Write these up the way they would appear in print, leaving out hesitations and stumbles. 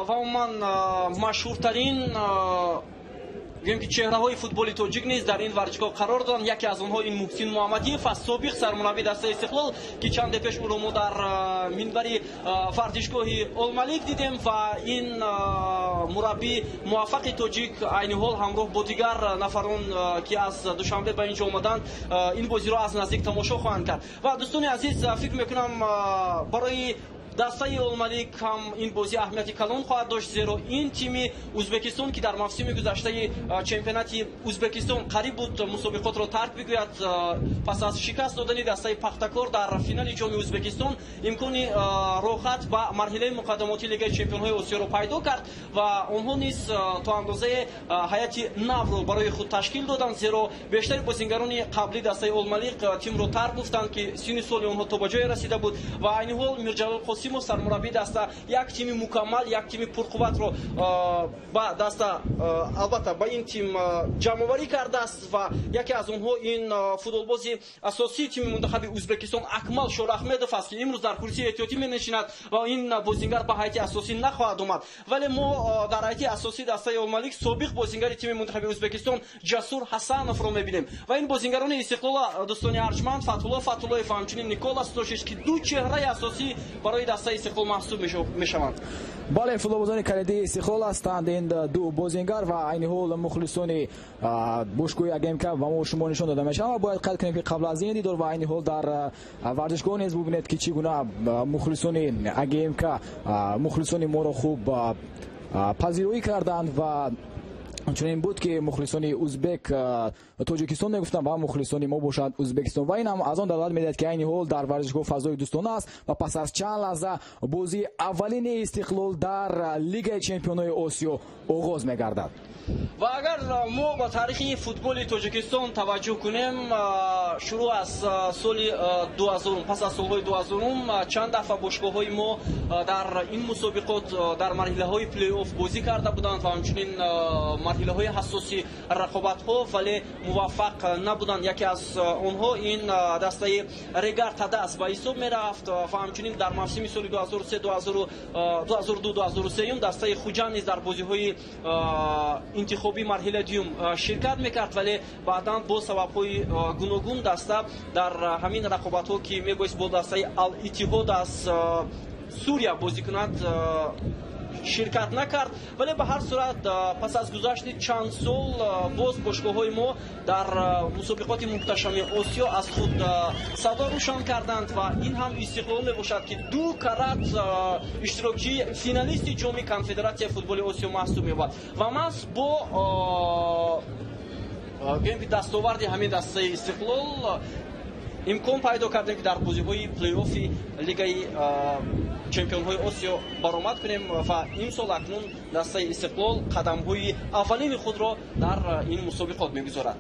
ва умуман машҳуртарин гӯем ки чеҳраҳои футболи тоҷик низ дар ин варзишгоҳ қарор доранд. яке аз онҳо ин муҳсин муҳаммадиев аст, собиқ сармураббии дастаи Истиқлол, ки чанде пеш ӯро мо дар минбари варзишгоҳи Олмалик дидем ва ин мураббии муваффақи тоҷик айни ҳол ҳамроҳ бо дигар нафарон, ки аз душанбе ба инҷо омаданд, ин бозиро аз наздик тамошо хоҳанд кард. Ва дӯстони азиз, фикр мекунам барои дастаи Олмалик ҳам ин бозӣ аҳамияти калон хоҳад дошт, зеро ин тими Узбекистон, ки дар мавсими гузаштаи чемпионати Узбекистон қариб буд мусобиқотро тарк бигӯяд, пас аз шикаст додани дастаи Пахтакор дар финали ҷоми Узбекистон имкони роҳат ба марҳилаи муқаддамоти Лигаи Чемпионҳои Осиёро пайдо кард ва онҳо низ то андозае ҳайати навро барои худ ташкил доданд, зеро бештари бозингарони қаблии дастаи Олмалик тимро тарк гуфтанд, ки синни соли онҳо то ба ҷое расида буд ва айни ҳол Мирҷалол Қосимов, сармураббии даста, як тими мукаммал, як тими пурқувватро ба даста албатта ба ин тим ҷамъоварӣ кардааст ва яке аз онҳо ин футболбози асосии тими мунтахаби Узбекистон Акмал Шорахмедов аст, ки имрӯз дар курсии эҳтиётӣ менишинад ва ин бозингар ба ҳайати асосӣ нахоҳад омад. Вале мо дар ҳайати асосии дастаи Олмалик собиқ бозингари тими мунтахаби Узбекистон Ҷасур Ҳасановро мебинем ва ин бозингарони Истиқлола, дӯстони арҷманд, Фатҳулло Фатҳуллоев ва ҳамчунин Николас Тошич, ки ду чеҳраи асосӣ барои дастаи Истиқлол маҳсуб мешаванд. бале, футболбозони калидии Истиқлол ҳастанд ин ду бозингар ва айни ҳол мухлисони бошгӯҳи АГМК ва мо шумо нишон дода мешаванд. Ва бояд қайд кунем ки қабл аз ин дидор ва айни ҳол дар варзишгоҳ низ бубинед ки чӣ гуна мухлисони АГМК мухлисони моро хуб пазироӣ карданд ва чунин буд ки мухлисони узбек тоҷикистон мегуфтанд ва мухлисони мо бошад Узбекистон ва ин ҳам аз он далалат медиҳад ки айни ҳол дар варзишгоҳ фазои дӯстона аст ва пас аз чанд лаҳза бозии аввалини Истиқлол дар Лигаи Чемпионҳои Осиё оғоз мегардад. ва агар мо ба таърихи футболи Тоҷикистон таваҷҷӯҳ кунем, шурӯъ аз соли 2000, пас аз солҳои 2000 чанд дафъа бошгоҳҳои мо дар ин мусобиқот дар марҳилаҳои плей-офф бозӣ карда буданд ва ҳамчунин марҳилаҳои ҳассоси рақобатҳо, вале муваффақ набуданд. яке аз онҳо ин дастаи Регар Тадас ба ҳисоб мерафт ва ҳамчунин дар мавсими соли 2002-2003 дастаи Хуҷанд низ дар бозиҳои интихоби марҳилаи дуюм ширкат мекард, вале баъдан бо сабабҳои гуногун даста дар ҳамин рақобатҳо, ки мебоист бо дастаи Ал-Иттиҳод аз Сурия бозӣ кунад, ширкат накард. Вале ба ҳар сурат пас аз гузашти чанд сол боз бошгоҳҳои мо дар мусобиқоти муҳташами Осиё аз худ садо рӯшан карданд ва ин ҳам Истиқлол мебошад, ки ду карат иштирокчии финалисти ҷоми Конфедератсияи футболи Осиё маҳсуб меёбад ва мас бо гӯем ки дастоварди ҳамин дастаи Истиқлол имкон пайдо кардем, ки дар бозиҳои плей-оффи Лигаи Чемпионҳои Осиё баромад кунем ва имсол акнун дастаи Истиқлол қадамҳои аввалини худро дар ин мусобиқот мегузорад.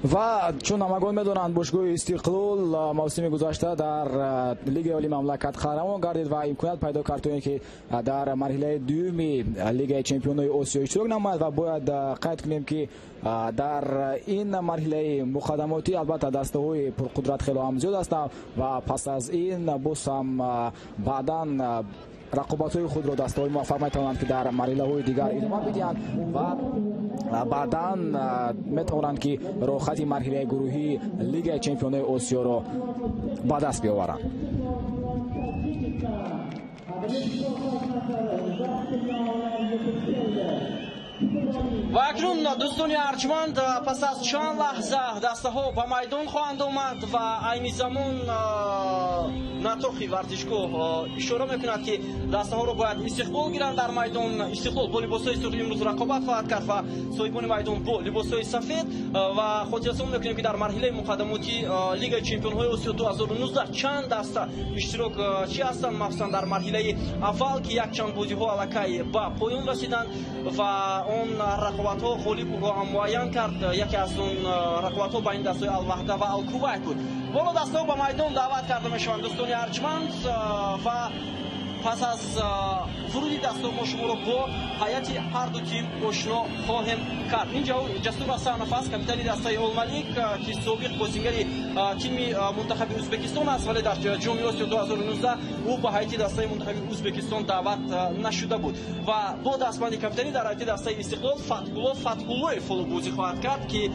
ва чун ҳамагон медонанд бошгоҳи Истиқлол мавсими гузашта дар Лигаи Олии Мамлакат қаҳрамон гардид ва имконият пайдо кард то ин ки дар марҳилаи дуюми Лигаи Чемпионҳои Осиё иштирок намояд ва бояд қайд кунем ки дар ин марҳилаи муқаддамотӣ албатта дастаҳои пурқудрат хело ҳам зиёд ҳастанд ва пас аз ин боз ҳам баъдан рақобатҳои худро дастаҳои муваффақ метавонанд ки дар марҳилаҳои дигар идома бидиҳанд ва баъдан метавонанд ки роҳхати марҳилаи гурӯҳии Лигаи Чемпионҳои Осиёро ба даст биоваранд. ва акнун дӯстони арҷманд, пас аз чанд лаҳза дастаҳо ба майдон хоҳанд омад ва айни замон натоқи варзишгоҳ ишора мекунад, ки дастаҳоро бояд истиқбол гиранд дар майдон. Истиқлол бо либосҳои сурхи имрӯз рақобат хоҳад кард ва соҳибони майдон бо либосҳои сафед ва хотиррасон мекунем, ки дар марҳилаи муқаддамоти Лигаи Чемпионҳои Осиё 2019 чанд даста иштирокчӣ ҳастанд, махсусан дар марҳилаи аввал, ки якчанд бозиҳо аллакай ба поён расиданд ва он рақобатҳо ғолибро ҳам муайян кард. яке аз он рақобатҳо байни дастаҳои Ал-Ваҳда ва Ал-Кувайт буд. боло дастаҳо ба майдон даъват карда мешаванд дӯстони арҷманд ва پس از ورودی دستور ما شما رو با هیئت هر دو تیم آشنا خواهیم کرد. اینجا جسور سرنفس کاپیتان دسته الملک که سابق بازیگر تیم منتخب ازبکستان است ولی در جام آسیا 2019 او به هیئت دسته منتخب ازبکستان دعوت نشده بود و با دستبندی کاپیتانی در هیئت دسته استقلال فتح‌الله فولو بازی خواهد کرد که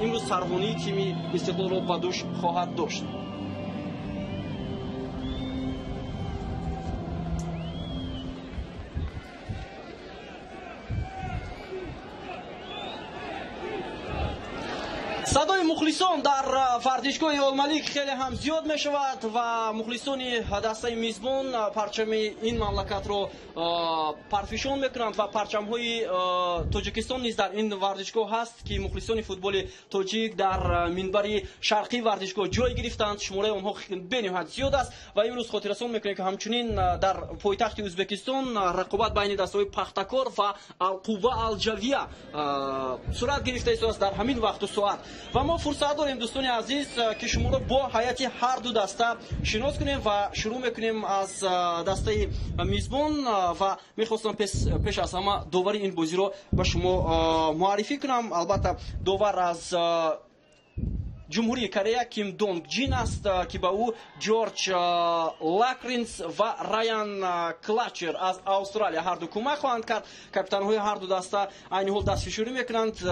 امروز سربانی تیم استقلال را به دوش خواهد داشت. صدای مخلصان در ورزشگاه الملک خیلی هم زیاد می شود و مخلصان دسته میزبان پرچم این مملکت رو پرفشان میکنند و پرچم های تاجیکستان نیز در این ورزشگاه هست که مخلصان فوتبال تاجیک در منبر شرقی ورزشگاه جای گرفتند. شماره آنها به نهایت زیاد است و امروز خاطر رسان میکنیم که همچنین در پایتخت ازبکستان رقابت بین دسته‌های پختکار و القوه الجویه صورت گرفته است در همین وقت و ساعت و ما فرصت داریم دوستان عزیز که شما رو با هیئت هر دو دسته شناس کنیم و شروع میکنیم از دسته میزبان و میخواستم پیش از همه داور این بازی رو به شما معرفی کنم. البته داور از جمهوری کره کیم دونگ جین است که با او جورج لاکرینز و رایان کلاچر از استرالیا هر دو کمک خواهند کرد. کاپیتان های هر دو دسته عین حال دستفشاری میکنند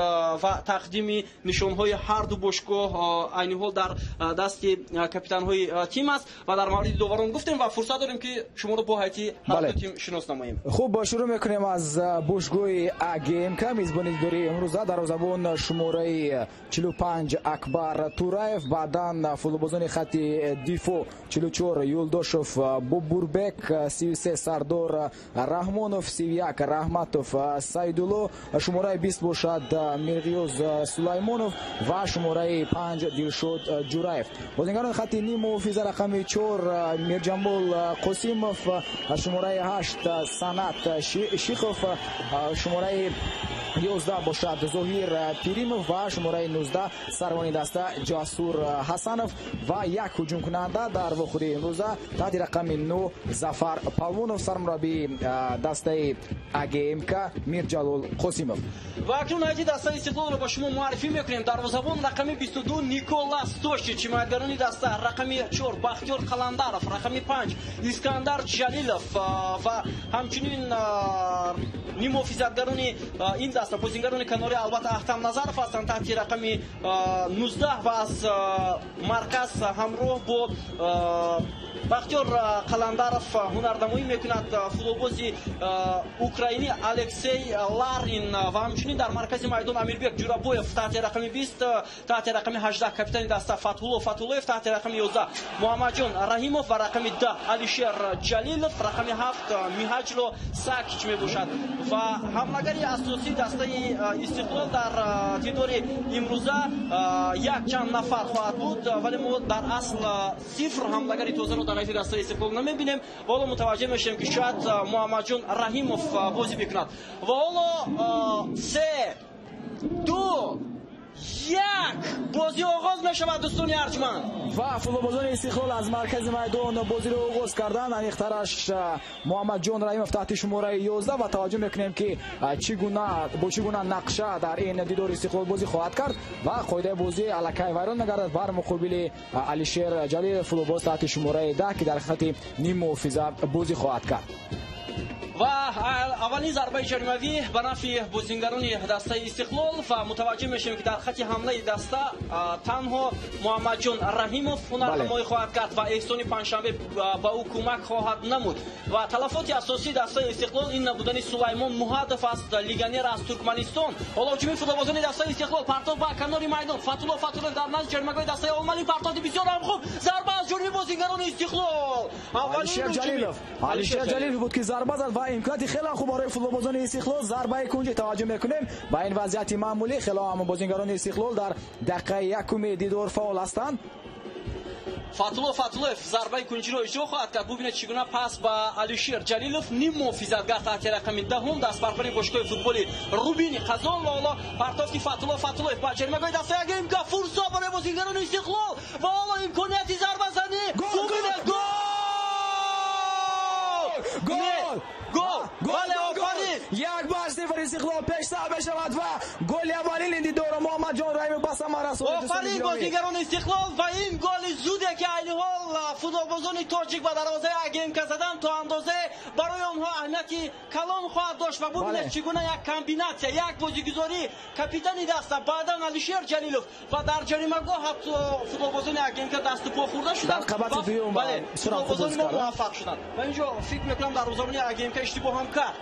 و تقدیم نشان های هر دو باشگاه عین حال در دست کاپیتان های تیم است و در مورد داوران گفتیم و فرصت داریم که شما رو با هیئت هر دو تیم شناس نماییم. خوب با شروع میکنیم از باشگاه اگیم که میزبانی داری امروز دروازه‌بان شماره 45 اکبر توراев بعدن فولوبازان خط دیفو 44 یولداشوف بوبوربек 33 سردار رحمانов 31 رحمتов سایدولو شماره 20 باشد میرغیوز سلیمانов و شماره 5 دلشود جوراев. بازیکنان خط نیم محافظ رقم 4 میرجنبول قاسیمов شماره 8 سنت شیخوف شماره 11 باشد ظهیر پیریمov و شماره 19 سربانی دسته جاسور حسنов و یک هجوم کننده در وقت امروز تحت رقم 9 ظفر پالوونov سرمربی دسته اگیمک میرجلال قاسیمov. و اکنون هیئت دسته استقلال رو با شما معرفی میکنیم. دروازه‌بان رقم 22 نیکولاس توشیچ، حمایتگران دسته رقم 4 بختیار قلندرов، رقم 5 اسکندر جلیلов و همچنین نیم محافظتگران این دسته بازیگران کناری البته احتم نظرов هستند تحت رقم 19 و از مرکز همراه با بختیار قلندرов هنرنمایی میکند فوتبالبازی اوکراینی الکسی لارین و همچنین در مرکز میدان امیربек جورابویف تحت رقم 20 تحت رقم 18 کاپیتان دسته فتح‌الله تحت رقم 11 محمدجان رحیمов و رقم 10 علیشیر جلیلов رقم 7 میهاجلو ساکیچ میباشد و حملگری اساسی دسته استقلال در دیدار امروزه یک چند نفر خواهد بود ولی ما در اصل صفر حملگری تازه رو در هیئت دسته استقلال نمیبینیم و حالا متوجه میشیم که شاید محمدجان رحیمov بازی بکند و حالا 3 2 یک بازی آغاز میشود دوستان ارجمند و فوتبالبازان استقلال از مرکز میدان بازی رو آغاز کردن. انیخترش محمدجان رحیمov تحت شماره 11 و توجه میکنیم که چگونه نقشه در این دیدار استقلال بازی خواهد کرد و قاعده بازی الکی ویران نگردد بر مقابل علیشیر جلیل فوتبالباز تحت شماره 10 که در خط نیم محافظه بازی خواهد کرد. و اولین ضربه جریمه‌ای به نفع بازیگران دسته استقلال و متوجه میشیم که در خط حمله دسته تنها محمدجان رحیمov هنرنمایی خواهد کرد و احسان پنجشنبه با او کمک خواهد نمود و تلفات اساسی دسته استقلال این نبودن سلیمان محدف است لیگانر از ترکمنستان. حالا هجومی فوتبالبازان دسته استقلال پرتاب به کنار میدان فتح‌الله در نزد جریمه‌گاه دسته الملک پرتاب بسیار هم خوب ضربه از جانب بازیگران استقلال علیشیر جلیلov بود که ضربه زد و امکانات خیلی خوب برای فوتبالبازان استقلال ضربه کنجی توجه میکنیم با این وضعیت معمولی خیلی هم بازیگران استقلال در دقیقه یکم دیدار فعال هستند. فتح‌الله ضربه کنجی رو اجرا خواهد کرد. ببینید چگونه پاس با علیشیر جلیلov نیم محافظتگر تحت رقم 10 دست برپای باشگاه فوتبال روبین قزان و حالا پرتافت فتح‌الله با جریمه‌گاه دسته اگیم که فرصت برای بازیگران استقلال و حالا امکانیت ضربه زنی گل 1-0 استقلال پیشتر بشود و گل اولین این دور محمد جان رحیمی به ثمر رساند. آفرین بازیگران استقلال و این گل زوده که عین حال فوتبالبازان تاجیک به دروازه اگیم که زدن تا اندازه برای آنها اهمیتی کلان خواهد داشت و ببینید چگونه یک کامبیناسیا یک بازیگزاری کاپیتان دست بعدا علیشیر جلیلوف و در جریمه‌گاه فوتبالبازان اگیم که دست و پا خورده شدند قبط دوم فوتبالبازان ما موفق شدند و اینجا فکر می‌کنم دروازه‌بان اگیم که اشتباه هم کرد.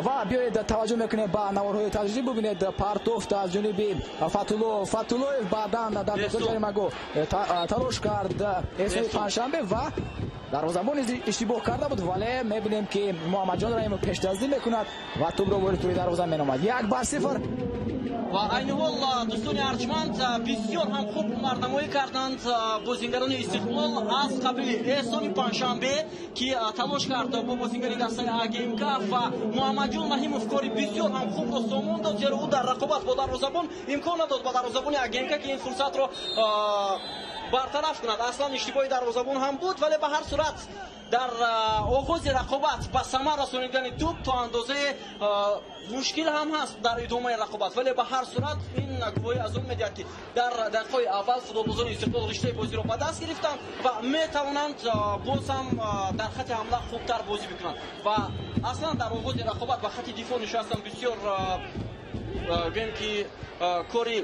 و بیایید توجه میکنید به نوارهای تجربی ببینید پرتوفت از جانب فتولویف بعداً در داخل جریمه‌گاه تلاش کرد اسم پنجشنبه و دروازه‌بان اشتباه کرده بود ولی میبینیم که محمد جان رحیمی پیش‌دستی میکند و توپ رو وارد توی دروازه می‌نماید. 1-0 و عین حال دوستان ارجمند بسیار هم خوب مردمایی کردند بازیگران استقلال از قبل احسان پنجشنبه که تلاش کرد با بازیگری دسته اگیم و محمد جان رحیموف کاری بسیار هم خوب رو سامان داد زیرا او در رقابت با دروازه‌بان امکان نداد با دروازه‌بان اگیم که این فرصت رو برطرف کند. اصلا اشتباهی دروازه‌بان هم بود ولی به هر صورت در آغاز رقابت به ثمر رسانیدن توپ تا اندازه مشکل هم هست در ادامه رقابت ولی به هر صورت این گواهی از اون میدهد که در دقیقه اول فوتبالبازان استقلال رشته بازی را به دست گرفتند و میتوانند باز هم در خط حمله خوبتر بازی بکنند و اصلا در آغاز رقابت به خط دفاع نشستن بسیار گویم که کاری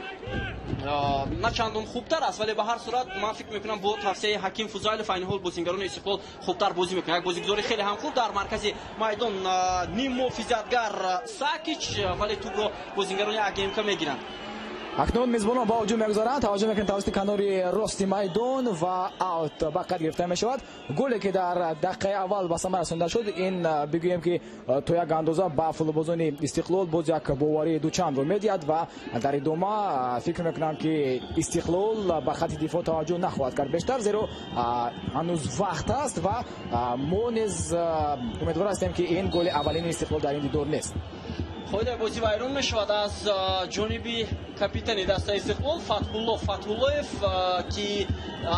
نه چندان خوبتر است ولی به هر صورت من فکر میکنم با توصیه حکیم فضایل فینال بازیگران استقلال خوبتر بازی میکنه. یک بازیگزاری خیلی هم خوب در مرکز میدان نیم محافظتگر ساکیچ ولی توپ رو بازیگران اگیم که میگیرند. اکنون میزبانان با هجوم میگذارند توجه میکنند توسط کناری راست میدان و اوت به قد گرفته میشود. گلی که در دقیقه اول به ثمر رسانده شد این بگویم که تو یک اندازه به فوتبالبازان استقلال باز یک باوری دوچند رو میدهد و در ادامه فکر میکنم که استقلال به خط دفاع توجه نخواهد کرد بیشتر زیرا هنوز وقت است و ما نیز امیدوار هستیم که این گل اولین استقلال در این دور نیست. خود بازی ویرون میشود از جانب کاپیتان دسته استقلال فتح‌اللهیف که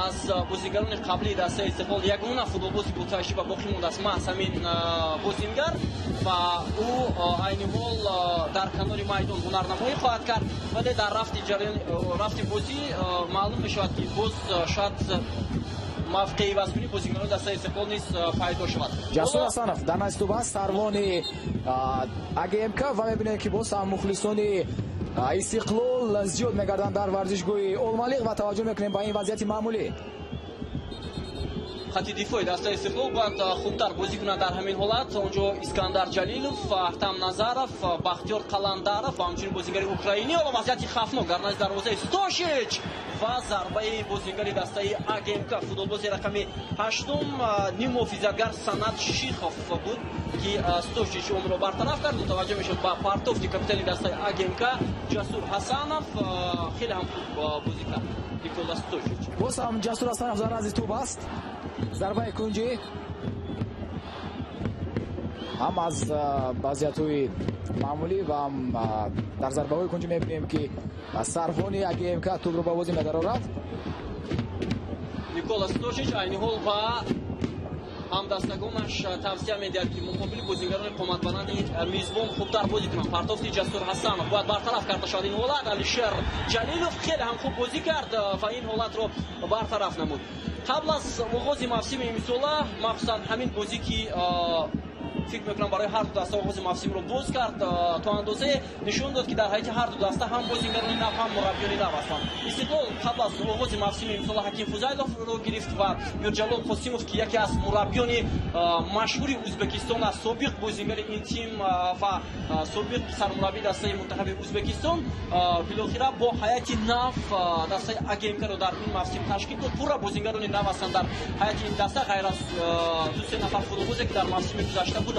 از بازیگران قبلی دسته استقلال یگانه فوتبالبازی با تجربه باقی مونده است محض همین بازیگر و او عین حال در کنار میدان هنرنمایی خواهد کرد ولی در رفت بازی معلوم میشود که باز شاید موقعی واسه بازیکنان دسته استقلال نیست پیدا شود. جسور حسنов در نزد تو سروان اگیم و میبینیم که باز هم مخلصان استقلال زیاد میگردند در ورزشگاه المالیق و توجه میکنیم با این وضعیت معمولی خط دفاعی دسته استقلال باید خوبتر بازی کنند. در همین حالت اونجا اسکندر جلیلوف، احتم نظرف، بختیار قلندرов و همچنین بازیگر اوکراینی و وضعیت خفناک در نزد دروازه ستوشیچ و ضربه بازیگر دسته اگیمکا فوتبالباز رقم 8 نیم محافظتگر سند شیخوف بود که ستوشیچ اون رو برطرف کرد. متوجه میشد با پارتوف کاپیتان دسته اگیمکا جسور حسنов خیلی هم خوب بازی کرد. نیکولا ستوشیچ باز هم جسور حسنов در نزد توپ است. ضربه کنجی هم از وضعیت‌های معمولی و هم در ضربه‌های کنجی می‌بینیم که سروانی اگیم که توپ رو با بازی می‌دارد. نیکولا ستوشیچ عین حال و هم دستگانش توصیه می‌دهد که مقابل بازیگران قامت‌بلند میزبان خوبتر بازی کنند. پارتوفتی جسور حسنов باید برطرف کرده شد این حالت. علیشیر جلیلوف خیلی هم خوب بازی کرد و این حالت رو برطرف نمود. قبل از آغاز موسم امسال مخصوصا همین بازی که فکر میکنم برای هر دو دسته آغاز موسم رو باز کرد تا اندازه نشون داد که در حقیقت هر دو دسته هم بازیگران نو هم مربیان نو هستند. استقلال قبل از آغاز موسم امسال حکیم فضایلوف رو گرفت و میرجلال قاسیموف که یکی از مربیان مشهور ازبکستان است، سابق بازیگر این تیم و سابق سرمربی دسته منتخب ازبکستان بالاخره با حیات نو دسته اگیمکا رو در این موسم تشکیل داد. پورا بازیگران نو هستند در حیات این دسته غیر از دو سه نفر فوتبالبازی که در موسم گذشته بودند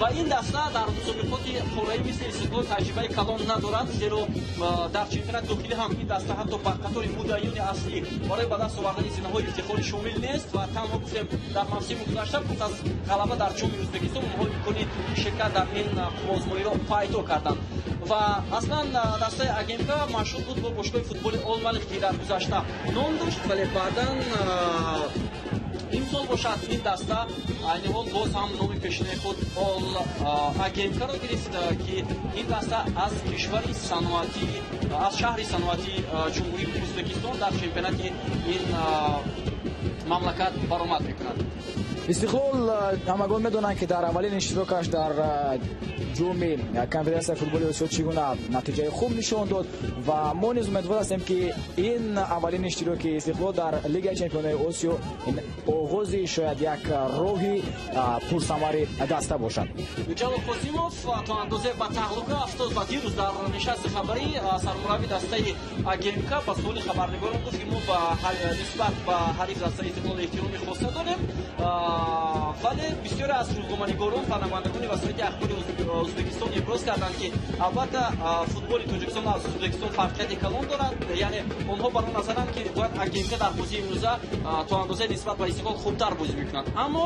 و این دسته در مسابقات قاره‌ای مثل استقلال تجربه کلان ندارد زیرا در چمپیونات داخلی هم این دسته حتی به قطار مدعیان اصلی برای به دست آوردن زینه‌های افتخاری شامل نیست و تنها گفتیم در موسم گذشته پس از غلبه در جام ازبکستان اونها می‌کنید شرکت در این آزمایش را پیدا کردند و اصلا دسته اگیمکا مشهور بود با باشگاه فوتبال المالیق که در گذشته نام داشت ولی بعداً имсол бошад ин даста айни ҳол боз ҳам номи пешинаи худ ол агенкаро гирифт ки ин даста аз кишвари саноатӣ аз шаҳри саноатии ҷумҳурии ӯзбекистон дар чемпионати ин мамлакат баромад мекунад. истиқлол ҳамагон медонанд ки дар аввалин иштирокаш дар ҷумъи конфедератсияи футболи осиё чӣ гуна натиҷаи хуб нишон дод ва мо низ умедвор ҳастем ки ин аввалин иштироки истиқлол дар лигаи чемпионаи осиё ин оғози шояд як роҳи пурсамари даста бошад. Мирҷалол Қосимов то андозе ба таҳлука афтод ва дирӯз дар нишасти хабарӣ сармураббии дастаи АГМК ба суоли хабарнигорон гуфт ки мо нисбат ба ҳариф дастаи истиқлол эҳтироми хоса дорем, вале бисёре аз рӯзноманигорон ва намояндагони васоити ахбори Ӯзбекистон иброз карданд ки албатта футболи Тоҷикистон аз Ӯзбекистон фарқияти калон дорад, яъне онҳо бар он назаранд ки бояд АГМК дар бозии имрӯза то андозе нисбат ба истиқлол хубтар бозӣ мекунад. Аммо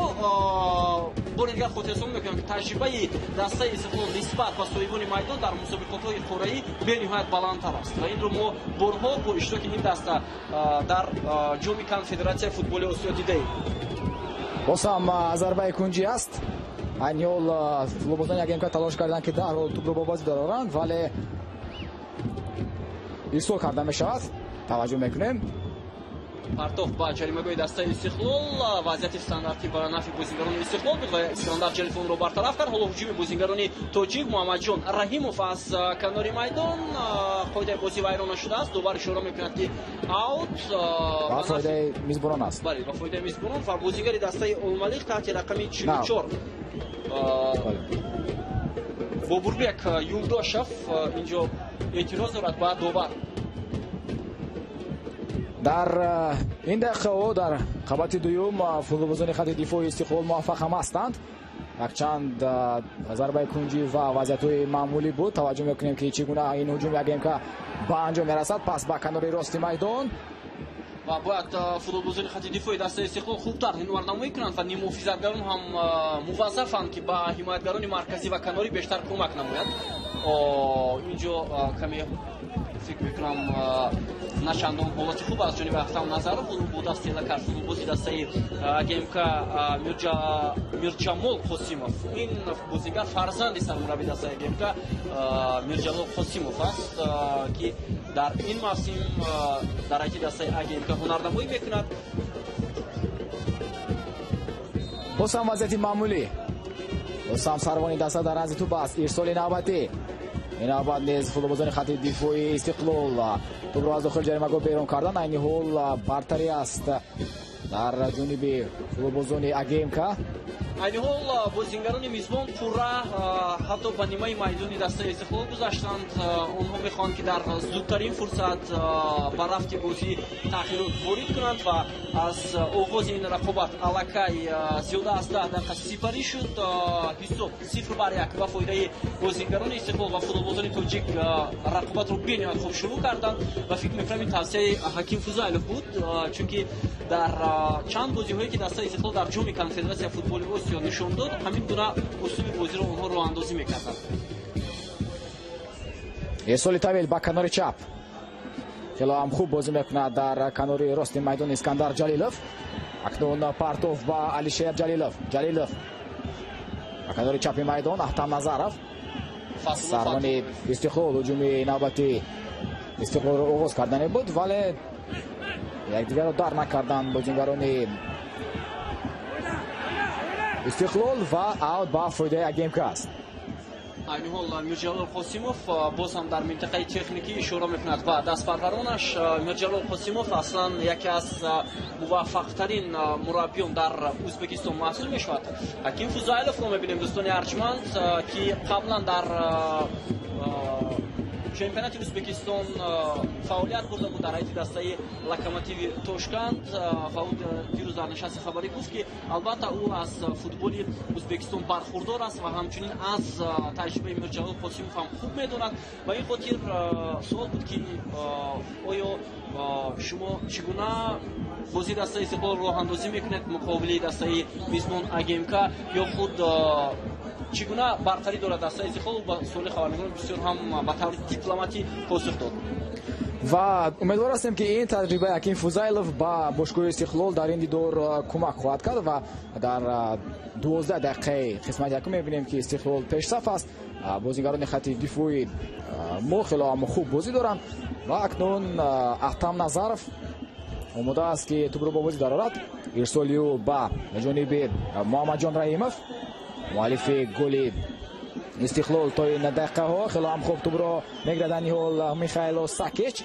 бори дигар хотиррасон мекунам ки таҷрибаи дастаи истиқлол нисбат ба соҳибони майдон дар мусобиқотҳои қораӣ бениҳоят баландтар аст ва инро мо борҳо бо иштироки ин даста дар ҷумъи конфедератсияи футболи осиё дидаем. боз ҳам зарбаи кунҷӣ аст. айни ҳол футболбозони АГМК талош карданд ки дарҳол тӯбро ба бозӣ дароранд, вале ирсол карда мешавад. таваҷҷӯҳ мекунем. Партов ба ҷаримагоҳи дастаи истиқлол, вазъияти стандарти ба нафи бозингарони истиқлол буд ва Искандар Ҷалифонро бартараф кард. ҳоло ҳуҷуми бозингарони тоҷик Муҳаммадҷон Раҳимов аз канори майдон, қоидаи бозӣ вайрона шудааст. довар ишора мекунад ки аут ба фоидаи мизбонон аст. бале, ба фоидаи мизбонон ва бозингари дастаи Олмалиқ таҳти рақами 44 Бобурбек Юлдошев инҷо эътироз дорад ба довар. дар ин дақиқаҳо дар қабати дуюм футболбозони хатти дифои истиқлол муваффақ ҳам ҳастанд. якчанд зарбаи кунҷӣ ва вазъиятҳои маъмулӣ буд. таваҷҷӯҳ мекунем ки чӣ гуна ин ҳуҷуми АГМК ба анҷом мерасад. пас ба канори рости майдон ва бояд футболбозони хатти дифои дастаи истиқлол хубтар ҳинварнамоӣ кунанд ва нимуҳофизатгарон ҳам муваззафанд ки ба ҳимоятгарони марказӣ ва канорӣ бештар кӯмак намояд. инҷо каме фикр мекунам на чандон ҳолати хуб аз ҷониби Ахтам Назаров бо дастела кард футболбози дастаи АГМК Мирҷамол Қосимов. ин бозигар фарзанди сармураббии дастаи АГМК Мирҷалол Қосимов аст ки дар ин мавсим дар айти дастаи АГМК ҳунарнамоӣ мекунад. боз ҳам вазъияти маъмулӣ. боз ҳам сарвони даста дар назди тӯб аст. ирсоли навбатӣ. ин навбат низ футболбозони хатти дифои истиқлол тӯбро аз дохили ҷаримагоҳ берун кардан. айни ҳол бартарӣ аст дар ҷониби футболбозони АГМК. айни ҳол бозингарони мизбон пурра ҳатто ба нимаи майдони дастаи истиқлол гузаштанд. онҳо мехоҳанд ки дар зудтарин фурсат ба рафти бозӣ тағйирот ворид кунанд ва аз оғози ин рақобат аллакай зиёда аз 10 дақиқа сипарӣ шуд. ҳисоб 0-1 ба фоидаи бозингарони истиқлол ва футболбозони тоҷик рақобатро бениҳоят хуб шурӯъ карданд ва фикр мекунам ин тавсияи Ҳаким Фузайлов буд, чунки дар чанд бозиҳое ки дастаи истиқлол дар ҷумъи конфедератсияи футболи осиё нишон дод, ҳамин гуна усули бозиро онҳо роҳандозӣ мекарданд. ирсоли тавил ба канори чап. хело ҳам хуб бозӣ мекунад дар канори рости майдон Искандар Ҷалилов. акнун Партов ба Алишер Ҷалилов. ҷалилов ба канори чапи майдон Ахтам Назаров. сарвони истиқлол ҳуҷуми навбати истиқлолро оғоз кардане буд, вале якдигарро дар накарданд бозингарони истиқлол ва аут ба фоидаи АГМК аст. айни ҳол Мирҷалол Қосимов боз ҳам дар минтақаи техникӣ ишора мекунад ба дастпарваронаш. Мирҷалол Қосимов аслан яке аз муваффақтарин мураббиён дар Ӯзбекистон маҳсуб мешавад. Ҳаким Фузайловро мебинем дӯстони арҷманд ки қаблан дар чемпионати Ӯзбекистон фаъолият бурда буд дар айти дастаи Локомотиви Тошканд ва ӯ дирӯз дар нишасти хабарӣ гуфт ки албатта ӯ аз футболи Ӯзбекистон бархурдор аст ва ҳамчунин аз таҷрибаи Мирҷалол Қосимов ҳам хуб медонад. Ба ин хотир суол буд ки оё шумо чӣ гуна бозии дастаи истиқлол роҳандозӣ мекунед муқобили дастаи мизбон АГМК ё худ чӣ гуна бартарӣ дорад дастаи истиқлол? ба суоли хабарнигорон бисёр ҳам ба таври дипломатӣ посух дод. ва умедвор ҳастем ки ин таҷриба Аким Фузайлов ба бошгоҳи Истиқлол дар ин дидор кӯмак хоҳад кард ва дар 12 дақиқаи қисмати якум мебинем ки Истиқлол пешсаф аст. бозигарони хатти дифои мо хело ҳам хуб бозӣ доранд ва акнун Ахтам Назаров омода аст ки тӯбро бо бозӣ дарорад. ирсоли ӯ ба ҷониби Муҳаммадҷон Раимов, муаллифи голи Истиқлол то ин дақиқаҳо. хело ҳам хуб тӯбро мегирад дар ниҳол Михайло Сакич.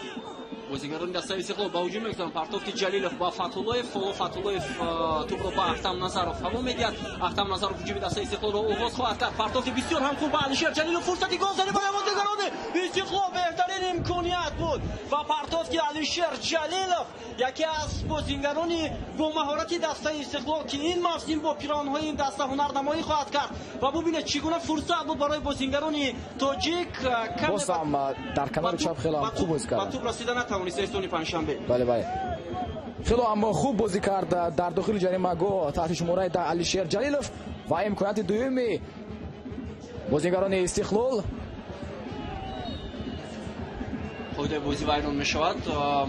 бозигарони дастаи Истиқлол ба ҳуҷум мекунанд. партофти Ҷалилов ба Фатҳуллоев, Фатҳуллоев тӯбро ба Ахтам Назаров ҳаво медиҳад. Ахтам Назаров ҳуҷуми дастаи Истиқлолро оғоз хоҳад кард. партофти бисёр ҳам хуб ба Алишер Ҷалилов, фурсати гол зани барои бозигарони Истиқлол, беҳтарин имконият буд ва партофти Алишер Ҷалилов, яке аз бозигарони бо маҳорати дастаи Истиқлол ки ин мавсим бо пиронҳои ин даста ҳунарнамоӣ хоҳад кард ва бубинед чӣ гуна фурсат буд барои бозигарони тоҷик. бозам дар канори чап хело ҳам хуб бозӣ кард. ба тӯб расида натавонист эстони панҷшанбе. бале хело ҳам хуб бозӣ кард дар дохили ҷаримагоҳ таҳти шумораи 10 Алишер Ҷалилов ва имконияти дуюми бозигарони Истиқлол. қоидаи бозӣ вайрон мешавад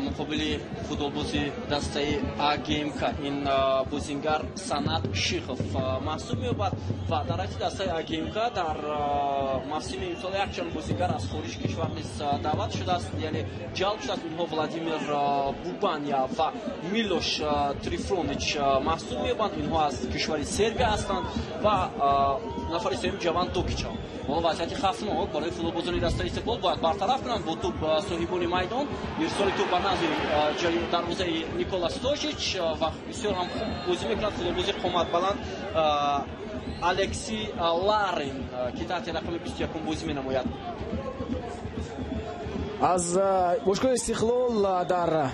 муқобили футболбози дастаи АГМК. ин бозингар Санат Шихов маҳсуб меёбад ва дар ҳайати дастаи АГМК дар мавсими имсол якчанд бозингар аз хориҷи кишвар низ даъват шудааст, яъне ҷалб шудааст. инҳо Владимир Бубаня ва Милош Трифонич маҳсуб меёбанд. инҳо аз кишвари Сербия ҳастанд ва нафари сеюм Ҷаван Докича. ҳоло вазъияти хавфнок барои футболбозони дастаи Истиқлол бояд бартараф кунанд. бо тӯб соҳибони майдон, ирсоли тӯб ба назди дарвозаи Никола Стожич ва бисёр ҳам хуб бозӣ мекунад футболбози қоматбаланд Алекси Ларин ки таҳти рақами 21 бозӣ менамояд. аз бошгоҳи Истиқлол дар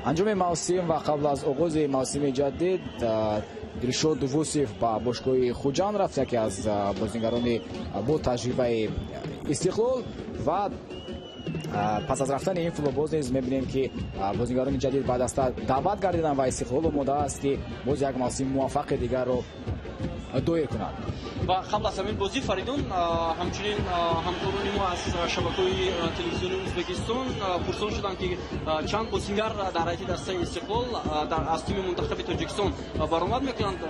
анҷоми мавсим ва қабл аз оғози мавсими ҷадид Дилшод Вусиф ба бошгоҳи Хуҷанд рафт, яке аз бозигарони бо таҷрибаи Истиқлол ва пас аз рафтани ин футболбоз низ мебинем ки бозигарони ҷадид ба даста даъват гардиданд ва Истиқлол омода аст ки боз як мавсим муваффақи дигарро доир кунад. ва қабл аз ҳамин бозӣ Фаридун ҳамчунин ҳамкорони мо аз шабакаҳои телевизиони Ӯзбекистон пурсон шуданд ки чанд бозингар дар ҳайати дастаи Истиқлол аз тими мунтахаби Тоҷикистон баромад мекунанд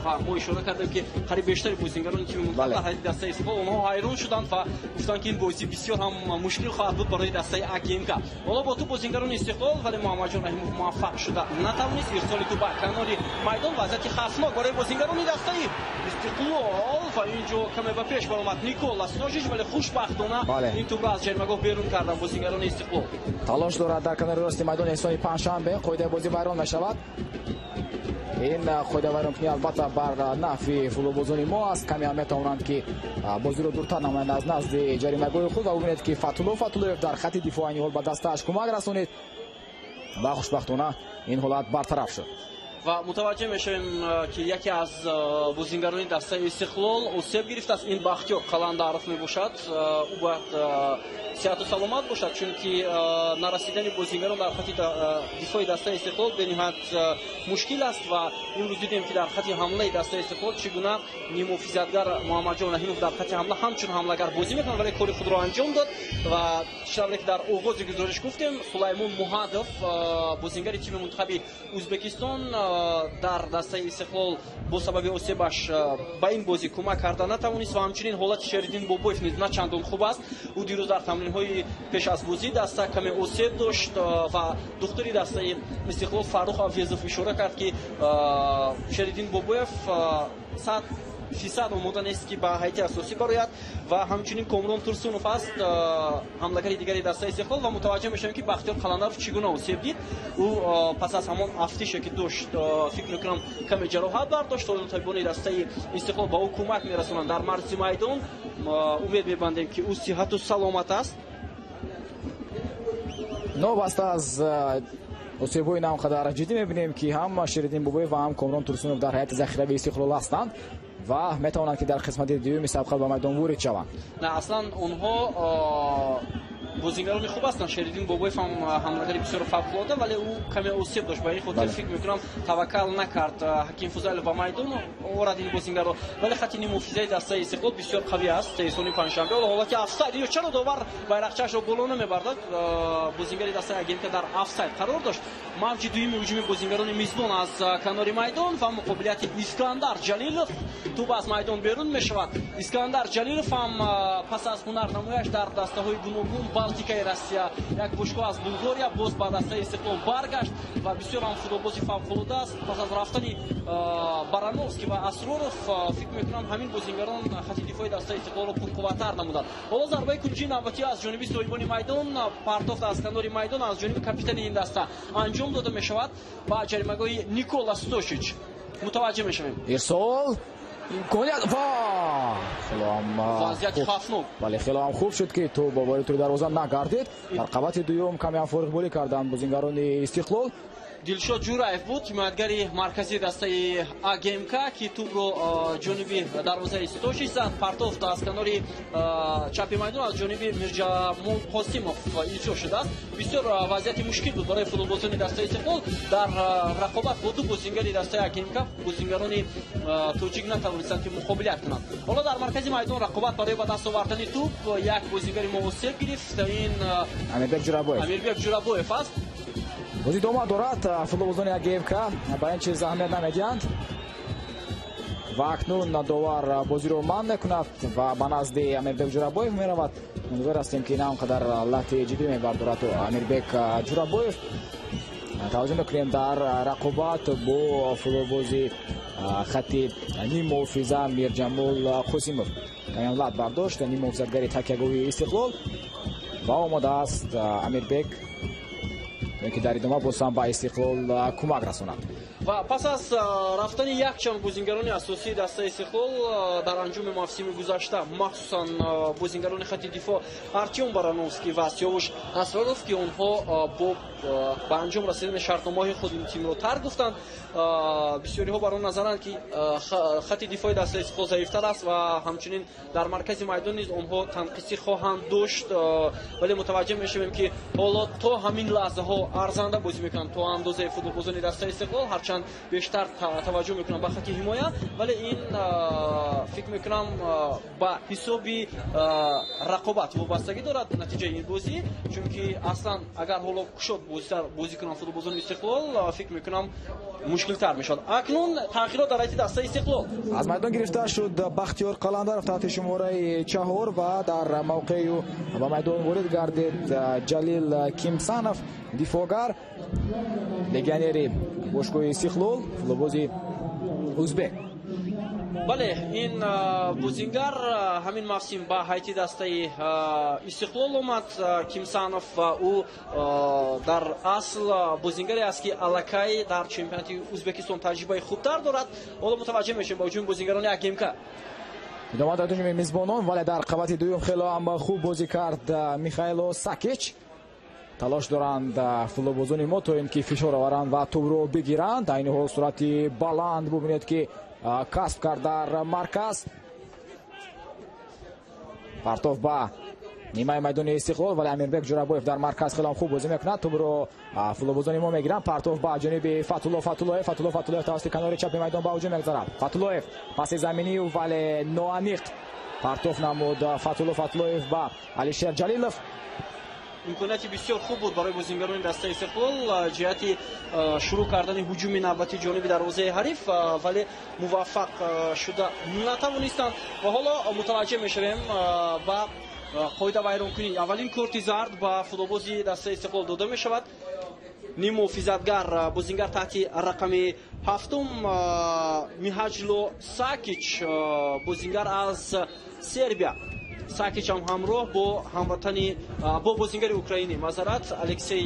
ва мо ишора кардем ки қариб бештари бозигарони тими мунтахаб дар ҳайати дастаи Истиқлол онҳо ҳайрон шуданд ва гуфтанд ки ин бозӣ бисёр ҳам мушкил хоҳад буд барои дастаи АГМК. ҳоло бо ту бозигарони Истиқлол вале Муҳаммадҷон Раҳимов муваффақ шуда натавонист. ирсоли ту ба канори майдон, вазъияти хавфнок барои бозигарони дастаи Истиқлол ва инҷо каме ба пеш баромад Никола Стожич, вале хушбахтона ин тӯбро аз ҷаримагоҳ берун карданд бозигарони Истиқлол. талош дорад дар канори рости майдон эҳсони панҷшанбе. қоидаи бозӣ вайрон мешавад. ин қоида вайронкунӣ албатта бар нафи футболбозони мо аст. каме ҳам метавонанд ки бозиро дуртар намоянд аз назди ҷаримагоҳи худ ва бубинед ки Фатҳуллоев дар хатти дифоъ айни ҳол ба дастааш кӯмак расонид ва хушбахтона ин ҳолат бартараф шуд. ва мутаваҷҷеҳ мешавем ки яке аз бозигарони дастаи Истиқлол осеб гирифтааст. ин Бахтиёр Қаландаров мебошад. ӯ бояд сиҳату саломат бошад, чунки нарасидани бозигарон дар хати дифои дастаи Истиқлол бениҳоят мушкил аст ва имрӯз дидем ки дар хати ҳамлаи дастаи Истиқлол чӣ гуна нимуҳофизатгар Муҳаммадҷон Раҳимов дар хати ҳамла ҳамчун ҳамлагар бозӣ мекунад, вале кори худро анҷом дод ва чиравре ки дар оғози гузориш гуфтем Сулаймон Муҳаддов бозигари тими мунтахаби Ӯзбекистон дар дастаи Истиқлол бо сабаби осебаш ба ин бозӣ кӯмак карда натавонист ва ҳамчунин ҳолати Шеридин Бобоев низ на чандон хуб аст. ӯ дирӯз дар тамринҳои пеш аз бозӣ даста каме осеб дошт ва духтури дастаи Истиқлол Фаррух Авъезов ишора кард ки Шеридин Бобоев 100% омода нест ки ба ҳайати асосӣ барояд ва ҳамчунин Комрон Турсунов аст ҳамлагари дигари дастаи Истиқлол ва мутаваҷҷеҳ мешавем ки Бахтиёр Қаландаров чӣ гуна осеб дид. ӯ пас аз ҳамон афтише ки дошт фикр мекунам каме ҷароҳат бардошт. ҳоло табибони дастаи Истиқлол ба ӯ кӯмак мерасонанд дар марзи майдон. умед мебандем ки ӯ сиҳату саломат аст. новаста аз осебҳои навқадар ҷиддӣ мебинем ки ҳам Шеридин Бобоев ва ҳам Комрон Турсунов дар ҳайати захирави Истиқлол ҳастанд ва метавонанд ки дар қисмати дуюми сабқат ба майдон ворид шаванд. на аслан онҳо бозингарони хуб ҳастанд. Шеридин Бобоев ҳам ҳамлагари бисёр фавқулода, вале ӯ каме осеб дошт. Ба ин хотир фикр мекунам таваккал накард Ҳаким Фузайлов ба майдон орад ин бозингаро. Вале хати нимуфизаи дастаи Истиқлол бисёр қавӣ аст. Эҳсони панҷшанбе ҳолати офсайд ё чаро довар байрақчаашро боло намебардад. Бозингари дастаи Агентка дар офсайд қарор дошт. мавҷи дуюми ҳуҷуми бозингарони мизбон аз канори майдон ва муқобилияти Искандар Ҷалилов. тӯб аз майдон берун мешавад. Искандар Ҷалилов ҳам пас аз ҳунарнамояш дар дастаҳои гуногун Балтикаи Россия, як бошгоҳ аз Булғория боз ба дастаи Истиқлол баргашт ва бисёр ҳам футболбози фавқулода аст. Пас аз рафтани Барановский ва Асроров фикр мекунам ҳамин бозингарон хати дифои дастаи Истиқлолро пурқувваттар намуданд. ҳоло зарбаи кунҷии навбатӣ аз ҷониби соҳибони майдон партофт аз канори майдон аз ҷониби капитани ин даста анҷом дода мешавад ба ҷаримагоҳи Никола Стошич. мутаваҷҷеҳ мешавем. ирсол имконият ва вазъияти хавфнок. бале хеле ҳам хуб шуд ки ту бо вори тури дарвоза нагардид. Дар қабати дуюм каме ҳам фориғболӣ карданд бозингарони Истиқлол. Дилшод Ҷураев буд ҳимоятгари марказии дастаи АГМК ки тӯбро ҷониби дарвозаи Стошич зад. партофт аз канори чапи майдон аз ҷониби Мирҷамол Қосимов иҷро шудааст. бисёр вазъияти мушкил буд барои футболбозони дастаи Истиқлол дар рақобат бо ду бозингари дастаи АГМК. бозингарони тоҷик натавонистанд ки муқобилият кунанд. ҳоло дар маркази майдон рақобат барои ба даст овардани тӯб як бозингари муосиб гирифт. ин Амирбек Ҷурабоев аст. бозӣ дома дорад футболбозони АГМК ба ин чиз аҳамият намедиҳанд ва акнун довар бозиро манъ мекунад ва ба назди Амирбек Ҷурабоев меравад. умедвор ҳастем ки ин ҳам қадар лати ҷиддӣ мебардорад Амирбек Ҷурабоев. таваҷҷӯҳ мекунем дар рақобат бо футболбози хати ниммуҳофиза Мирҷамол Қосимов камям лат бардошт. ниммуҳофизатгари такягоҳи Истиқлол ва омода аст Амирбек ки дар идома бозам ба Истиқлол кӯмак расонад. ва пас аз рафтани якчанд бозингарони асосии дастаи Истиқлол дар анҷоми мавсими гузашта, махсусан бозингарони хати дифоъ Артём Барановский ва Сиёвуш Асроров ки онҳо ба анҷом расидани шартномаҳои худ тимро тарк гуфтанд. бисёриҳо бар он назаранд ки хати дифоъи дастаи Истиқлол заифтар аст ва ҳамчунин дар маркази майдон низ онҳо танқисӣ хоҳанд дошт. вале мутаваҷҷеҳ мешавем ки ҳоло то ҳамин лаҳзаҳо арзанда бозӣ мекунанд то андозаи футболбозони дастаи Истиқлол. ҳарчанд бештар таваҷҷӯҳ мекунам ба хати ҳимоя, вале ин фикр мекунам ба ҳисоби рақобат вобастагӣ дорад натиҷаи ин бозӣ, чунки аслан агар ҳоло кушод бозӣ кунанд футболбозони Истиқлол фикр мекунам мушкилтар мешавад. акнун тағйирот дар ҳайати дастаи Истиқлол. аз майдон гирифта шуд Бахтиёр Қаландаров таҳти шумораи 4 ва дар мавқеи ӯ ба майдон ворид гардид Ҷалил Кимсанов дифоъгар легионери бошгоҳи Истиқлол футболбози ӯзбек. бале ин бозингар ҳамин мавсим ба ҳайати дастаи Истиқлол омад. Кимсанов ӯ дар асл бозингаре аст ки аллакай дар чемпионати Ӯзбекистон таҷрибаи хубтар дорад. ҳоло мутаваҷҷеҳ мешавем ба ҳуҷуми бозингарони АГМК. идома дар ҳуҷуми мизбонон, вале дар қабати дуюм хеле ҳам хуб бозӣ кард Михайло Сакич. талош доранд футболбозони мо то ин ки фишор оваранд ва тӯбро бигиранд. дар ин ҳол суръати баланд бубинед ки касб кард дар марказ. партоф ба нимаи майдони Истиқлол, вале Амирбек Ҷурабоев дар марказ хеле хуб бозӣ мекунад. тӯбро футболбозони мо мегиранд. партоф ба ҷониби Фатуллоев тавассути канори чапи майдон ба ҳуҷум мегзарад. Фатуллоев паси заминию, вале ноаниқ партоф намуд Фатуллоев ба Алишер Ҷалилов. имконияти бисёр хуб буд барои бозингарони дастаи Истиқлол ҷиҳати шурӯъ кардани ҳуҷуми навбати ҷониби дарвозаи ҳариф, вале муваффақ шуда натавонистанд. ва ҳоло мутаваҷҷеҳ мешавем ба қоида вайронкунӣ. аввалин корти зард ба футболбози дастаи Истиқлол дода мешавад. ниммуҳофизатгар бозингар таҳти рақами 7 Миҳаҷло Сакич бозингар аз Сербия. Сакич ҳам ҳамроҳ бо ҳамватани бо бозингари украинӣ мазарат Алексей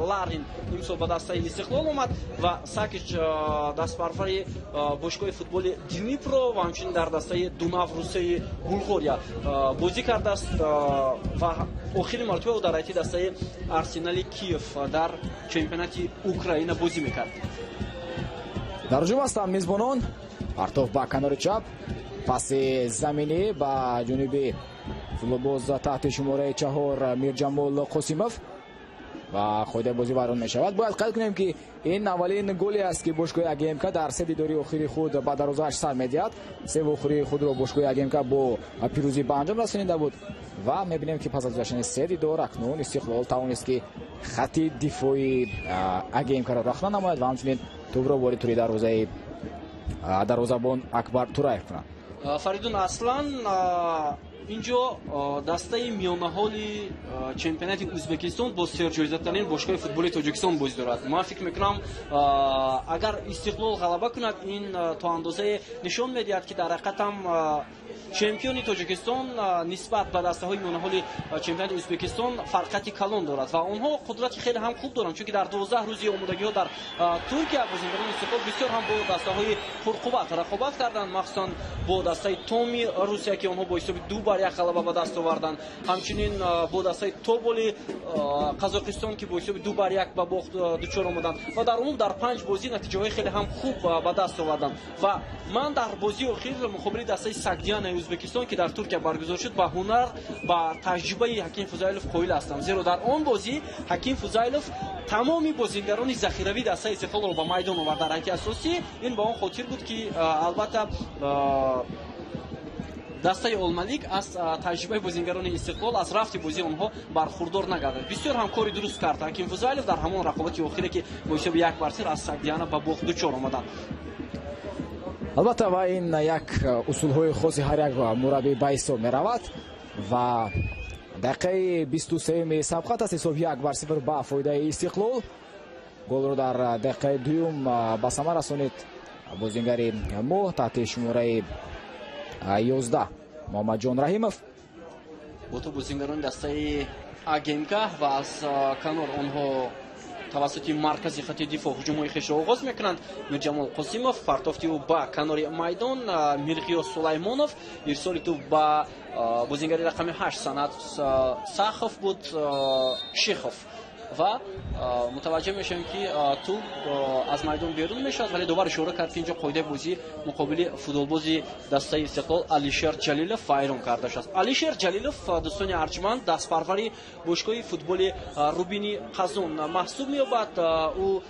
Ларин имсол ба дастаи Истиқлол омад ва Сакич дастбарвари бошгоҳи футболи Днипро ва ҳамчунин дар дастаи Дунав Русияи Булғория бозӣ кардааст ва охирин мартаба ӯ дар ҳайати дастаи Арсенали Киев дар чемпионати Украина бозӣ мекард. дар ҳуҷум ҳастанд мизбонон. партоф ба канори чап پاس زمینی با جنوبی فوتبالباز تحت شماره 4 میرجمال قاسیموف و خود بازی بران می شود. باید قید کنیم که این اولین گلی است که باشگاه اگیمکا در سه دیداری اخیر خود به دروازه‌اش سر می‌دهد. سه اخیر خود را باشگاه اگیمکا با پیروزی به انجام رسانیده بود و می‌بینیم که پس از گذشتن سه دیدار اکنون استقلال توانست که خط دفاعی اگیمکا را رخنه نماید و همچنین توپ را وارد توی دروازه‌بان اکبر توراєв کند. فریدون اصلا اینجا دسته میانه‌حالی چمپیونات ازبکستان با سرجایزه‌ترین باشگاه فوتبال تاجیکستان بازی دارد. من فکر می‌کنم اگر استقلال غلبه کند این تا اندازه نشان می‌دهد که در حقیقت هم چمپیون تاجیکستان نسبت به دسته‌های میانه‌حالی چمپیونات ازبکستان فرقتی کلان دارد و آنها قدرت خیلی هم خوب دارند، چون که در 12 روزی آمادگی‌ها در ترکیه بازیکنان استقلال بسیار هم با دسته‌های پرقوت رقابت کردند، مخصوصا با دسته تومی روسیه که آنها با حساب 2-1 غلبه به دست آوردند. همچنین با دسته توبولی قزاقستان که با حساب 2-1 به باخت دچار آمدند و در عموم در 5 بازی نتیجه‌های خیلی هم خوب به دست آوردند و من در بازی اخیر مقابل دسته سگدیان ازبکستان که در ترکیه برگزار شد با هنر با تجربه حکیم فوزایلوف قائل هستم، زیرا در آن بازی حکیم فوزایلوف تمامی بازیگران ذخیروی دسته استقلال را به میدان آورد. در رنگ اساسی این با آن خاطر بود که البته دسته الملک از تجربه بازیگران استقلال از رفت بازی آنها برخوردار نگردید. بسیار هم کاری درست کرد حکیم فوزایلوف در همون رقابت اخیری که با حساب 1-0 از سگدیان به باخت دچار آمدند. البته و این یک اصولهای خاصی هر یک مربی به حساب می رود و دقیقه 23 سبقت است حساب 1-0 به فایده استقلال. گل را در دقیقه دوم به ثمر رسانید بازیگر مو تحت شماره 11 محمد جان رحیمов. با تو بازیگران دسته اگیمکا و از کنار آنها توسط مرکزی خط دفاع هجوم‌های خویش را آغاز می‌کنند. میرجمال قاسیموف پرتافتی او به کنار میدان، میرقیوس سلیمانوف ارسال تو به بازیگر رقم 8 سند ساخوف بود شیخوف و متوجه میشیم که تو از میدان بیرون میشد، ولی دوباره اشاره کرد که اینجا قاعده بازی مقابل فوتبالبازی دسته استقلال علیشیر جلیلوف فایرون کرده است. علیشیر جلیلوف دوستان ارجمند دستپروری باشگاه فوتبال روبینی قزون محسوب می‌یابد. او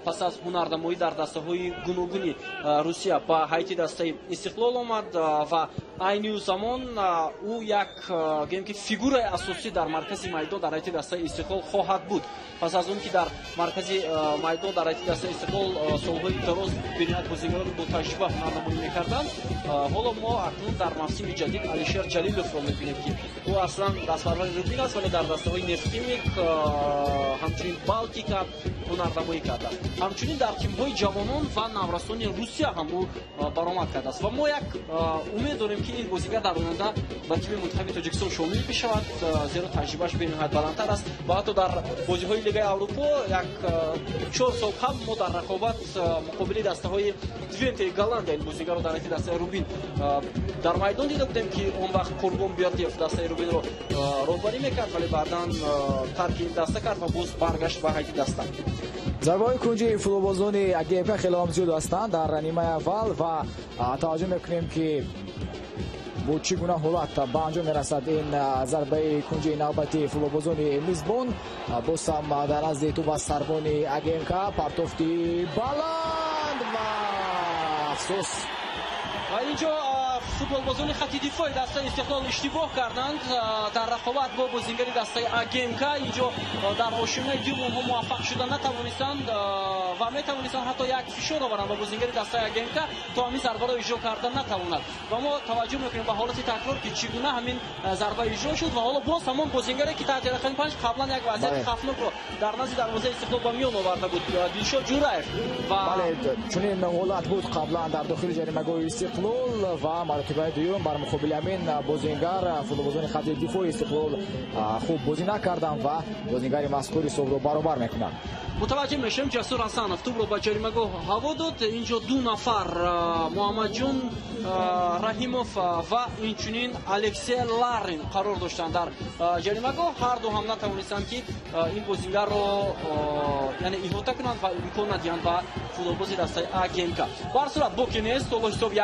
پس از هنرنمایی در دسته‌های گوناگونی روسیه با هیئت دسته استقلال آمد و عین زمان او یک گیم که فیگور اساسی در مرکز میدان در هیئت دسته استقلال خواهد بود. پس از اون که در مرکز میدان در هیئت دسته استقلال سال‌های دراز بنیاد بازیگران با تجربه هنرنمایی می‌کردند، حالا ما اکنون در موسم جدید علیشیر جلیلوف را می‌بینیم که او اصلا دستپروری روبین است، ولی در دسته‌های نفتیمیک همچنین بالتیکا هنرنمایی کرده. همچنین در تیم‌های جوانان و نورسان روسیه هم او برآمد کرده است و ما یک امید داریم که این بازیگر در آینده به تیم منتخب تاجیکستان شامل بشود، زیرا تجربهش به نهایت بلندتر است و حتی در بازی‌های لیگ اروپا یک 4 سال قبل ما در رقابت مقابل دسته‌های دوینته گالندیا این بازیگر را در هیئت دسته روبین در میدان دیده بودیم که اون وقت قربان بیاتیف دسته روبین را راهبری می‌کرد، ولی بعداً ترک این دسته کرد و باز برگشت به هیئت دسته. ضربه‌های کنجی فوتبالبازان اگیمکا خیلی هم زیاد هستند در نیمه اول و توجه می‌کنیم که با چگونه حالت به انجام می‌رسد این ضربه کنجی نوبتی فوتبالبازان میزبان. باز هم در نزد توپ از سربان اگیمکا پرتافتی بلند و افسوس و اینجا فوتبالبازان خط دفاعی دسته استقلال اشتباه کردند در رقابت با بازیگری دسته اگیمکا. اینجا در آشنایی دوم هم موفق شدن نتوانستند و میتوانستند حتی یک فشار آورند و بازیگری دسته اگیمکا تا همین ضربه را اجرا کردن نتواند و ما توجه میکنیم به حالت تکرار که چگونه همین ضربه اجرا شد و حالا باز همان بازیگری که تحت رقم 5 قبلا یک وضعیت خطرناک را در نزد دروازه استقلال به میان آورده بود دلشاد جورایف و چون این حالت بود قبلا در داخل جریمه‌گاه استقلال و مرتبه دوم بر مقابل همین بازیگر فوتبالبازان خط دفاعی استقلال خوب بازی نکردند و بازیگر مذکور حساب رو برابر میکنند. متوجه میشیم جسور حسنов توپ رو به جریمه‌گاه هوا داد. اینجا دو نفر محمد جان رحیمов و اینچنین الکسی لارین قرار داشتند در جریمه‌گاه. هر دو هم نتوانستند که این بازیگر رو یعنی احاطه کنند و امکان ندهند به فوتبالبازی دسته اگیمکا. بر صورت بوکی نیست، حالا حساب 1-1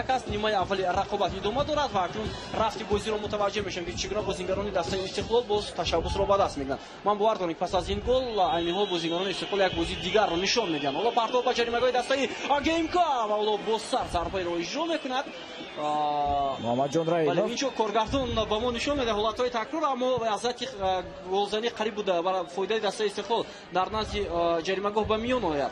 است. نیمه اولی рақобат идома дорад ва акнун рафти бозиро мутаваҷҷеҳ мешавем ки чӣ гуна бозингарони дастаи Истиқлол боз ташаббусро ба даст мегиранд. Ман бовар дорам пас аз ин гол айни ҳол бозингарони Истиқлол як бозии дигарро нишон медиҳанд. ҳоло партов ба ҷаримагоҳи дастаи АГМК ва ҳоло бо сар зарбаеро иҷро мекунад. Муҳаммадҷон Раимов инчо коргардон ба мо нишон медиҳад ҳолатҳои такрор, аммо вазъияти голзанӣ қариб буда барои фоидаи дастаи Истиқлол дар назди ҷаримагоҳ ба миён ояд.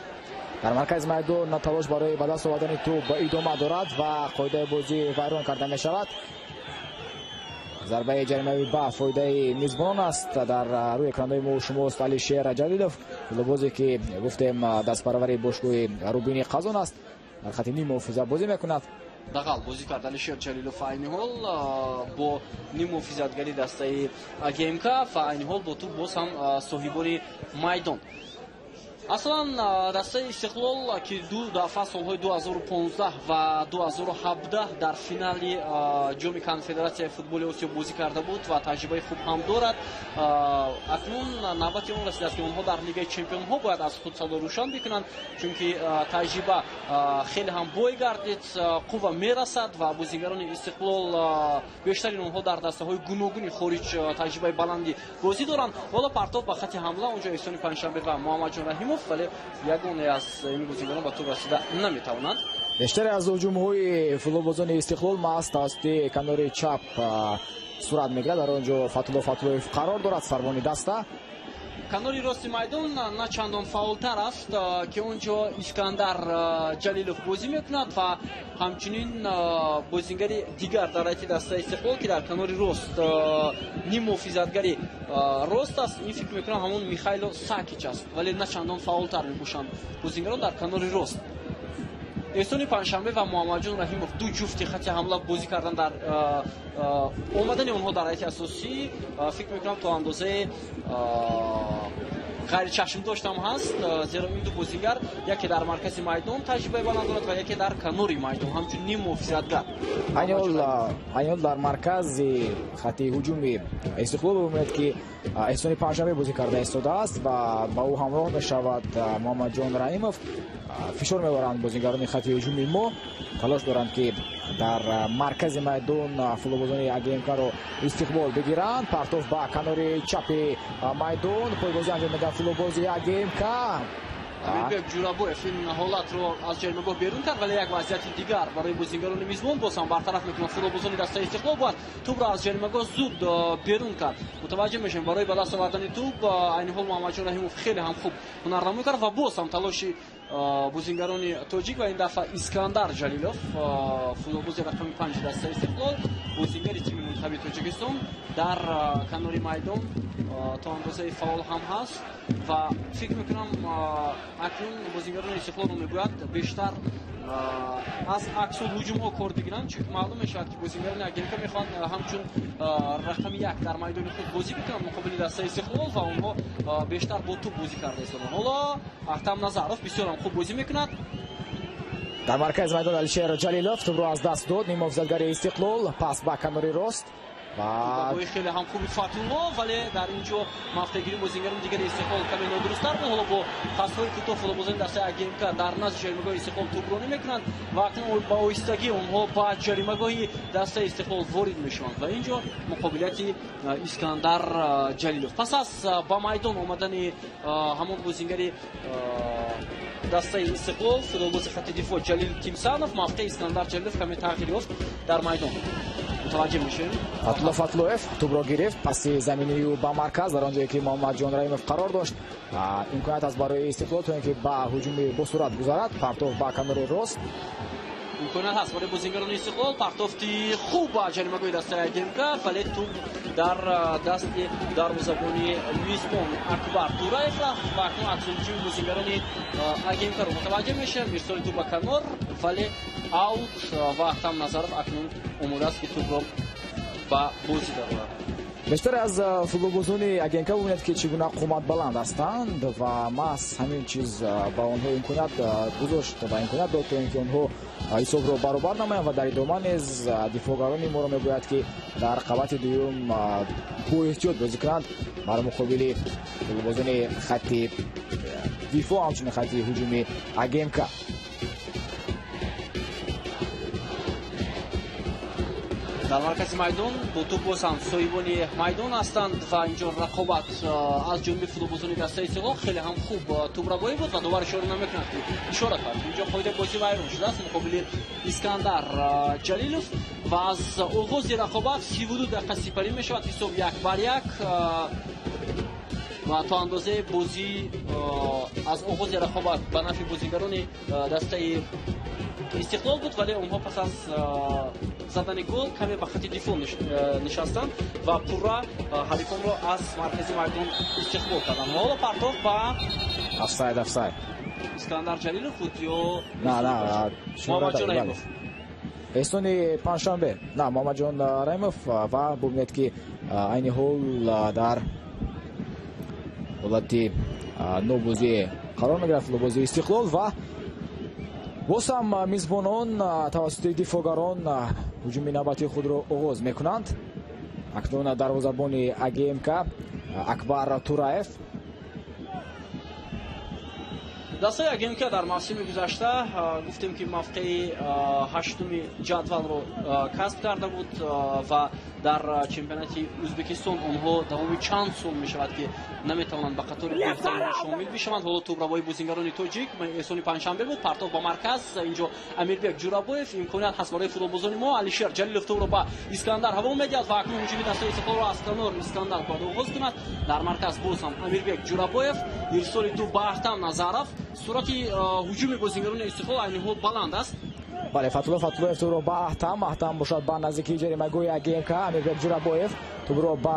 дар маркази майдон талош барои ба даст овардани тӯб идома дорад ва қоидаи бозӣ вайрон карда мешавад. зарбаи ҷаримави ба фоидаи мизбонон аст. дар рӯи экранҳои мо шумост Алишер Ҷалилов, футболбозе ки гуфтем дастпаравари бошгоҳи Рубини Қазон аст, дар хати ним муҳофиза бозӣ мекунад. дағал бозӣ кард Алишер Ҷалилов айни ҳол бо ним муҳофизатгари дастаи АГМК ва айни ҳол бо тӯб боз ҳам соҳибони майдон. аслан дастаи Истиқлол ки ду дафъа солҳои 2015 ва 2017 дар финали ҷоми конфедератсияи футболи Осиё бозӣ карда буд ва таҷрибаи хуб ҳам дорад. акнун навбати он расидааст ки онҳо дар Лигаи Чемпионҳо бояд аз худ садо рӯшан бикунанд, чунки таҷриба хеле ҳам бой гардид, қувва мерасад ва бозингарони Истиқлол бештари онҳо дар дастаҳои гуногуни хориҷ таҷрибаи баланди бозӣ доранд. ҳоло партов ба хати ҳамла онҷо Эҳсони Панҷшанбе ва Муҳаммадҷон Раҳимов, вале ягоне аз ин бозингарон ба тӯб расида наметавонанд. бештаре аз ҳуҷумҳои футболбозони Истиқлол маҳз тавассути канори чап сурат мегирад. дар онҷо Фатуллоев қарор дорад, сарбони даста. канори рости майдон на чандон фаултар аст ки онҷо Искандар Ҷалилов бозӣ мекунад ва ҳамчунин бозингари дигар дар ҳайати дастаи Истиқлол ки дар канори рост ним муҳофизатгари рост аст. ин фикр мекунам ҳамон Михайло Сакич аст, вале на чандон фаултар мебошанд бозингарон дар канори рост. Эҳсони Панҷшанбе ва Муҳаммадҷон Раҳимов ду ҷуфти хати ҳамла бозӣ кардан. дар омадани онҳо дар ҳайати асосӣ фикр мекунам то андозае ғайричашмдошт ҳам ҳаст, зеро ин ду бозингар яке дар маркази майдон таҷрибаи баланд дорад ва яке дар канори майдон ҳамчун ним муҳофизатгар. айни ҳол дар маркази хати ҳуҷуми Истиқлол меомад ки Эҳсони Панҷшанбе бозӣ карда истодааст ва ба ӯ ҳамроҳ мешавад Муҳаммадҷон Раимов. фишор мебаранд бозингарони хати ҳуҷуми мо, талош доранд ки дар маркази майдон футболбозони АГМК-ро истиқбол бигиранд. партов ба канори чапи майдон, пойбозӣ анҷом медиҳад футболбози АГМК. Амирбек Ҷурабоев ин ҳолатро аз ҷаримагоҳ берун кард, вале як вазъияти дигар барои бозингарони мизбон боз ҳам бартараф мекунад. футболбозони дастаи Истиқлол бояд тӯбро аз ҷаримагоҳ зуд берун кард. мутаваҷҷеҳ мешавем барои ба даст овардани тӯб айни ҳол Муҳаммадҷон Раҳимов хеле ҳам хуб ҳунарнамоӣ кард ва боз ҳам талоши бозингарони тоҷик ва ин дафъа Искандар Ҷалилов, футболбози рақами 5 дастаи Истиқлол, бозингари тими мунтахаби Тоҷикистон дар канори майдон то андозаи фаъол ҳам ҳаст ва фикр мекунам акнун бозингарони Истиқлолро мегӯяд бештар аз аксул ҳуҷумҳо кор бигиранд, чунки маълум мешавад ки бозингарони АГМК мехоҳанд ҳамчун рақами 1 дар майдони худ бозӣ бикунанд муқобили дастаи Истиқлол ва онҳо бештар бо тӯб бозӣ карда истоданд. ҳоло Ахтам Назаров бисёр ҳам хуб бозӣ мекунад. дар маркази майдон Алишер Ҷалилов тӯбро аз даст дод, ним муҳофизатгари Истиқлол, пас ба канори рост бои хеле ҳам хуби Фатулло, вале дар ин ҷо мавқеъгирии бозингарони дигари Истиқлол каме нодурусттар буд. ҳоло бо пасҳои кӯтоҳ футболбозони дастаи АГМК дар назди ҷаримагоҳи Истиқлол тӯбронӣ мекунанд ва акнун ба оҳистагӣ онҳо ба ҷаримагоҳи дастаи Истиқлол ворид мешаванд ва ин ҷо муқобилияти Искандар Ҷалилов. пас аз ба майдон омадани ҳамон бозингари дастаи Истиқлол, футболбози хати дифоъ Ҷалил Тимсанов, мавқеъи Искандар Ҷалилов каме тағйир ёфт дар майдон. мутаваҷҷеҳ мешавем. Фатлоев тӯбро гирифт, паси заминии ӯ ба марказ, дар он ҷое ки Муҳаммадҷон Раимов қарор дошт. имконият аст барои Истиқлол то ин ки ба ҳуҷуми босурат гузарад. партов ба канори рост, имконият ҳаст барои бозингарони Истиқлол. партофти хуб ба ҷаримагоҳи дастаи АГМК, вале тӯб дар дасти дарвозабони мизбон Акбар Тураев рафт ва акнун аксулҳуҷуми бозингарони АГМК-ро мутаваҷҷеҳ мешавем. ирсоли тӯб ба канор, вале аут ва Ахтам Назаров акнун омодааст ки тӯбро ба бозӣ дарорад. бештаре аз футболбозони АГМК бубинед ки чӣ гуна қуматбаланд ҳастанд ва маҳз ҳамин чиз ба онҳо имконият гузошт ва имконият дод то ин ки онҳо ҳисобро баробар намоянд ва дар идома низ дифоъгарони моро мегӯяд ки дар қабати дуюм боэҳтиёт бозӣ кунанд бар муқобили футболбозони хати дифоъ ҳамчунин хати ҳуҷуми АГМК. дар маркази майдон бо тӯб боз ҳам соҳибони майдон ҳастанд ва инҷо рақобат аз ҷониби футболбозони дастаи Истиқлол хеле ҳам хуб тӯбрабоӣ буд ва довар ишора намекунад ки ишора кард инҷо қоидаи бозӣ вайрон шудааст муқобили Искандар Ҷалилов ва аз оғози рақобат 32 дақиқа сипарӣ мешавад ҳисоб 1-1 ва то андозаи бозӣ аз оғози рақобат ба нафи бозигарони дастаи Истиқлол буд, вале онҳо пас аз задани гол каме ба хати дифоъ нишастанд ва пурра ҳарифонро аз маркази майдон истиқбол карданд. Ҳоло партоф ба офсайд Искандар Ҷалилов буд ё Муҳаммадҷон Раимов? эҳсони панҷшанбе. Муҳаммадҷон Раимов ва бубинед ки айни ҳол дар ҳолати нобозӣ қарор мегирад футболбози Истиқлол ва боз ҳам мизбонон тавассути дифоъгарон ҳуҷуми навбати худро оғоз мекунанд. акнун дарвозабони АГМК Акбар Тураев. дастаи АГМК дар мавсими гузашта гуфтем ки мавқеи ҳаштуми ҷадвалро касб карда буд ва дар чемпионати Ӯзбекистон онҳо давоми чанд сол мешавад ки наметавонанд ба қатори беҳтаринҳо шомил бишаванд. ҳоло тӯбрабои бозингарони тоҷик эҳсони панҷшанбе буд. партоф ба марказ, инҷо Амирбек Ҷурабоев. имконият ҳаст барои футболбозони мо. Алишер Ҷалилов тӯбро ба Искандар ҳаво медиҳад ва акнун ҳуҷуми дастаи Истиқлолро аз канор Искандар бояд оғоз кунад. дар марказ боз ҳам Амирбек Ҷурабоев, ирсоли тӯб ба Аҳтам Назаров. сурати ҳуҷуми бозингарони Истиқлол айни ҳол баланд аст. бале Фатуллоев тӯбро ба Аҳтам бошад ба наздики ҷаримагоҳи АГМК. Амирбек Ҷурабоев тӯбро ба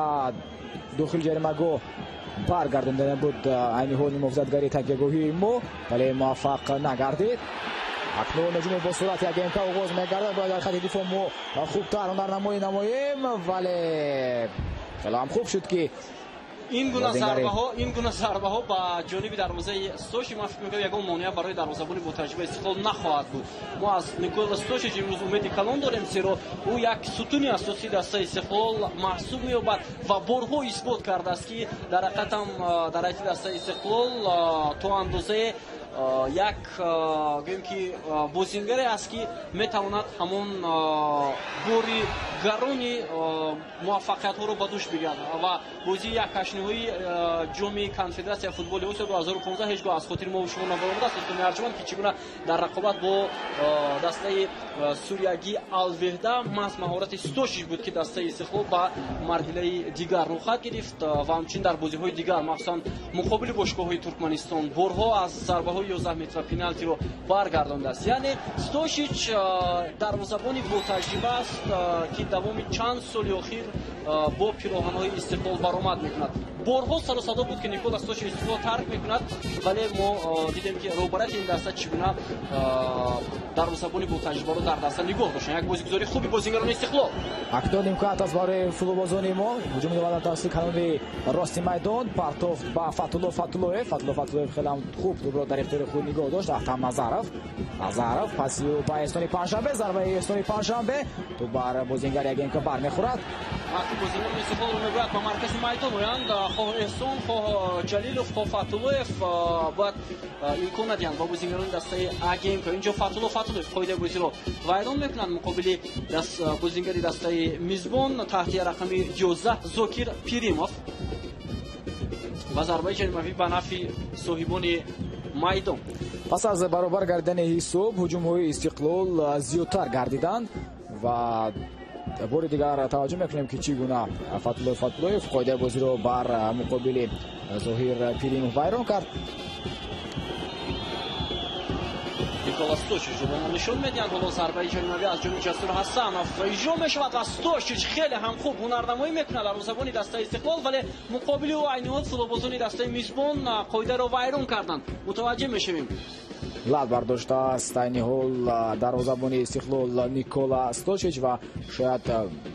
дохили ҷаримагоҳ баргардонда буд. айни ҳол муҳофизатгари такягоҳии мо, вале муваффақ нагардид. акнун ҳуҷуми бо сурати АГМК оғоз мегардад. бояд дар хати дифоъ мо хубтар намоӣ намоем, вале хеле ҳам хуб шуд ки این گونه ضربه ها با جانب دروازه استوش ما فکر می‌کنم یگان مانع برای دروازه‌بان با تجربه استقلال نخواهد بود. ما از نیکول استوش امروز امید کلان داریم زیرا او یک ستون اساسی دسته استقلال محسوب می‌یابد و بارها اثبات کرده است که در حقیقت هم در حیط دسته استقلال تو اندازه یک گویم که بازیگری است که میتواند همون باری گرانی موفقیت ها رو به دوش بگیرد و بازی یک کشنی‌های جام کنفدراسیون فوتبال آسیا 2015 هیچگاه از خاطر ما و شما نبرده است. استون ارجمند که چگونه در رقابت با دسته سوریاگی الوهده محض مهارت استوشش بود که دسته استقلال با مرحله دیگر رو خواهد گرفت و همچنین در بازی‌های دیگر مخصوصا مقابل باشگاه‌های ترکمنستان بارها از ضربه‌های 11 متر پنالتی رو برگردانده است. یعنی ستوشیچ دروازه‌بانی با تجربه است که دوام چند سال اخیر با پیراهن‌های استقلال برآمد می‌کند. بارها سر و صدا بود که نیکول استوش استقلال ترک می‌کند، ولی ما دیدیم که روبرت این دسته چگونه دروازه‌بانی با تجربه رو در دست نگاه داشتن. یک بازیگزاری خوبی بازیگران استقلال. اکنون امکانات از برای فوتبالبازان ما هجوم می‌دهد توسط کانون راستی میدان. پارتوف با فاتولوف خیلی خوب رو در اختیار خود نگاه داشت. احتام نظرف پاسیو با احسانی پنجشنبه، ضربه احسانی پنجشنبه تو بر بازیگر یگین که بر می‌خورد. وقتی بازیگر استقلال رو می‌برد به مرکز میدان می‌آیند، خواه احسان، خواه جلیلوف، خواه فاتولوف باید امکان دهند با بازیگران دسته اگیم که اینجا فاتولوف قاعده بازی رو ویران می‌کنند مقابل بازیگری دسته میزبان تحت رقم 11 زوکیر پیریموف و ضربه جریمه‌ای به نفع صاحبان میدان. پس از برابر گردیدن حساب هجوم‌های استقلال زیادتر گردیدند و بار دیگر توجه میکنیم که چگونه فاتولوف قاعده بازی رو بر مقابل ظهیر پیریموف ویران کرد. نیکولاس ستوشیچ رو نشون میدهند. حالا ضربه جریمه‌ای از جانب جسور حسنов اجرا میشود و ستوشیچ خیلی هم خوب هنرنمایی میکنه در دروازه‌بان دسته استقلال، ولی مقابل او عین حال فوتبالبازان دسته میزبان قاعده رو ویران کردند. متوجه میشیم. لال برداشته است عین حال دروازه‌بان استقلال نیکولا ستوشیچ و شاید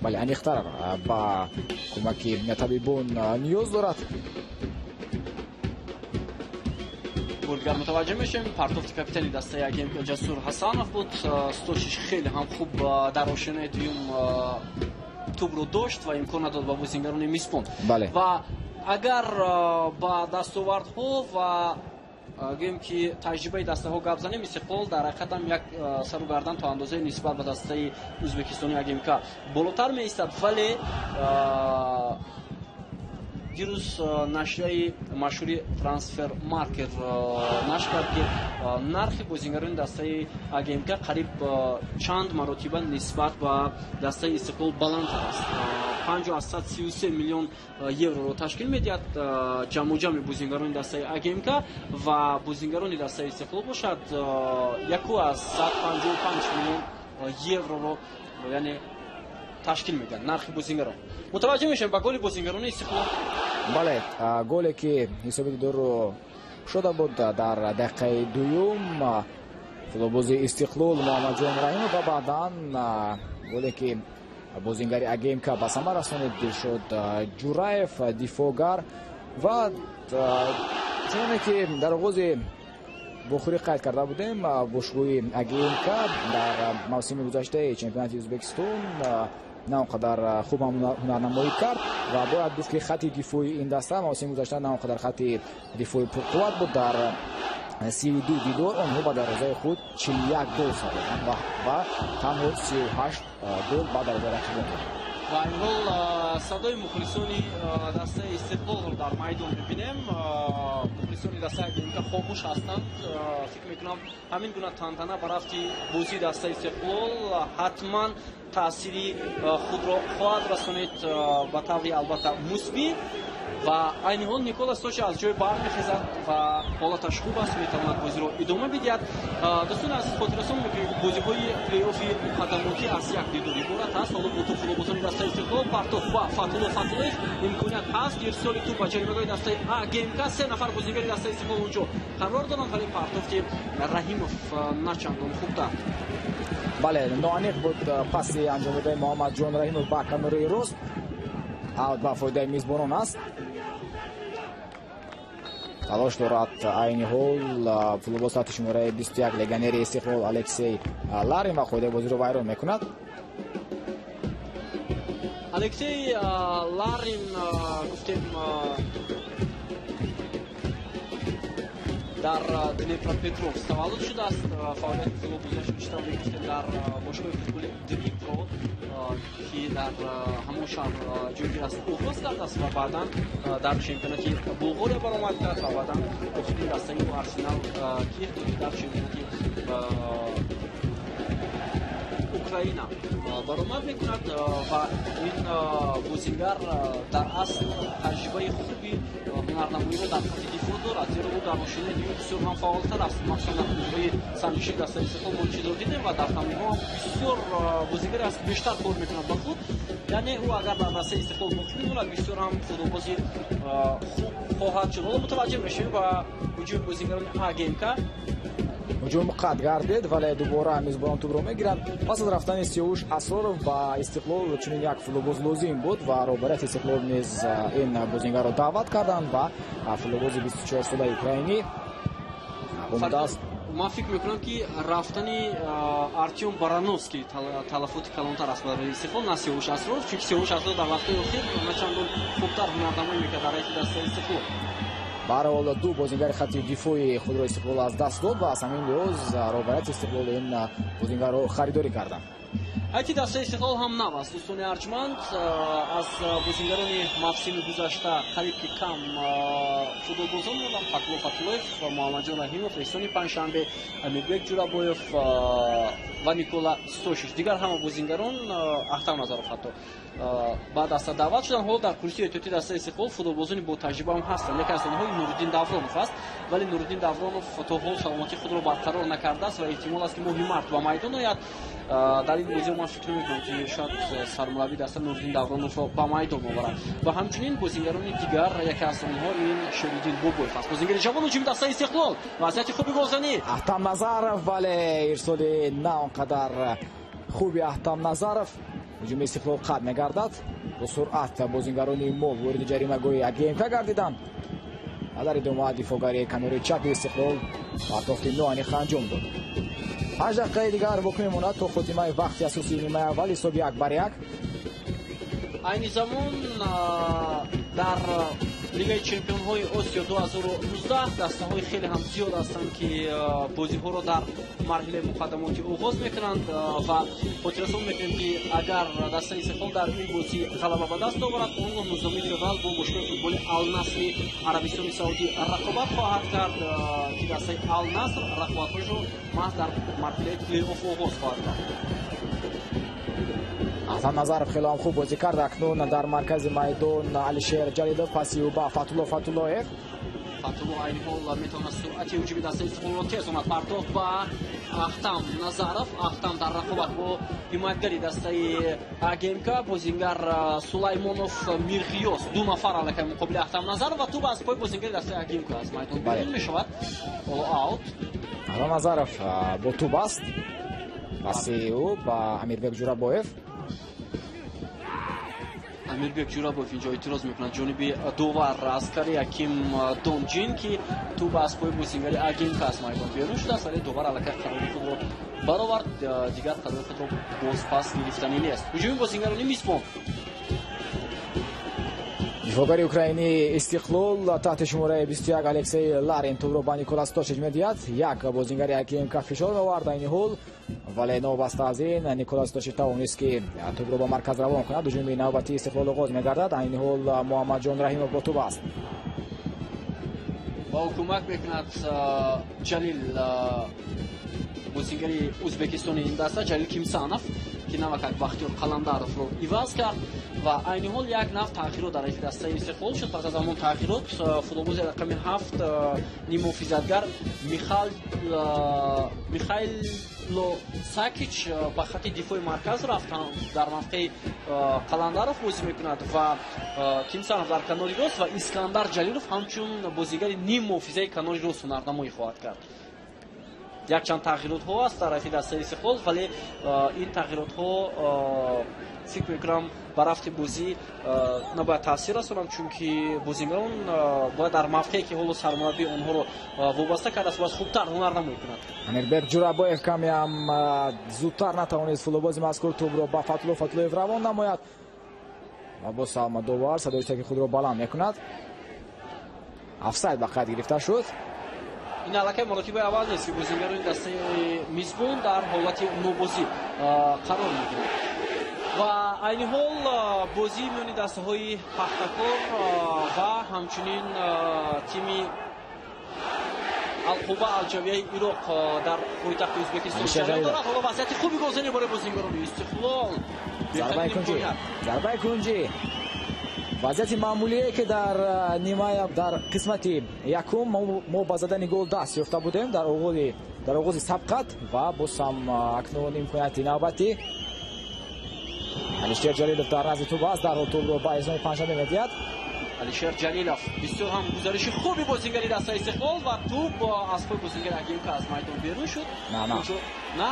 ولی انیختر با کمک طبیبان نیاز دارد. گلگر متوجه میشیم. پارتوف کاپیتانی دسته اگیم جسور حسنов بود. ستوشیچ خیلی هم خوب در آشنای دوم توپ رو داشت و امکان داد با بازیگران میزبان. بله. و اگر با دستاوردها و гӯем ки таҷрибаи дастаҳо гап занем, Истиқлол дар ҳақиқат ҳам як сару гардан то андозае нисбат ба дастаи ӯзбекистони АГМК болотар меистад, вале дирӯз нашрияи машҳури трансфер маркер нашр кард ки нархи бозингарони дастаи АГМК қариб чанд маротиба нисбат ба дастаи Истиқлол баландтар аст. 533 миллион евроро ташкил медиҳад ҷамъоҷамъи бозингарони дастаи АГМК ва бозингарони дастаи Истиқлол бошад 155 миллион евроро, яъне ташкил медиҳад нархи бозингарон. мутаваҷҷеҳ мешавем ба голи бозингарони Истиқлол. бале, голе ки ҳисоби дидорро шуда буд дар дақиқаи дуюм, футболбози Истиқлол Муҳаммадҷон Раҳимов ва баъдан голе ки бозингари АГМК ба самар расонид Дилшод Ҷураев дифоъгар ва чуноне ки дар оғози бохурӣ қайд карда будем, бошгӯҳи АГМК дар мавсими гузаштаи чемпионати Ӯзбекистон на он қадар хуб ҳунарнамоӣ кард ва бояд гуфт ки хатти дифоъи ин даста мавсими гузашта на он қадар хатти дифоъи пурқувват буд. Дар 32 дидор онҳо ба дарвозаи худ 41 гол садоданд ва танҳо 38 гол ба дарвозаи рақибон доданд. ва ин ҳол садои мухлисони дастаи Истиқлолро дар майдон мебинем. мухлисони дастаи АГМК хомӯш ҳастанд. фикр мекунам ҳамин гуна тантана ба рафти бозии дастаи Истиқлол ҳатман таъсири худро хоҳад расонид ба таври албатта мусбӣ. ва айни ҳол Никола Сточи аз ҷой бармехезад ва ҳолаташ хуб аст, метавонад бозиро идома бидиҳад. дӯстон азиз, хотиррасон мекунем бозиҳои плейоффи муқаддамотӣ аз як дидор иборат аст. ҳоло бо ту футболбозони дастаи Истиқлол Партов ва Фатуллоев имконият ҳаст ирсоли ту ба ҷаримагоҳи дастаи АГМК. се нафар бозигари дастаи Истиқлол онҷо қарор доранд, вале Партов ки Раҳимов начандон хубтар. бале, ноаниқ буд паси анҷомидаи Муҳаммадҷон Раҳимов ба камераи рост. аут ба фоидаи мизбонон аст. талош дорад айни ҳол футболбоз сати шумораи 21 легионери Истиқлол Алексей Ларин ва қоидаи бозиро вайрон мекунад. Алексей Ларин гуфтем дар Днепропетровск таваллуд шудааст. фаъолияти футболбозиаш биштар гуфтем дар бошгоҳи футболи Днепро ки дар ҳамон шаҳр ҷойгир аст оғоз кардааст ва баъдан дар чемпионати Булғория баромад кард ва баъдан охирин дастаи Арсенал ки дар чемпионати Украина баромад мекунад ва ин бозингар дар асл таҷрибаи хуби ҳунарнамоиро дар хати дифоъ дорад, зеро ӯ дар мошинаи дими бисёр ҳам фаъолтар аст. махсусан дар бозиҳои санҷиши дастаи Истиқлол мо чизро дидем ва дар тамринҳо ҳам бисёр бозигаре аст ки бештар кор мекунад ба худ. яъне ӯ агар дар дастаи Истиқлол боқӣ мемонад бисёр ҳам футболбози хуб хоҳад шуд. ҳоло мутаваҷҷеҳ мешавем ба ҳуҷуми бозигарони АГМК. ҳуҷум қат гардид, вале дубора мизбонон тӯбро мегиранд. пас аз рафтани Сиёвуш Асроров ба Истиқлол чунин як футболбоз лозим буд ва роҳбарияти Истиқлол низ ин бозингарро даъват карданд ва футболбози 24 солаи украинӣ омадааст. ман фикр мекунам ки рафтани Артем Барановский талафоти калонтар аст барои Истиқлол, на Сиёвуш Асроров, чунки Сиёвуш Асроров дар вақтаи охир начандон хубтар ҳунарнамоӣ мекард дар ҳайати дастаи Истиқлол. ба ҳар ҳол ду бозингари хатти дифоъи худро Истиқлол аз даст дод ва аз ҳамин лиҳоз роҳбарияти Истиқлол ин бозингарро харидорӣ карданд. ҳайати дастаи Истиқлол ҳам нав аст. дӯстони арҷманд, аз бозингарони мавсими гузашта қариб ки кам футболбозон мондан: Фатуллоев, Муҳаммадҷон Раҳимов, Эҳсони Панҷшанбе, Амирбек Ҷурабоев ва Никола Стошич. дигар ҳама бозингарон Ахтам Назаров ҳатто ба даста даъват шуданд. ҳоло дар курсии эҳтиёти дастаи Истиқлол футболбозони бо таҷриба ҳам ҳастанд. яке аз онҳои Нуриддин Давронов аст, вале Нуриддин Давронов то ҳол саломатии худро барқарор накардааст ва эҳтимол аст ки моҳи март ба майдон ояд. дар ин бозиҳо ман фикр намекунам ки шояд сармураббии даста Нуриддин Давроновро ба майдон оварад. ва ҳамчунин бозингарони дигар, яке аз онҳо ин Шериддин Бобоев аст, бозингари ҷавон ҳуҷуми дастаи Истиқлол. вазъияти хуби голзанӣ Ахтам Назаров, вале ирсоли на он қадар хуби Ахтам Назаров. ҳуҷуми Истиқлол қат мегардад. бо суръат бозингарони мо ворди ҷаримагоҳи АГМК гардиданд. дар идома дифоъгари канори чапи Истиқлол партофти ноаниқ анҷом дод. 8 дақиқаи дигар боқӣ мемонад то хотимаи вақти асосии нимаи аввал. ҳисоби 1-1. айни замон дар Лигаи Чемпионҳои Осиё 2019 дастаҳои хеле ҳам зиёд ҳастанд, ки бозиҳоро дар марҳилаи муқаддамотӣ оғоз мекунанд ва хотиррасон мекунем, ки агар дастаи Истиқлол дар ин бозӣ ғалаба ба даст оварад, он гоҳ Низоми феврал бо бошгоҳи футболи Ал-Насри Арабистони Саудӣ рақобат хоҳад кард, ки дастаи Ал-Наср рақобатҳояшро маҳз дар марҳилаи плей-офф оғоз хоҳад кард. Аҳсан Назаров хеле ҳам хуб бозӣ кард. Акнун дар маркази майдон Алишер Ҷалилов, паси ӯ ба Фатулло Фатуллоев. Фатулло айни ҳол метавонад суръати ҳуҷуми дастаи Истиқлолро тез омад. Партоф ба Ахтам Назаров. Ахтам дар рақобат бо ҳимоятгари дастаи АГМК бозингар Сулаймонов Мирғиёс ду нафар аллакай муқобили Ахтам Назаров ва тӯб аз пои бозингари дастаи АГМК аз майдон бирун мешавад. Оло аут. Аҳсан Назаров бо тӯб аст. Паси ӯ ба Амирбек Ҷурабоев. Амирбек Ҷурабоев инҷо эътироз мекунад ҷониби довар Аскари Аким Донҷин, ки тӯб аз пои бозингари АГМК аз майдон берун шудааст, вале довар аллакай қарори худро баровард, дигар қарори худро боз пас гирифтанӣ нест. ҳуҷуми бозингарони мизбон. дифоъгари украинӣ Истиқлол таҳти шумораи 21 Алексей Ларин тӯбро ба Николас Тошич медиҳад. Як бозингари АГМК фишор меовард айни ҳол, вале новаста аз ин Николас Тошич тавонист, ки тӯбро ба марказ равон кунад. ҳуҷуми навбати Истиқлол оғоз мегардад. Айни ҳол Муҳаммадҷон Раҳимов бо тӯб аст. ба ӯ кӯмак мекунад Ҷалил, бозингари ӯзбекистони ин даста Ҷалил Кимсанов, ки навакак Бахтиёр Қаландаровро иваз кард ва айни ҳол як нав тағйирот дар раиси дастаи Истиқлол шуд. пас аз ҳамон тағйирот футболбози рақами 7 нимуҳофизатгар Михайло Сакич ба хати дифои марказ рафт, дар мавқеи Қаландаров бозӣ мекунад ва Кимсанов дар канори рост ва Искандар Ҷалилов ҳамчун бозигари нимуҳофизаи канори рост ҳунарнамоӣ хоҳад кард. якчанд тағйиротҳо аст дар раиси дастаи Истиқлол, вале ин тағйиротҳо фикр мекунам ба рафти бозӣ набояд таъсир расонанд, чунки бозингарон бояд дар мавқее ки ҳоло сармураббии онҳоро вобаста кардааст бояд хубтар ҳунарнамоӣ кунад. Амирбек Ҷурабоев каме ҳам зудтар натавонист футболбози мазкур тӯбро ба Фатулло Фатуллоев равон намояд ва бо салма довар садои саки худро баланд мекунад. офсайд ба қайд гирифта шуд. ин аллакай маротибаи аввал нест, ки бозингарони дастаи мизбон дар ҳолати нобозӣ қарор мегиранд ва айни ҳол бозии миёни дастаҳои Пахтакор ва ҳамчунин тими Алқуба Алҷавияи Ироқ дар пойтахти Ӯзбекистон ҷараён дорад. ҳоло вазъияти хуби гузаронӣ бораи бозингарони Истиқлол. зарбаи кунҷӣ вазъияти маъмулие ки дар нимая дар қисмати якум мо ба задани гол даст ёфта будем дар оғози сабқат ва боз ҳам акнун имконияти навбатӣ. Алишер Ҷалилов дар назди тӯб аст, дарҳол тӯбро ба эзоми панҷшанбе медиҳад. Алишер Ҷалилов бисёр ҳам гузариши хуби бозингари дастаи Истиқлол ва тӯб аз пои бозингари АГМК аз майдон берун шуд. На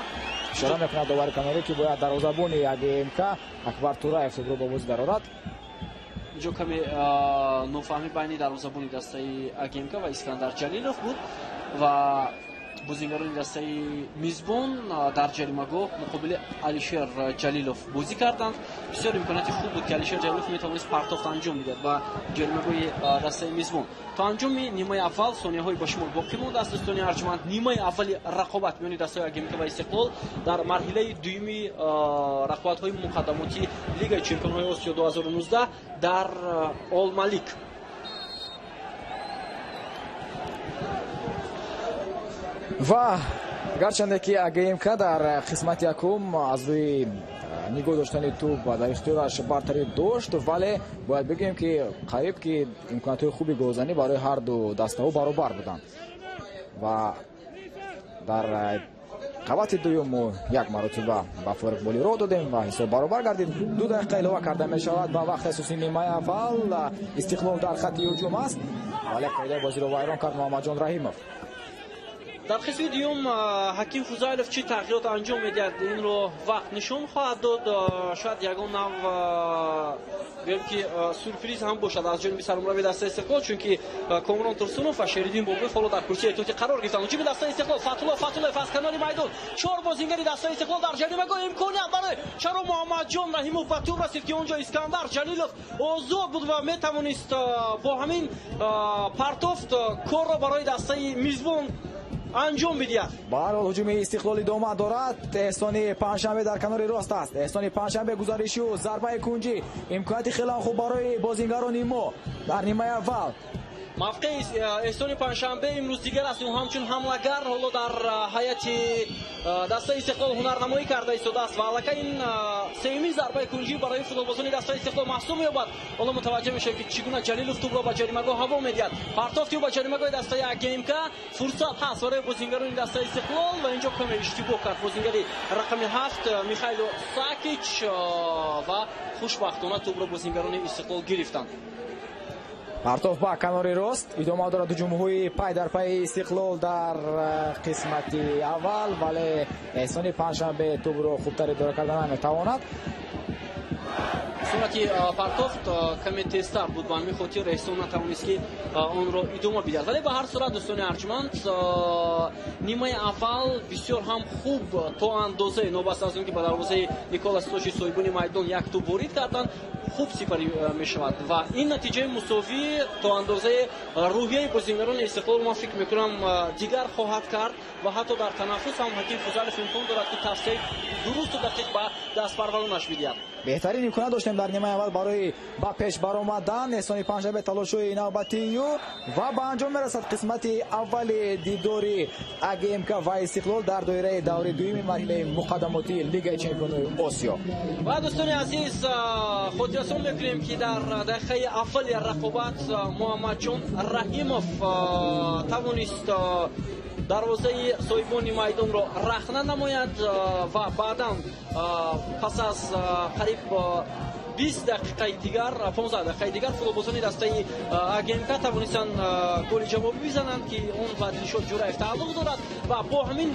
ишора мекунад довари канорӣ, ки бояд дарвозабони АГМК Акбар Тураев тӯбро ба бозӣ дарорад. инҷо каме нофаҳмӣ байни дарвозабони дастаи АГМК ва Искандар Ҷалилов буд ва бозингарони дастаи мизбон дар ҷаримагоҳ муқобили Алишер Ҷалилов бозӣ карданд. бисёр имконияти хуб буд, ки Алишер Ҷалилов метавонист партофт анҷом дидад ба ҷаримагоҳи дастаи мизбон. то анҷоми нимаи аввал сонияҳои ба шумор боқӣ мондааст. дӯстони арҷуманд, нимаи аввали рақобат миёни дастаи АГМК ва Истиқлол дар марҳилаи дуюми рақобатҳои муқаддамоти Лигаи Чемпионҳои Осиё 2019 дар Олмалик. ва гарчанде ки АГМК дар қисмати якум аз рӯи нигоҳ доштани тӯб дар ихтиёраш бартарӣ дошт, вале бояд бигӯем ки қариб ки имкониятҳои хуби голзанӣ барои ҳарду дастаҳо баробар буданд ва дар қабати дуюм мо як маротиба ба фориқболӣ роҳ додем ва ҳисоб баробар гардид. 2 дақиқа илова карда мешавад ба вақти асосии нимаи аввал. Истиқлол дар хатти ҳуҷум аст, вале қоидаи бозиро вайрон кард Муҳаммадҷон Раҳимов. дар қисми дуюм ҳаким фузайлов чӣ тағйирот анҷом медиҳад, инро вақт нишон хоҳад дод. Шояд ягон нав гӯем ки сюрприз ҳам бошад аз ҷониби сармуравии дастаи Истиқлол, чунки Комрон Турсунов ва Шеридин Бобиев ҳоло дар курсии эҳтиётӣ қарор гирифтанд. Ҳуҷуми дастаи Истиқлол, Фатуллоев аз канори майдон, чор бозингари дастаи Истиқлол дар ҷаримагоҳ, имконият барои Шаро Муҳаммадҷон Раҳимов ба тур расид ки онҷо Искандар Ҷалилов озод буд ва метавонист бо ҳамин партофт корро барои дастаи мизбон анҷом бидиҳад. ба ҳар ҳол ҳуҷуми Истиқлол идома дорад. Эҳсони Панҷшанбе дар канори рост аст. Эҳсони Панҷшанбе гузаришу зарбаи кунҷӣ, имконияти хеле хуб барои бозингарони мо дар нимаи аввал. мавқеи эҳсони Панҷшанбе имрӯз дигар аст. ӯ ҳамчун ҳамлагар ҳоло дар ҳайати дастаи Истиқлол ҳунарнамоӣ карда истодааст ва аллакай ин сеюмин зарбаи кунҷӣ барои футболбозони дастаи Истиқлол маҳсуб меёбад. ҳоло мутаваҷҷеҳ мешавем ки чӣ гуна Ҷалилов тӯбро ба ҷаримагоҳ ҳаво медиҳад. Партофти ӯ ба ҷаримагоҳи дастаи АГМК. Фурсат ҳаст барои бозингарони дастаи Истиқлол ва инҷо каме иштибоҳ кард бозингари рақами 7 Михайло Сакич ва хушбахтона тӯбро бозингарони Истиқлол гирифтанд. партоф ба канори рост идома дорад ҳуҷумҳои пай дар пайи Истиқлол дар қисмати аввал, вале эҳсони Панҷшанбе тӯбро хубтар идора карда наметавонад. сурати партофт каме тезтар буд, ба ҳамин хотир эҳсон натавонист ки онро идома бидиҳад. вале ба ҳар сурат дӯстони арҷманд, нимаи аввал бисёр ҳам хуб то андозае, нобаста аз он ки ба дарвозаи Николас Сочи соҳибони майдон як тӯб ворид карданд, хуб сипарӣ мешавад ва ин натиҷаи мусовӣ то андозаи рӯҳияи бозингарони Истиқлол ман фикр мекунам дигар хоҳад кард ва ҳатто дар танаффус ҳам ҳаким Фузайлов имкон дорад ки тавсеяи дурусту дақиқ ба дастпарваронаш бидиҳад. беҳтарин имконият доштем дар нимаи аввал барои ба пеш баромадан. эҳсони Панҷшанбе талошҳои навбатию ва ба анҷом мерасад қисмати аввали дидори АГМК ва Истиқлол дар доираи даври дуюми марҳилаи муқаддамоти Лигаи Чемпионои Осиё. ва дӯстони азиз, хотиррасон мекунем ки дар дақиқаи аввали рақобат Муҳаммадҷон Раҳимов тавонист дарвозаи соҳибони майдонро рахна намояд ва баъдан пас аз қариб 20 дақиқаи дигар 15 дақиқаи дигар футболбозони дастаи АГМК тавонистанд голи ҷавобӣ бизананд ки он ба Дилшод Ҷураев тааллуқ дорад ва бо ҳамин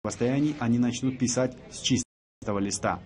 противостоянии они начнут писать с чистого листа.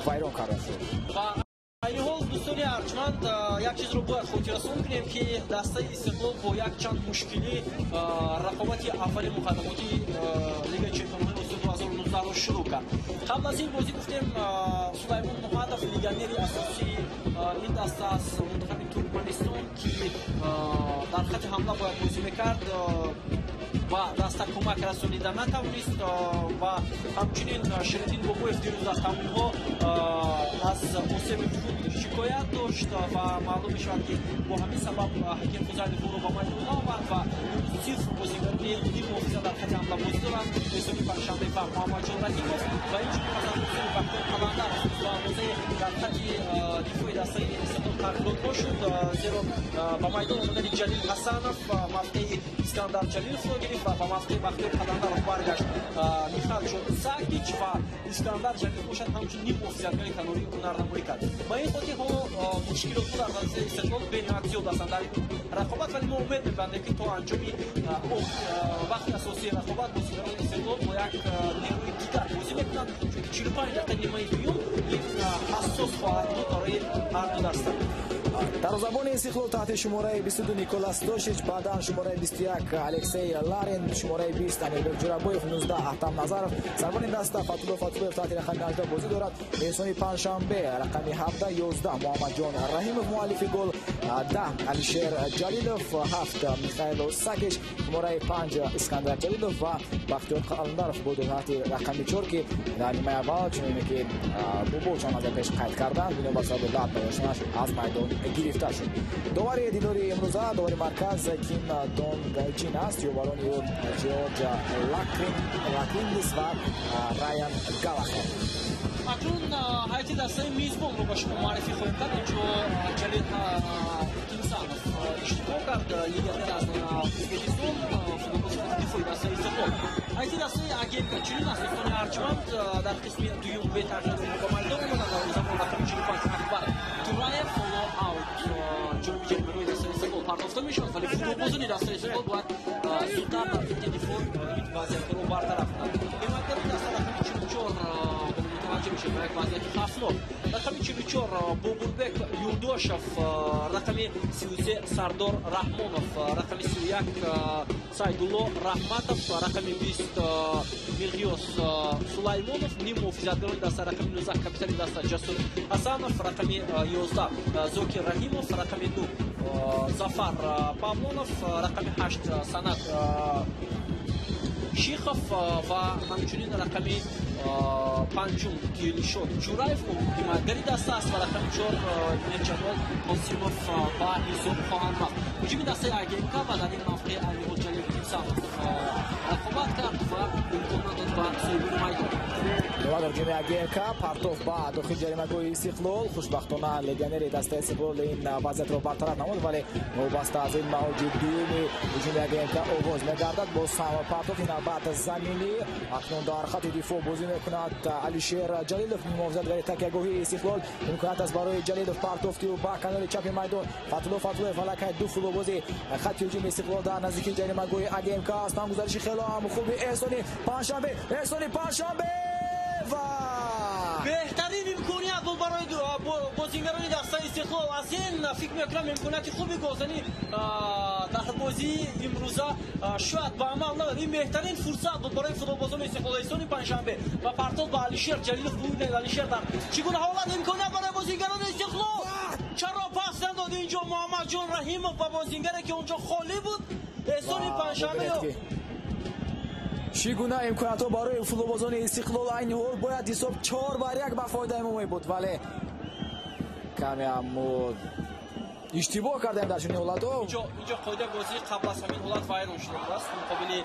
вайрон карда шуд. айни ҳол дӯстони арҷманд як чизро бояд хотиррасон кунем ки дастаи Истиқлол бо як чанд мушкилӣ рақобати аввали муқаддамоти Лигаи Чемпионҳои Осиё 2019-ро шурӯъ кард. қабл аз ин бозӣ гуфтем Сулаймон Муҳаддов легионери асосии ин даста аст, мунтахаби Туркманистон ки дар хати ҳамла бояд бозӣ мекард ва даста кӯмак расонида натавонист ва ҳамчунин Широздин Бобоев дирӯз дар тамонҳо аз осеби худ шикоят дошт ва маълум мешавад ки бо ҳамин сабаб ҳаким Фузайлиев ӯро ба майдон наомад ва сифр бозигарони нимуҳофиза дар хати ҳамла бозӣ доранд Эҳсони Паншанбе ва Муҳаммадҷон Рақимов ва инчунин Ҳасанҳусейн Бахтиёр Қаландар ва бозии дар хати дифои дастаи Истиқлол тағйиротҳо шуд, зеро ба майдон омадани Ҷалил Ҳасанов мавқеи Искандар Ҷалиловро гирифт ва ба мавқеи Бахтиёр Қаландар баргашт Михаил Сакич ва Искандар Ҷалилов бошад ҳамчун нимуҳофизатгари канорӣ ҳунарнамоӣ кард. Ба ин хотир ҳоло мушкилотҳо дар бозии Истиқлол бениҳоят зиёд ҳастанд дар рақобат, вале мо умед мебандем ки то анҷоми вақти асосии рақобат бозигарони Истиқлол бо як немои дигар бозӣ мекунанд, чунки 45 дақиқаи нимаи дуюм ин ҳассос хоҳад буд барои ҳар ду даста. дарвозабони Истиқлол таҳти шумораи 22 Николас Дошич, баъдан шумораи 21 Алексей Ларин, шумораи 20 Амирбек Ҷурабоев, 19 Аҳтам Назаров, сарбони даста Фатулло Фатуллоев таҳти рақами 18 бозӣ дорад. Эҳсони Паншанбе рақами 17, 11 Муҳаммадҷон Раҳимов, муаллифи гол 10 Алишер Ҷалилов, 7 Михаил Сакич, шумораи 5 Искандар Ҷалилов ва Бахтиёр Қаландаров буд таҳти рақами 4 ки дар нимаи аввал чуноне ки Бобо чанд лаҳза пеш қайд карданд, бино ба сабаби лаб баёшонаш аз майдон гирифта шуд. Довари дидори имрӯза, довари марказ Ким Донгалчин аст, ёбарони ӯ Ҷорҷ Лакриндис ва Раян Галахер. акнун ҳайати дастаи мизбонро ба шумо маърифӣ хоҳем кард. инҷо Ҷалил Кинсанов иштибоҳ кард, легионер аз Ӯзбекистон, футболисти дифои дастаи Истиқлол. ҳайати дастаи Агенка чунин аст дӯстони арҷманд, дар қисми дуюм бетағйирот ба майдон омаданд. дар замон рақами 45 Акбар Тураев ҳоло аут ҷоми ҷаримарои дастаи Истиқлол партофта мешавад, вале футболбозони дастаи Истиқлол бояд зудтар дар хати дифоъ ин вазъиятро бартараф кунанд. ҳиматгарони даста рақами 44 хаснов, рақами 44 Бобурбек Юрдошев, рақами 33 Сардор Раҳмонов, рақами 31 Сайдулло Раҳматов, рақами 20 Мирғиёс Сулаймонов, ним муҳофизатгарони даста рақами 19 капитани даста Ҷасур Ҳасанов, рақами 11 Зокир Раҳимов, рақами 2 Зафар Павлонов, рақами 8 Санат Шихов ва ҳамчунин рақами 5 Дилшод Ҷураев ҳиматгари даста аст ва рақами 4 Мирҷамол Қосимов ба ҳисоб хоҳанд рафт. ҳуҷуми дастаи АГМК ва дар ин мавқеъ Алимон Ҷалилов Самов рақобат кард ва имкон дод ба соҳибони майдон. дар ҳуҷуми АГМК партов ба дохили ҷаримагоҳи Истиқлол. хушбахтона легионери дастаи Истиқлол ин вазъиятро бартараф намуд, вале вобаста аз ин мавҷи дуюми ҳуҷуми АГМК оғоз мегардад. боз ҳам партов ин навбат заминӣ. акнун дар хатти дифоъ бозӣ мекунад Алишер Ҷалилов, муҳофизатгари такягоҳи Истиқлол. имконият аст барои Ҷалилов партофтиу ба канори чапи майдон. Фатулло Фатуллоев валакай ду футболбози хатти ҳуҷуми Истиқлол дар наздикии ҷаримагоҳи АГМК аст. намгузариши хело ҳам хуби Эҳсони Паншанбе беҳтарин имконият буд барои бозингарони дастаи Истиқлол. аз ин фикр мекунам имконияти хуби гозанӣ дар бозии имрӯза шояд ба амал навад. ин беҳтарин фурсат буд барои футболбозони Истиқлол. Эҳсони Паншанбе ва партоф ба Алишер Ҷалилов бубинед. Алишер дар чӣ гуна ҳолат имконият барои бозингарони Истиқлол. чаро пас надод инҷо Муҳаммадҷон Раҳимов ба бозингаре ки онҷо холӣ буд. Эҳсони Паншанбе чӣ гуна имкониятҳо барои футболбозони Истиқлол. айни ҳол бояд ҳисоб 4-1 ба фоидаи мо мебуд, вале каме аммо иштибоҳ кардаем дар чунин ҳолатҳо. инҷо қоидаи бозӣ қабл аз ҳамин ҳолат вайрон шуда будааст муқобили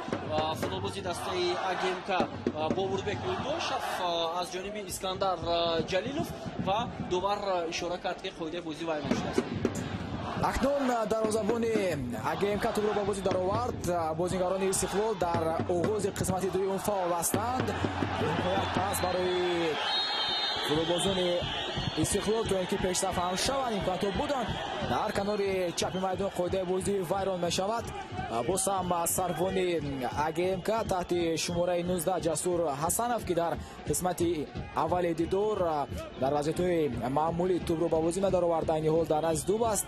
футболбози дастаи АГМК Бобурбек Юрдошев аз ҷониби Искандар Ҷалилов ва довар ишора кард ки қоидаи бозӣ вайрон шудааст. акнун дарвозабони АГМК тӯбро ба бозӣ даровард. бозингарони Истиқлол дар оғози қисмати дуюм фаъол ҳастанд. имконият пас барои футболбозони Истиқлол то ин ки пешсаф ҳам шаванд. имкониятҳо буданд. дар канори чапи майдон қоидаи бозӣ вайрон мешавад. боз ҳам сарвони АГМК таҳти шумораи 19 Ҷасур Ҳасанов ки дар қисмати аввали дидор дар вазъиятҳои маъмулӣ тӯбро ба бозӣ медаровард. айни ҳол дар аз дуб аст.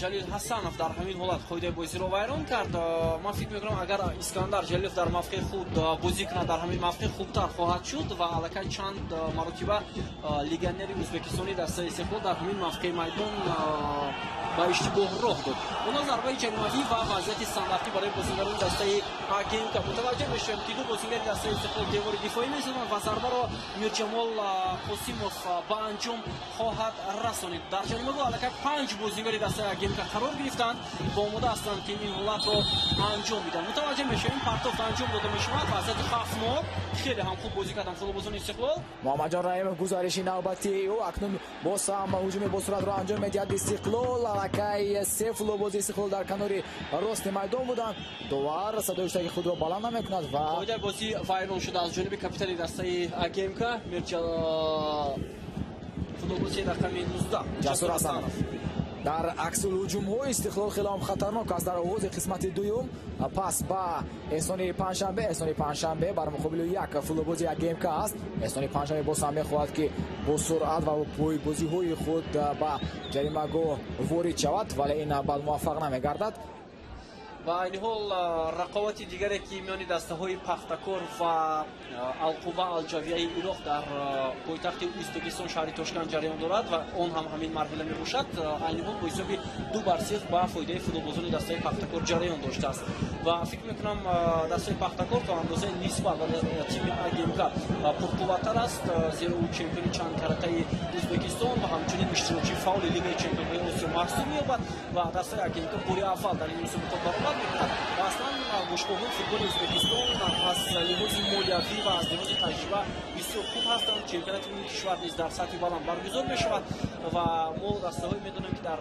Ҷалил Ҳасанов дар ҳамин ҳолат қоидаи бозиро вайрон кард. ман фикр мекунам агар Искандар Ҷалилов дар мавқеъи худ бозӣ кунад дар ҳамин мавқеъ хубтар хоҳад шуд ва аллакай чанд маротиба легионери ӯзбекистони дастаи Истиқлол дар ҳамин мавқеъи майдон ба иштибоҳ роҳ дод. оно зарбаи ҷаримавӣ ва вазъияти стандартӣ барои бозингарони дастаи АГМК. мутаваҷҷеҳ мешавем ки ду бозингари дастаи Истиқлол девори дифоӣ мезананд ва зарбаро Мирҷамол Қосимов ба анҷом хоҳад расонид. дар ҷаримагоҳ аллакай 5 бозингари дастаи АГМК қарор гирифтанд ва омода ҳастанд ки ин ҳолатро анҷом биданд. мутаваҷҷеҳ мешавем партоф анҷом дода мешавад. вазъияти хавфнок хеле ҳам хуб бозӣ карданд футболбозони Истиқлол. Муҳаммадҷон Раҳимов гузариши навбатии ӯ. акнун боз ҳам ҳуҷуми босуръатро анҷом медиҳад Истиқлол. аллакай се футболбози Истиқлол дар канори рости майдон буданд. довар садои хуштаги худро баланд намекунад ва қоидаи бозӣ вайрон шуда аз ҷониби капитани дастаи АГМК футболбози рақами 19 Ҷасур Ҳасанов. дар аксулҳуҷумҳои Истиқлол хеле ҳам хатарнок аст. дар оғози қисмати дуюм пас ба Эҳсони Паншанбе. эҳсони Паншанбе бар муқобили як футболбози АГМК аст. эҳсони Паншанбе боз ҳам мехоҳад ки бо суръат ва пойбозиҳои худ ба ҷаримагоҳ ворид шавад, вале ин баъд муваффақ намегардад. ба айни ҳол рақобати дигаре ки миёни дастаҳои Пахтакор ва Алқува Алҷавияи Ироқ дар пойтахти Ӯзбекистон шаҳри Тошкент ҷараён дорад ва он ҳам ҳамин марҳила мебошад. айни ҳол бо ҳисоби 2-0 ба фоидаи футболбозони дастаи Пахтакор ҷараён доштааст ва фикр мекунам дастаи Пахтакор то андозаи нисбат ба тими АГМК пурқувваттар аст, зеро ӯ чемпиони чанд каратаи Ӯзбекистон ва ҳамчунин иштирокчии фаъоли Лигаи Чемпионҳои Осиё маҳсуб меёбад ва дастаи АГМК бори аввал дар ин мусобиқот баромад мекунад ва аслан бошгоҳҳои футболи Ӯзбекистон аз лиҳози молиявӣ ва аз лиҳози таҷриба бисёр хуб ҳастанд. чемпионати умуми кишвар низ дар сатҳи баланд баргузор мешавад ва мо дастаҳое медонем ки дар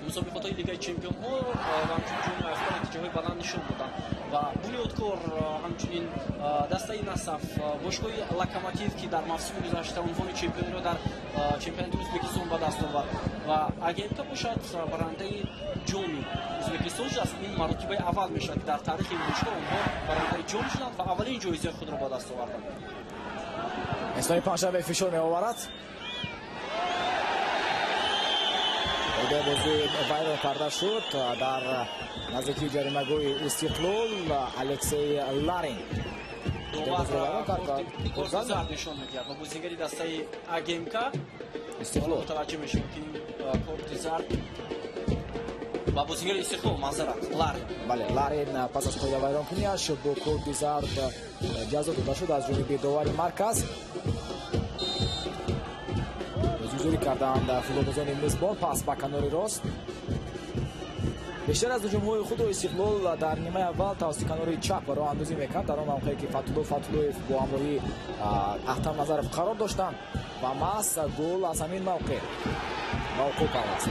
мусобиқотҳои лигаи чемпионҳо ва ҳамчунин ҷоми афгон натиҷаҳои баланд нишон доданд ва бунёдкор ҳамчунин дастаи насаф бошгоҳи локомотив ки дар мавсими гузашта унвони чемпиониро дар чемпионати ӯзбекистон ба даст овард ва агентка бошад барандаи ҷоми ӯзбекистон аст. ин маротибаи аввал мешавад ки дар таърихи ин бошгоҳ онҳо барандаи ҷом шуданд ва аввалин ҷоизаи худро ба даст оварданд. اسلامی پنجشنبه فشار میآورد. ایده بازی ویران کرده شد در نزدیکی جریمه‌گوی استقلال الکسی لارین. دوباره زرد نشان می‌دهد و بازیگری دسته اگمکا استقلال متوجه می‌شد که کارت زرد و بازیگر استقلال معذرت لارین. بله لارین پس از قید ویران کنیش با کارت زرد جزا داده شد از جانب داور مرکز. جوری کردند فوتبالبازان میزبان پس به کنار راست. بیشتر از هجوم‌های خود استقلال در نیمه اول توسط کنار چپ راه اندازی میکرد در آن موقعی که فتولویف با همراهی احتم نظرف قرار داشتند و محض گل از همین موقع پیوست.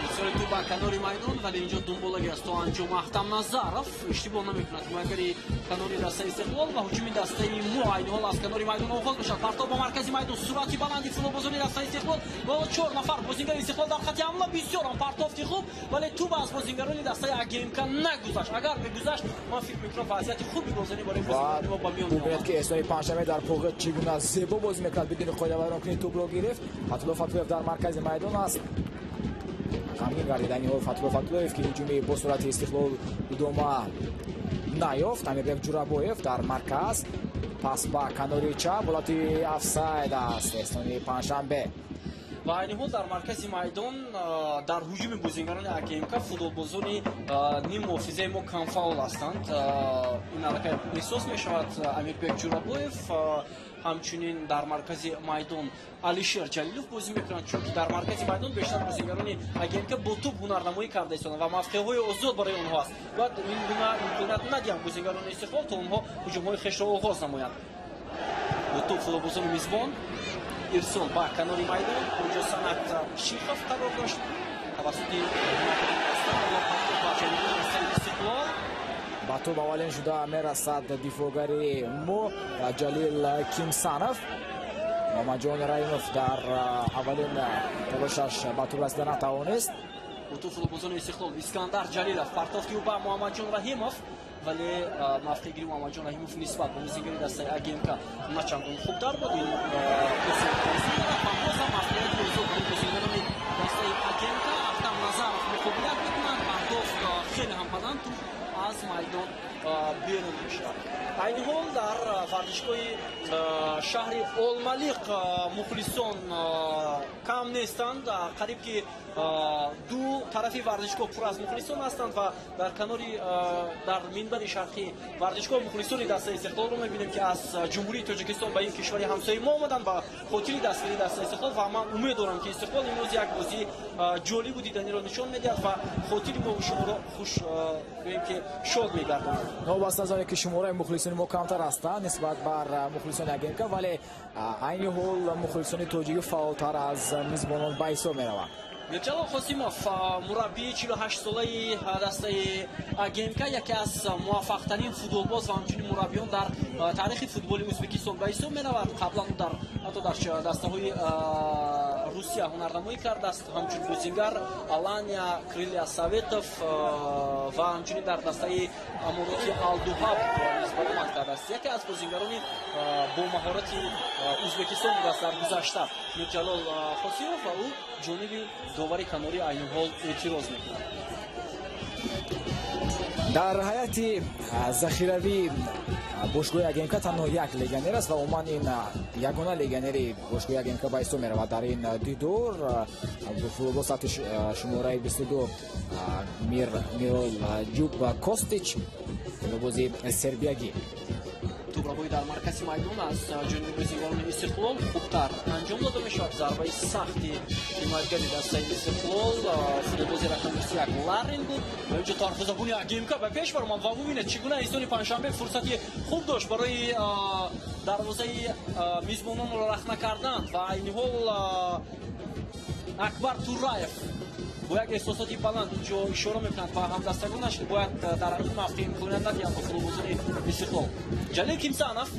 بسیاری تو با کنار میدان ولی اینجا دنبالگی است تو انجام احتم نظرف اشتباه نمیکند مگری کنار دسته استقلال و هجوم دسته مو این حال از کنار میدان آغاز بشد. پرتاب با مرکزی میدان سرعتی بلندی فوتبالبازان دسته استقلال و 4 نفر بازیگر استقلال در خط حمله بسیار هم پرتافتی خوب ولی تو از بازیگران دسته اگمکا نگذشت. اگر بگذشت من فکر میکنم وضعیت خوبی گزینی برای بازیگران ما با میون میاد که اسلامی پنجشنبه در پوقت چگونه زیبا بازی میکرد بدون قید ویران کنی توپ رو گرفت. فتولویف در مرکز میدان است. همین گردیدنی های فتولویف که هجومی با صورت استقلال ادامه نیافت. امیربک جورابویف در مرکز پس با کناری چپ حالت افساید است اسلامی پنجشنبه. و این حال در مرکز میدان در هجوم بازیگران اگمکا فوتبالبازان نیم محافظه ما کم فاول هستند. این حرکت احساس میشود امیربک جورابویف همچنین در مرکز میدان علیشیر جلیلوف بازی میکنند چون که در مرکز میدان بیشتر بازیگران اگمکا با توپ هنرنمایی کرده اند و موقع‌های آزاد برای آنها است. بعد این گونه امکانات ندیدند بازیگران استقلال تا آنها هجوم‌های خویش را آغاز نمایند. با توپ فوتبالبازان میزبان ارسال با کنار میدان اونجا سنت شیخوف قرار داشت توسط استقلال با توپ اولین شده میرسد دفاعگری مو جلیل کیمسانوف. محمد جان رحیموف در اولین تلاشش با توپ رسیدن نتوانست. با توپ فوتبالبازان استقلال اسکندر جلیلوف پرتافتی با محمد جان رحیموف ولی موقعیت محمد جان رحیموف نسبت به بازیگری دسته اگمکا نچندان خوبتر بود. این خیلی هم بدن تو از میدان بیرون میشه. این حال در ورزشگاه شهر الملیق مخلصان کم نیستند. قریب که دو طرفی ورزشگاه پر از مخلصان هستند و در کناری در منبر شرقی ورزشگاه مخلصان دسته استقلال رو میبینیم که از جمهوری تاجیکستان به این کشور همسایه ما آمدند و خاطر دستگیری دسته استقلال و من امید دارم که استقلال امروز یک بازی جالب و دیدنی را نشان میدهد و خاطر ما و شما را خوش ببینیم که شاد میگرداند. نوبسته از که شماره مخلصان ما کمتر هستند نسبت بر مخلصان اگمکا ولی این حال مخلصان تاجیک فعالتر از میزبانان به حساب میروند. میرجلال قاسیموف مربی 48 ساله دسته اگمکا یکی از موفق‌ترین فوتبالباز و همچنین مربیان در تاریخ فوتبال ازبکستان به حساب می‌رود. قبلا در دسته‌های روسیه هنرنمایی کرده است. همچنین بازیگر آلانیا کریلیا ساویتوف و همچنین در دسته اماراتی آلدوهاب نسبت کرده است. یکی از بازیگران با مهارت ازبکستان است در گذشته. میرجلال قاسیموف و او جانبی داوری کناری این حال اعتراض میکنند. در حیات ذخیروی باشگاه اگمکا تنها یک لگنر است و عموما این یگانه لگنری باشگاه اگمکا به حساب میرود در این دیدار. با سطح شماره 22 میرال جوب کوستیچ بازی سربیایی توبرابوی در مرکز میدان از جانب بازیگران استقلال خوبتر انجام داده میشود. ضربه سختی حمایتگری دسته استقلال فوتبالبازی رقم 21 لارین بود و اینجا تحفظگونی اگمکا به پیش برآمد و ببینید چگونه اسلامی پنجشنبه فرصتی خوب داشت برای دروازه میزبانان را رخنه کردن و این حال اکبر تورایف бо як эҳсосоти баланд инҷо ишора мекунад ба ҳамдастагонаш бояд дар ин мавқеъ имконият надиҳанд ба футболбозони Истиқлол. Ҷалил Кимсанов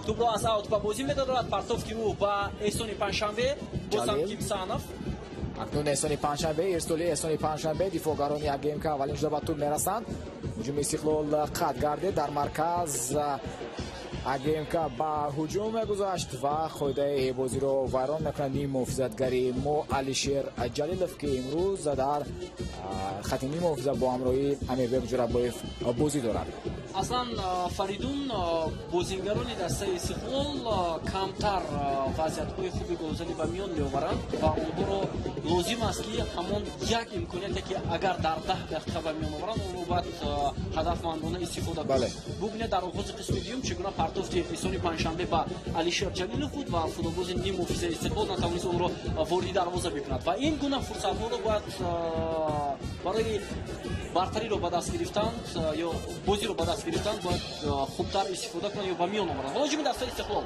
тӯбро аз аут ба бозӣ медодорад. партофти ӯ ба Эҳсони Панҷшанбе. бозам Кимсанов акнун Эҳсони Панҷшанбе, ирсоли Эҳсони Панҷшанбе, дифоъгарони АГМК аввалин шуда ба тӯб мерасанд. ҳуҷуми Истиқлол қат гардид дар марказ. АГМК ба ҳуҷум мегузашт ва қоидаи бозиро вайрон мекунад ним муҳофизатгари мо Алишер Ҷалилов ки имрӯз дар хати ним муҳофиза бо ҳамроҳии Амирбек Ҷурабоев бозӣ дорад. аслан Фаридун бозингарони дастаи Истиқлол камтар вазъиятҳои хуби голзанӣ ба миён меоваранд ва онҳоро лозим аст ки ҳамон як имконияте ки агар дар 10 дақиқа ба миён оваранд онро бояд ҳадафмандона истифода кунанд. бубинед дар оғози қисми дуюм чӣ гуна партофти Эҳсони Панҷшанбе ба Алишер Ҷалилов буд ва футболбози ним муҳофизаи Истиқлол натавонист онро вориди дарвоза бикунад ва ин гуна фурсатҳоро бояд барои бартариро ба даст гирифтанд ё бозиро ба даст гирифтанд бояд хубтар истифода кунанд ё ба миён оваранд. ҳоло ҳуҷуми дастаи Истиқлол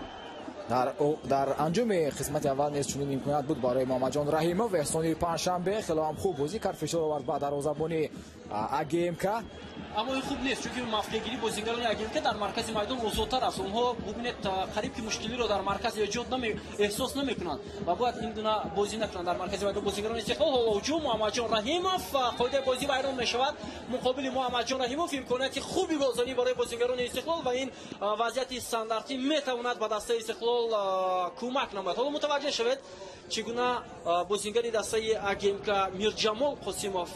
дар анҷоми қисмати аввал нест чунин имконият буд барои Муҳаммадҷон Раҳимов. Эҳсони Панҷшанбе хело ҳам хуб бозӣ кард, фишор овард ба дарвозабони АГМК. аммо ин хуб нест, чунки мавқеъгирии бозингарони АГМК дар маркази майдон озодтар аст. онҳо бубинед қариб ки мушкилиро дар марказ эҳсос намекунанд ва бояд ин гуна бозӣ накунанд дар маркази майдон бозингарони Истиқлол. ҳоло ҳуҷум Муҳаммадҷон Раҳимов, қоидаи бозӣ вайрон мешавад. муқобили Муҳаммадҷон Раҳимов имконияти хуби голзанӣ барои бозингарони Истиқлол ва ин вазъияти стандартӣ метавонад ба дастаи Истиқлол кӯмак намояд. ҳоло мутаваҷҷеҳ шавед чӣ гуна бозингари дастаи АГМК Мирҷамол Қосимов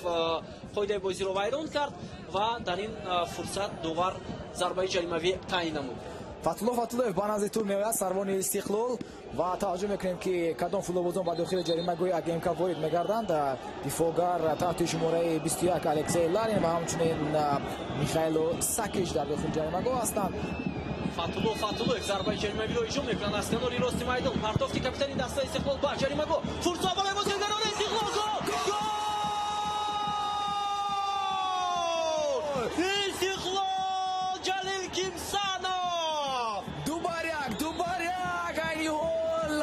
қоидаи бозиро вайрон кард ва дар ин фурсат довар зарбаи ҷаримавӣ таъин намуд. Фатулло Фатуллоев ба назди тӯб меояд, сарвони Истиқлол ва таваҷҷӯҳ мекунем ки кадом футболбозон ба дохили ҷаримагоҳи АГМК ворид мегарданд. дифоъгар таҳти шумораи 21 Алексей Ларин ва ҳамчунин Михайло Сакич дар дохили ҷаримагоҳ ҳастанд. Фатуллоев зарбаи ҷаримавиро иҷро мекунад аз канори рости майдон. партофти капитани дастаи Истиқлол ба ҷаримагоҳ. фурсат барои бозингарони Истиқлол. Истиқлол! Ҷалил Кимсанов! Дубаряк айни ҳол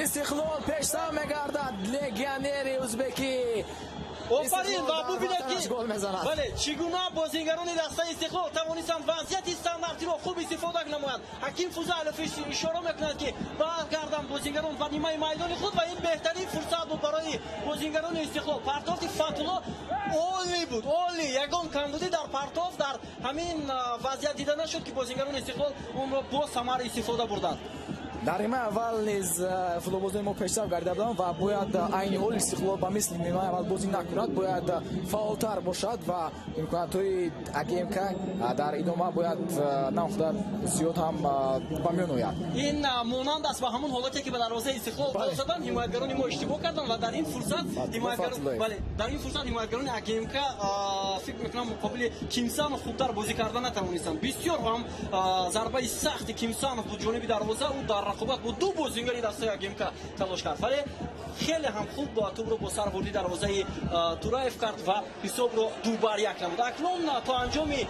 Истиқлол пешсав мегардад. легионери ӯзбекӣ офарин ва бубинед ки бале чӣ гуна бозингарони дастаи Истиқлол тавонистанд вазъияти стандартиро хуб истифода намоянд. ҳаким Фузайлов ишора мекунад ки баргарданд бозингарон ба нимаи майдони худ ва ин беҳтарин фурсат буд барои бозингарони Истиқлол. партофти Фатулло оли буд, оли ягон камбудӣ дар партоф дар ҳамин вазъият дида нашуд ки бозингарони Истиқлол онро бо самар истифода бурданд. дар нимаи аввал низ футболбозони мо пешсав гардида буданд ва бояд айни ҳол Истиқлол ба мисли нимаи аввал бозӣ накунад, бояд фаъолтар бошад ва имкониятҳои АГМК дар идома бояд намуқдар зиёд ҳам ба миён ояд. ин монанд аст ба ҳамон ҳолате ки ба дарвозаи Истиқлол гол заданд. ҳимоятгарони мо иштибоҳ карданд ва дар ин фурсат ҳимоятгарони АГМК фикр мекунам муқобили Кимсанов хубтар бозӣ карда натавонистанд. бисёр ҳам зарбаи сахти Кимсанов бо ҷониби дарвоза ӯ дар рақобат бо ду бозингари дастаи АГМК талош кард, вале хеле ҳам хуб тӯбро бо сар бурди дарвозаи Тураев кард ва ҳисобро 2-1 намуд. акнун то анҷоми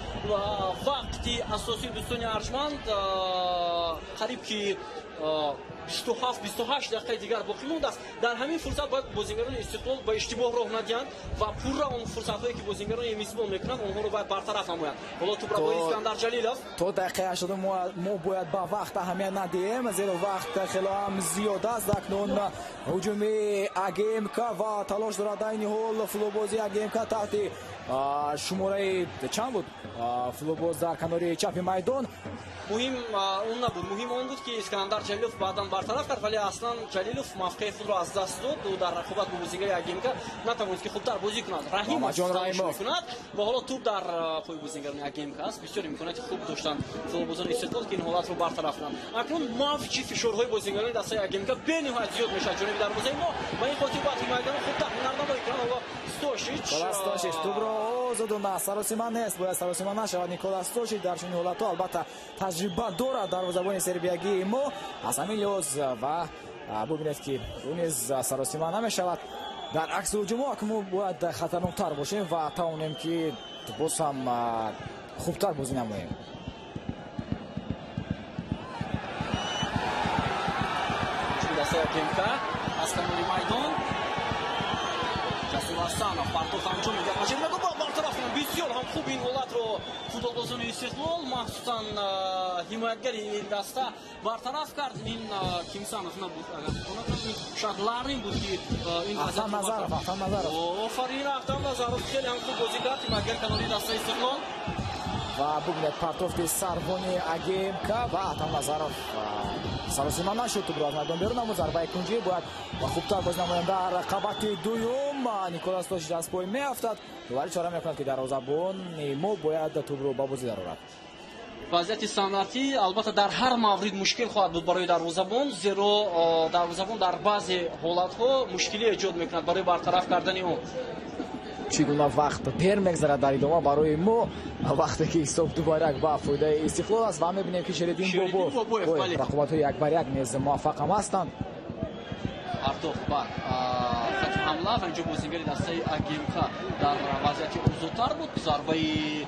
вақти асосии дӯстони арҷманд қариб ки 27-28 дақиқаи дигар боқӣ мондааст. дар ҳамин фурсат бояд бозингарони Истиқлол ба иштибоҳ роҳ надиҳанд ва пурра он фурсатҳое ки бозингарони мизбон мекунанд онҳоро бояд бартараф намоянд. ҳоло тӯбро бо Искандар Ҷалилов то дақиқаи 80 мо бояд ба вақт аҳамият надиҳем, зеро вақт хело ҳам зиёд аст. акнун ҳуҷуми АГМК ва талош дорад айни ҳол футболбози АГМК таҳти шумораи чанд буд футболбоз дар канори чапи майдон. муҳим он набуд, муҳим он буд ки Искандар Ҷалилов баъдан бартараф кард, вале аслан Ҷалилов мавқеъи худро аз даст дод. ӯ дар рақобат бо бозингари АГМК натавонист ки хубтар бозӣ кунад. Раҳимов мекунад ва ҳоло тӯб дар пои бозингарони АГМК аст. бисёр имконияти хуб доштанд футболбозони Истиқлол ки ин ҳолатро бартараф кунанд. акнун мавҷи фишорҳои бозингарони дастаи АГМК бениҳоят зиёд мешавад ҷониби дарвозаи мо ва ин хотир бояд ҳимоятгарон хубтар ҳунарнамоӣ кунанд. ҳоло Стошич тӯбро озодона саросима нест, бояд саросима нашавад. Никола Стошич дар чунин ҳолатҳо албатта таҷриба дорад дарвозабони сербиягии мо. аз ҳамин лиҳоз ва бубинед ки ӯ низ саросима намешавад. дар акси ҳуҷумҳо мо бояд хатарноктар бошем ва тавонем ки боз ҳам хубтар бозӣ намоем. ҷасур аз Ҳасанов партоф анҷом медиҳад машина ба бартараф бисёр ҳам хуб ин ҳолатро футболбозони Истиқлол махсусан ҳимоятгари ин даста бартараф кард. ин Кимсанов набуд, агар шояд Ларин буд ки ин офарин Ахтам Назаров хеле ҳам хуб бозӣ кард ҳимоятгари канори даста Истиқлол. ва бубинед партофти Сарвони Агемка ва Ахтам Назаров саросима нашуд, тубро аз майдон берун намуд. Зарбаи кунҷӣ бояд ва хубтар боз намоянд дар рақабати дуюм. Николас Тошич аз пой меафтад, вале чора мекунад ки дарвозабони мо бояд тубро ба бозӣ дарорад. вазъияти санъатӣ албатта дар ҳар маврид мушкил хоҳад буд барои дарвозабон, зеро дарвозабон дар баъзе ҳолатҳо мушкилӣ эҷод мекунад барои бартараф кардани он. чӣ гуна вақт дер мегзарад дар идома барои мо, вақте ки ҳисоб дубайрак ба фоидаи Истиқлол аст. ва мебинем ки Шеридин Бобоев рақобатҳои якбаряк низ муваффақ ҳам ҳастанд. партоф ба хати ҳамла ва инҷо бозигари дастаи Агемка дар вазъияти озодтар буд. зарбаи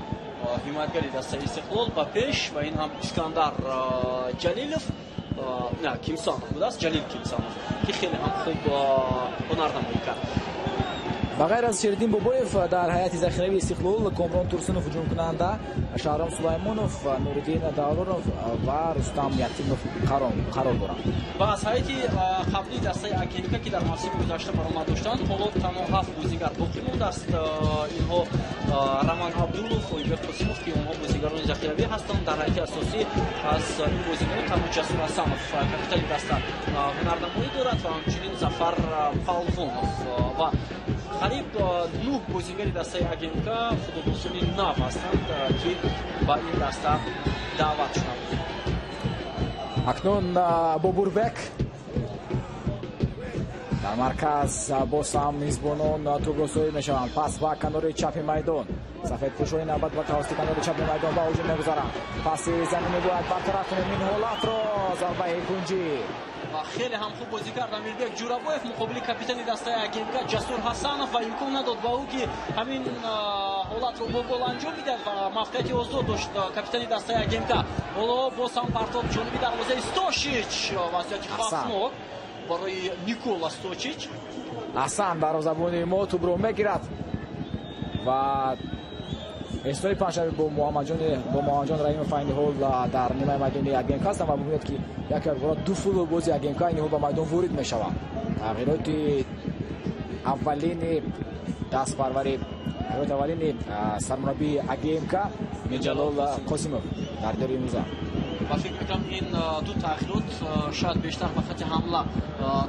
ҳимоятгари дастаи Истиқлол ба пеш ва ин ҳам Искандар Ҷалилов Кимсанов будааст, Ҷалил Кимсанов ки хеле ҳам хуб ҳунарнамоӣ кард. ба ғайр аз Шеридин Бобоев дар ҳайати захирави Истиқлол Комрон Турсунов ҳуҷумкунанда, Шаҳром Сулаймонов, Нуриддин Давлонов ва Рустам Яктимов қарор доранд. ва аз ҳайати қаблии дастаи Агемка ки дар мавсими гузашта баромад доштанд, ҳоло танҳо 7 бозигар боқӣ мондааст. инҳо Раман Абдулов, Ойбек Қосимов ки онҳо бозигарони захиравӣ ҳастанд. дар ҳайати асосӣ аз ин бозигарон танҳо Ҷасур Ҳасанов капитани даста ҳунарнамоӣ дорад ва ҳамчунин Зафар Палвонов ва қариб 9 бозигари дастаи Агемка футболбозони нав ҳастанд ки ба ин даста даъват шуданд. акнун Бобурбек дар марказ боз ҳам мизбонон тубросоӣ мешаванд. пас ба канори чапи майдон, сафедпӯшони навбат ба тавассути канори чапи майдон ба ҳуҷум мегузаранд. паси заминӣ бояд бартараф кунем ин ҳолатро. зарбаи кунҷӣ хеле ҳам хуб бозӣ кард Амирбек Ҷурабоев муқобили капитани дастаи Агемка Ҷасур Ҳасанов ва имкон надод ба ӯ ки ҳамин ҳолатро бо гол анҷом бидиҳад ва мавқеияти озод дошт капитани дастаи Агемка. ҳоло боз ҳам партоф ҷониби дарвозаи Стошич, вазъияти хавфнок барои Никола Сточич. Асан дарвозабони мо тубро мегирад ва эстои панҷшави бо Муҳаммадҷон Раимов айни ҳол дар нимаи майдони Агемка ҳастанд ва мебинед ки якбора ду футболбози Агемка айни ҳол ба майдон ворид мешаванд. тағйироти аввалини дастпарвари аввалини сармураббии Агемка Миҷалол Қосимов дар дори имрӯза. ва фикр мекунам ин ду тағйирот шояд бештар ба хати ҳамла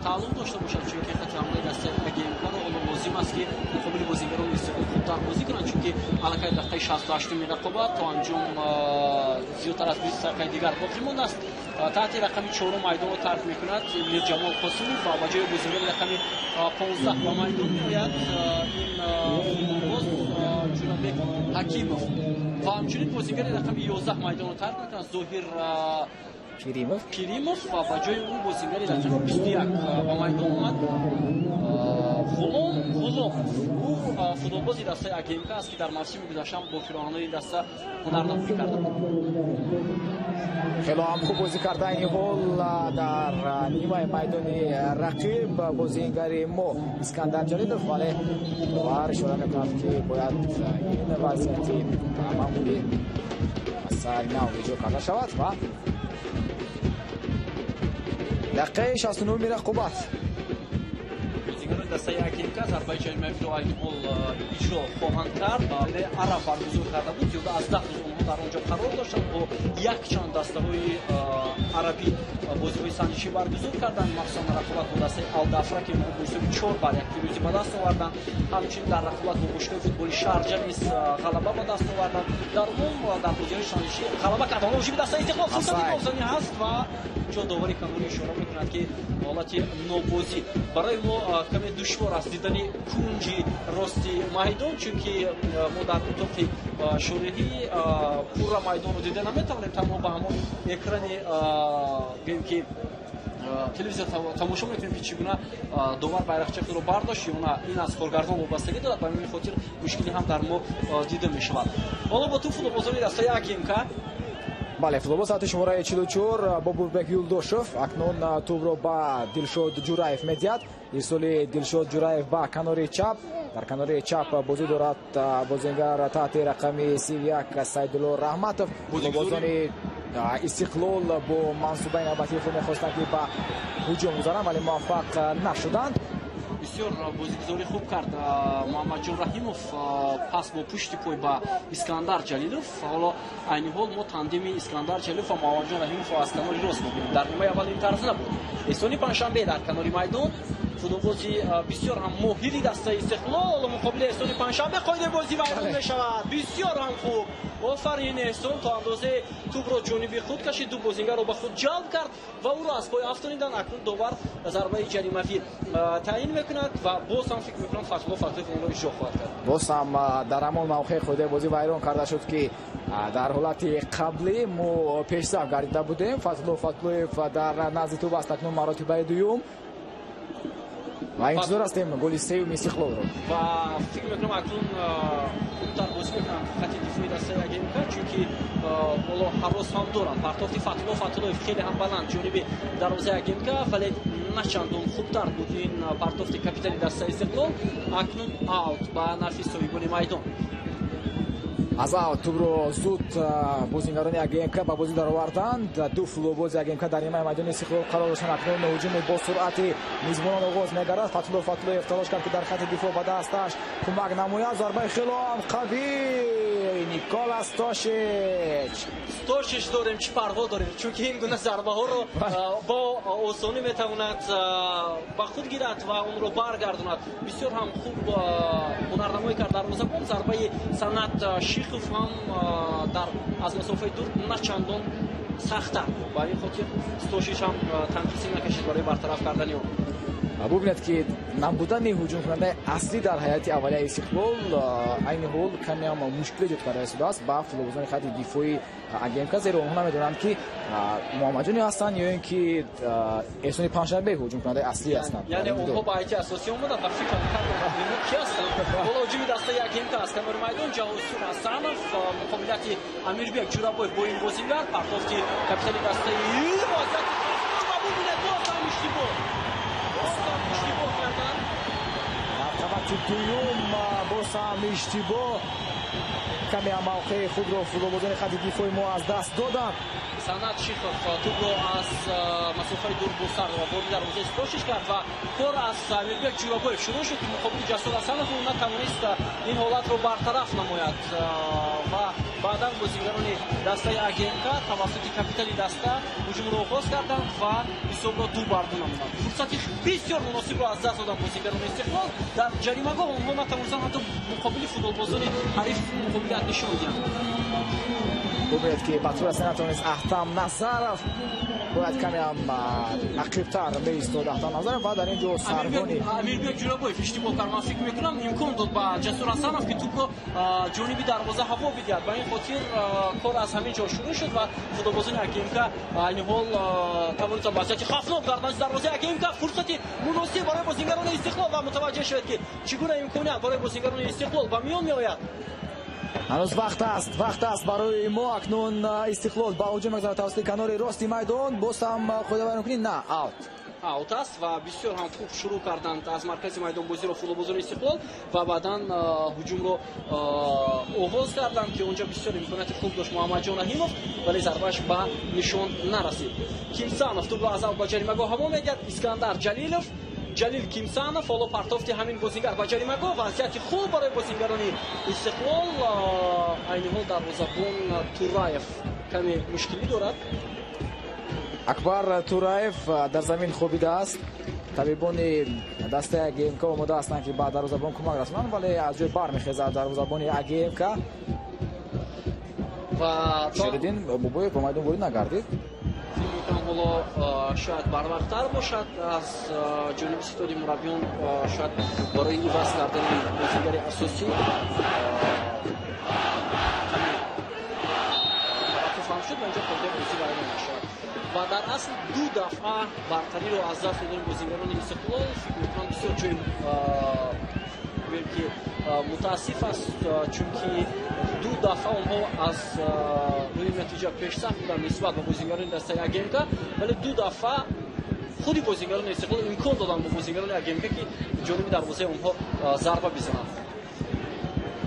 тааллуқ дошта бошад, чунки хати ҳамлаи дастаи Агемкаро лозим аст ки муқобили бозигарони Истиқлол хубтар бозӣ кунанд, чунки аллакай дақиқаи 68 рақобат то анҷом зиёдтар аз 20 дақиқаи дигар боқӣ мондааст. таҳти рақами 4 майдонро тарк мекунад Мирҷамол Қосимов ва ба ҷои бозигари рақами 15 ба майдон меояд ин футболбоз Ҷурабек Ҳакимов ва ҳамчунин бозигари рақами 11 майдонро тарк мекунад Зоҳир Пиримов ва ба ҷои ӯ бозигари рақами 21 ба майдон омад Ғулом. ӯ футболбози дастаи Агемка аст ки дар мавсими гузашта бо фироҳанои даста ҳунарнамоӣ карда буд. хело ҳам хуб бозӣ карда ин ҳол дар нимаи майдони рақиб бозигари мо Искандар Ҷалилов, вале довар ишора мекунад ки бояд ин вазъияти маъмулӣ аз сайри нав иҷод карда шавад ва дақиқаи 69 рақобат бозигарони дастаи Агемка зарбаи ҷаримаиро айни ҳол иҷро хоҳанд кард. араб баргузор карда буд, зиёда аз 10 рӯз онҳо дар он ҷо қарор доштанд. бо якчанд дастаҳои арабӣ бозиҳои санҷишӣ баргузор карданд, махсусан рақобат бо дастаи Алдафра ки онҳо бо ҳисоби 4 бар 1 пирӯзӣ ба даст оварданд. ҳамчунин дар рақобат бо бошгоҳи футболи Шарҷа низ ғалаба ба даст оварданд. дар умум дар бозиҳои санҷишӣ ғалаба карданд. ҳоло ҳуҷуми дастаи Истиқлол фурсати гулзанӣ ҳаст ва ҷо довари канори ишора мекунад ки ҳолати нобозӣ барои мо каме душвор аст дидани кунҷи рости майдон, чунки мо дар утоқи шориҳӣ пурра майдонро дида наметавонем, танҳо ба ҳамон экрани гӯем ки телевизор тамошо мекунем ки чӣ гуна довар байрақчаи худро бардошт ё на ин аз коргардон вобастагӣ дорад. ба ҳамин хотир мушкилӣ ҳам дар мо дида мешавад. ҳоло бо ту футболбозони дастаи Агемка бале футболбоз соати шумораи 44 Бобурбек Юлдошев акнун тубро ба Дилшод Ҷураев медиҳад. ирсоли Дилшод Ҷураев ба канори чап дар канори чап бозӣ дорад бозингар таҳти рақами 31 Сайдулло Раҳматов. Футболбозони Истиқлол бо мансубаи навбатии худ мехостанд ки ба ҳуҷум гузаранд, вале муваффақ нашуданд. бисёр бозигузорӣ хуб кард Муҳаммадҷон Раҳимов пас бо пушти пой ба Искандар Ҷалилов. ҳоло айни ҳол мо тандеми Искандар Ҷалилов ва Муҳаммадҷон Раҳимов аз канори рост мебинем. дар нимаи аввал ин тарз набуд. эҳсони панҷшанбе дар канори майдон, футболбози бисёр ҳам моҳири дастаи Истиқлол муқобили эҳсони панҷшанбе қоидаи бозӣ вайрон мешавад. бисёр ҳам хуб, офарин эҳсон, то андозае тӯбро ҷониби худ кашид, ду бозингарро ба худ ҷалб кард ва ӯро аз пой афтонидан. акнун довар зарбаи ҷаримавӣ таъин мекунад ва боз ҳам фикр мекунам Фатҳулло Фатлоев онро иҷро хоҳад кард. боз ҳам дар ҳамон мавқеъ қоидаи бозӣ вайрон карда шуд ки дар ҳолати қаблӣ мо пешсаф гардида будем. Фатҳулло Фатлоев дар назди тӯб аст акнун маротибаи дуюм ва интизор ҳастем голи сеюми Истиқлолро. ва фикр мекунам акнун хубтар бозӣ мекунанд хати дифои дастаи АГМК, чунки боло ҳавос ҳам доранд. партофти Фатҳулло Фатлоев хеле ҳам баланд ҷониби дарвозаи АГМК, вале на чандон хубтар буд ин партофти капитани дастаи Истиқлол. акнун аут ба нафи соҳибони майдон. аз аут тӯбро зуд бозингарони АГМК ба бозӣ дароварданд. ду футболбози АГМК дар нимаи майдони Истиқлол қарор доштанд. акнун ҳуҷуми бо суръати мизбонон оғоз мегардад. Фатҳулло Фатлоев талош кард ки дар хати дифоъ ба дасташ кӯмак намояд. зарбаи хело ҳам қавӣ Никола Стошич дорем, чӣ парво дорем, чунки ин гуна зарбаҳоро бо осонӣ метавонад ба худ гирад ва онро баргардонад. бисёр ҳам хуб ҳунарнамоӣ кард дарвозабон. зарбаи Санат Шихов ҳам аз масофаи дур на чандон сахттар. ба ин хотир Стошич ҳам танқисӣ накашид барои бартараф кардани он. бубинед ки набудани ҳуҷумкунандаи аслӣ дар ҳайати аввалияи Истиқлол айни ҳол каме ҳам мушкил эҷод карда истодааст ба футболбозони хати дифои АГМК, зеро онҳо намедонанд ки Муҳаммаҷоне ҳастанд ё ин ки эҳсони панҷшанбе ҳуҷумкунандаи аслӣ ҳастанд. яъне онҳо ба ҳайати асосӣ омаданд ва фикр карданд ки ҳастанд. бола ҳуҷуми дастаи АГМК аз канори майдон Ҷаҳозсур Ҳасанов муқобилати Амирбек Ҷурабоев бо ин бозингар. партофти капитани дастаи дуюм боз ҳам иштибоҳ каме ҳам мавқеи худро футболбозони хати дифои мо аз даст доданд. Санат Шихов тӯбро аз масофаи дур бо сар ва боди дарвозаи Стошич кард ва кор аз Амирбек Ҷурабоев шурӯъ шуд ки муқобили Ҷасур Ҳасанов натавонист ин ҳолатро бартараф намояд ва баъдан бозигарони дастаи АГМК тавассути капитани даста ҳуҷумро оғоз карданд ва ҳисобро ду барду намуданд. фурсати бисёр муносибро аз даст доданд бозигарони Истиқлол. дар ҷаримагоҳ онҳо натавонистанд ҳатто муқобили футболбозони ҳариф муқобилият нишон диҳанд. бубинед ки ба тур аста натавонист Аҳтам Назаров бояд каме ҳам ақибтар меистод. Аҳтам Назаров ва дар ин ҷо сарбони Амирбек Ҷурабоев иштибоҳ кард. ман фикр мекунам имкон дод ба Ҷасур Ҳасанов ки тӯбро ҷониби дарвоза ҳаво бидиҳад. ба ин хотир кор аз ҳамин ҷо шурӯъ шуд ва футболбозони АГМК айни ҳол тавонистанд вазъияти хафнок дар назди дарвозаи АГМК фурсати муносиб барои бозингарони Истиқлол ва мутаваҷҷеҳ шавед ки чӣ гуна имконият барои бозингарони Истиқлол ба миён меояд. ҳанӯз вақт аст барои мо. акнун Истиқлол ба ҳуҷум мегзарад тавассути канори рости майдон. боз ҳам қоида вайрон кунӣ на аут аст ва бисёр ҳам хуб шурӯъ карданд аз маркази майдон бозиро футболбозони Истиқлол ва баъдан ҳуҷумро оғоз карданд ки онҷа бисёр имконияти хуб дошт Муҳаммаҷон Раҳимов, вале зарбааш ба нишон нарасид. Кимсанов тӯбро аз аут ба ҷаримагоҳ ҳаво медиҳад. Искандар Ҷалил Кимсанов ҳоло партофти ҳамин бозингар ба ҷаримагоҳ. вазъияти хуб барои бозингарони Истиқлол. айни ҳол дарвозабон Тураев каме мушкилӣ дорад. Акбар Тураев дар замин хобидааст. табибони дастаи АГМК омода ҳастанд ки ба дарвозабон кӯмак расонанд, вале аз ҷой бармехезад дарвозабони АГМК. ва Ширидин Бобоев ба майдон ворид нагардид. фикр мекунам ҳоло шояд барварктар бошад аз ҷониби ситоди мураббиён, шояд барои иваз кардани бозингари асосӣ таваққуф шуд ва инҷо қоидаи бозӣ вайрон мешавад. ва дар асл ду дафъа бартариро аз даст додани бозингарони Истиқлол фикр мекунам бисёр ҷои ки мутаассиф аст, чунки ду дафъа онҳо аз рӯи натиҷа пешсаф буданд нисбат ба бозингарони дастаи АГМК, вале ду дафъа خودی بازیگران استقلال امکان دادن به بازیگران اگمکا که جانب دروازه اونها ضربه بزنند.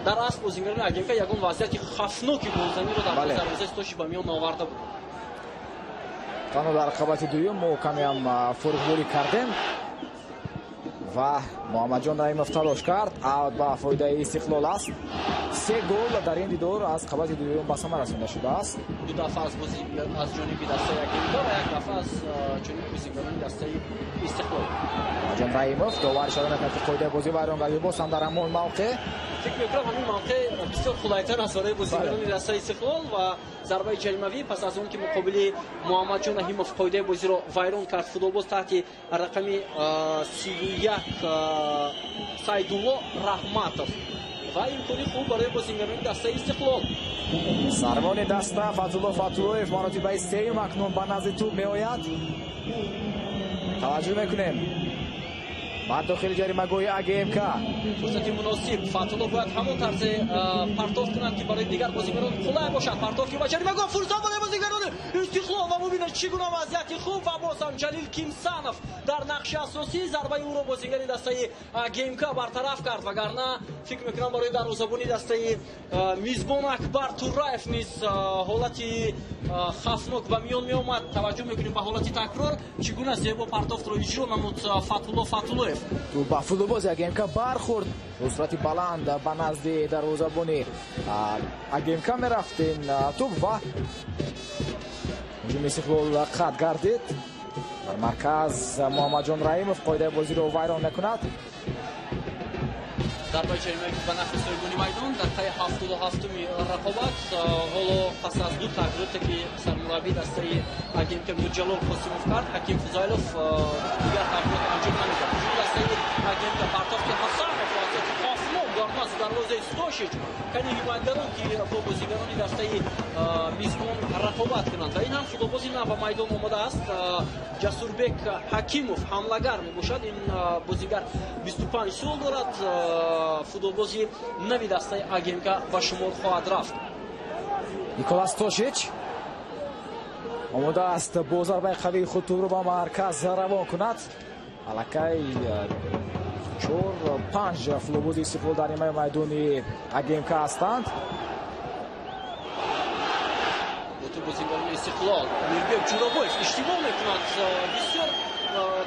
در اصل بازیگران اگمکا یگان وضعیت خفناکی گلزنی رو در دروازه استوشی به میان آورده بود. تنها در رقابت دوم کمی هم فروغ‌بالی کردیم و محمدجان رحیمов تلاش کرد با فایده استقلال است. 3 گل در این دیدار از رقابت دوم به ثمر رسانده شده است. 2 دفعه از بازی از جانب دسته اگمکا و 1 دفعه از جانب بازیگران دسته استقلال. محمدجان رحیمov داور اشاره می‌کند که قاعده بازی ویران گردید. باز هم در همون موقع فکر می‌کنم همین موقع بسیار خلایتر از برای بازیگران دسته استقلال و ضربه جریمه‌ای پس از اون که مقابل محمدجان رحیمov قاعده بازی رو ویران کرد. فوتبالباز تحت رقم 31 سعیدالله رحمتов و امکانی خوب برای بازیگران دسته استقلال. سروان دسته فضلالله فتوحلویف مراتبه سوم اکنون به نزد توپ میآید. توجه میکنیم بعد داخل جریمه گوی اگمکا فرصتی مناسب فتوحلو باید همون طرز پرتاف کنند که برای دیگر بازیگران خلای باشد. پرتاف که با جریمه گوی فرصت برای بازیگران استقلال و مبینید چگونه وضعیت خوب و باز هم جلیل کیمسانov در نقش اساسی ضربه او را بازیگر دسته اگمکا برطرف کرد. وگرنه فکر میکنم برای دروازه‌بان دسته میزبان اکبر توراєв نیز حالتی خفناک به میان میآمد. توجه میکنیم به حالتی تکرار چگونه زیبا پرتاف را اجرا نمود فتوحلویف. تو با فوتبالباز اگمکا برخورد به صورت بلند به نزد دروازه‌بان اگمکا میرفت این توپ و هجوم استقلال خط گردید. در مرکز محمدجان رحیمov قاعده بازی رو ویران میکند. ضربه جریمه به نفع سایگونی میدان در طی 77 رقابت. حالا پس از 2 تغییراتی که سرمربی دسته اگمکا جلال قاسمov کرد، حکیم فضایلوف دیگر تغییرات انجام نمیداد. دسته اگمکا پرتاف که حسن وضعیت خفناک گارماز دروازه استوشیچ کنی حمایتگران که با بازیگران دسته میزبان رقابت کنند و این هم فوتبالبازی نه به میدان آمده است. جسوربек حکیمов حمله‌گر میباشد. این بازیگر 25 سال دارد. فوتبالبازی نوی دسته اگمکا به شمار خواهد رفت. نیکولاس توشیچ آماده است با ضربه قوی خود توپ رو به مرکز روان کند. الکی 4-5 فوتبالباز استقلال در نیمه میدانی اگمکا هستند. بازیگران استقلال میربек جورابویف اشتباه میکند. بسیار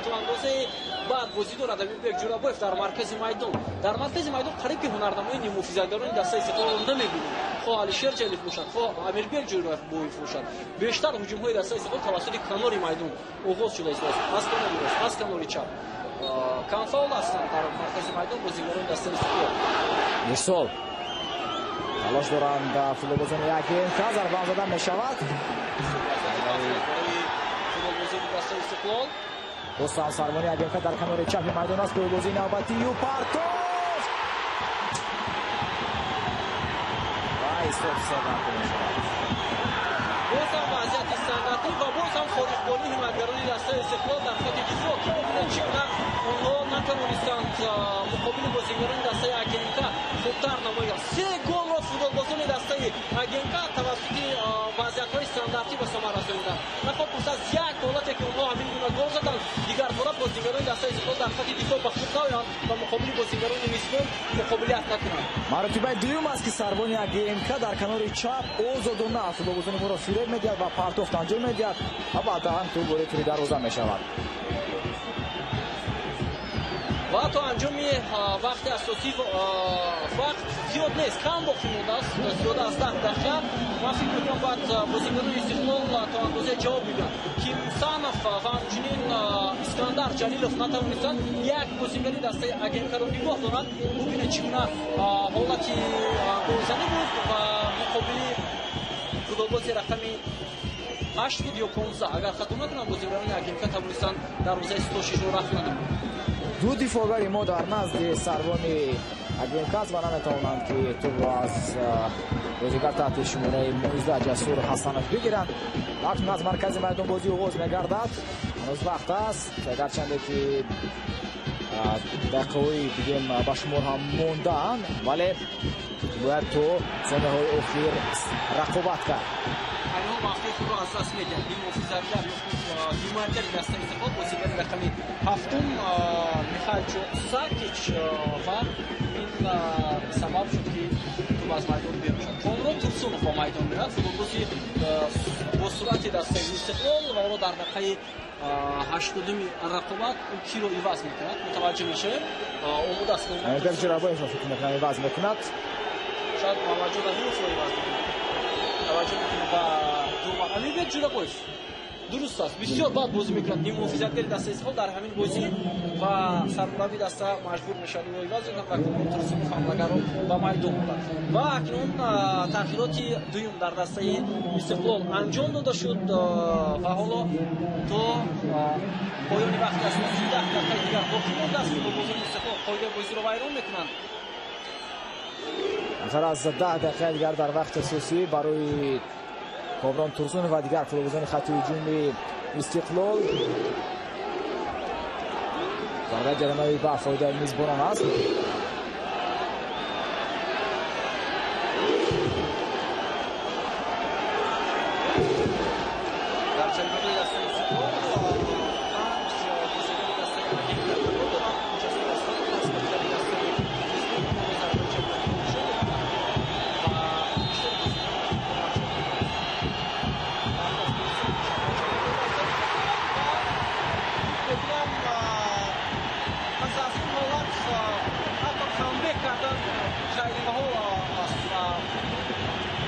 تو اندازه بعد بازی دارد میربек جورابویف در مرکز میدان. در مرکز میدان قریب که هنرنمای نیمه‌فیزگران دسته استقلال نمیبینیم. خواه علیشیر جلیف باشد، خواه میربek جورابویف باشد. بیشتر هجوم‌های دسته استقلال توسط کنار میدان آغاز شده است. از کنار راست، از کنار چپ. کم فاول هستند در مرکز میدان بازیگران دسته استقلال. میسول تلاش دارند فوتبالبازان اگمکا ضربه زدن میشود. حسام سرمانی اگمکا در کنار چپ میدان است. گلبازی نوبتی و پرتاف و استوب سازند میشود. باز هم وضعیت استانداردی و باز هم فارغ‌بالی حمایتگران دسته استقلال در خط دفاع که ببینید چگونه آنها نتوانستند مقابل بازیگران دسته اگمکا خوبتر نمایند. 3 گل را فوتبالبازان دسته اگمکا توسط وضعیت‌های استانداردی به ثمر رساندند. نخواهد پس از یک حالتی که آنها همین گونه گل زدند دیگر باره بازیگران دسته استقلال در خط دفاع به خود نیایند و مقابل بازیگران میزبان مقابلیت نکنند. مراتبه دوم است که سربانی اگمکا در کنار چپ آزادانه فوتبالبازان ما را فریب میدهد و پرتاف انجام میدهد و بعدا هم توپ وارد توی دروازه میشود. و تا انجام وقت اساسی وقت زیاد نیست، کم باقی مونده است. زیاده از 10 دقیقه. من فکر می‌کنم باید بازیگران استقلال تا اندازه جواب بدهند. کیمسانov و همچنین اسکندر جلیلوف نتوانستند یک بازیگری دسته اگمکا را نگاه دارند. ببینید چگونه حالتی گلزنی بود و مقابل فوتبالباز رقمی 8 بود یا 15 اگر خطا نکنم بازیگران اگمکا توانستند دروازه استوشیچ را رفت ندهند. 2 دفاعگری ما در نزد سروانی اگمکا است و نمیتوانند که توپ از بازیگر تحت شماره 19 جسور حسنov بگیرند. اکنون از مرکز میدان بازی آغاز میگردد. هنوز وقت است گرچنده که دقیقه‌های دیگه به شمار هم مونده‌اند ولی باید تو ثانیه‌های اخیر رقابت کرد. اینو وقتی خود رو از دست میدن این مفیزاری‌ها دیمارکر دسته استقلال بازیگر رقمی هفتم میخائیل ساکیچ و این سبب شد که تو از میدان بیرون شد. کامران تورسونов با میدان میاد فوتبالیستی با سرعت دسته استقلال و اون در دقیقه 80 رقابت کی رو عوض میکند متوجه میشه امید است که در جرابای فکر میکنم عوض میکند شاید مواجه در این فوری عوض میکند توجه میکنید و دوباره امید جرابایف درست است بسیار بد بازی میکند نیم محافظتگری دسته استقلال در همین بازی و سرمربی دسته مجبور میشد رو عوض کند و تورسونов حملهگران با میدان بود و اکنون تغییرات دوم در دسته استقلال انجام داده شد و حالا تو پایان وقت است 10 دقیقه دیگر باقی مانده است که بازیکن استقلال قاعده بازی رو ویران میکنند نظر از 10 دقیقه دیگر در وقت اساسی برای کامران تورسونov و دیگر فوتبالیستان خط هجومی استقلال ضربه جریمه‌ای به فایده میزبانان است. در جریمه دسته استقلال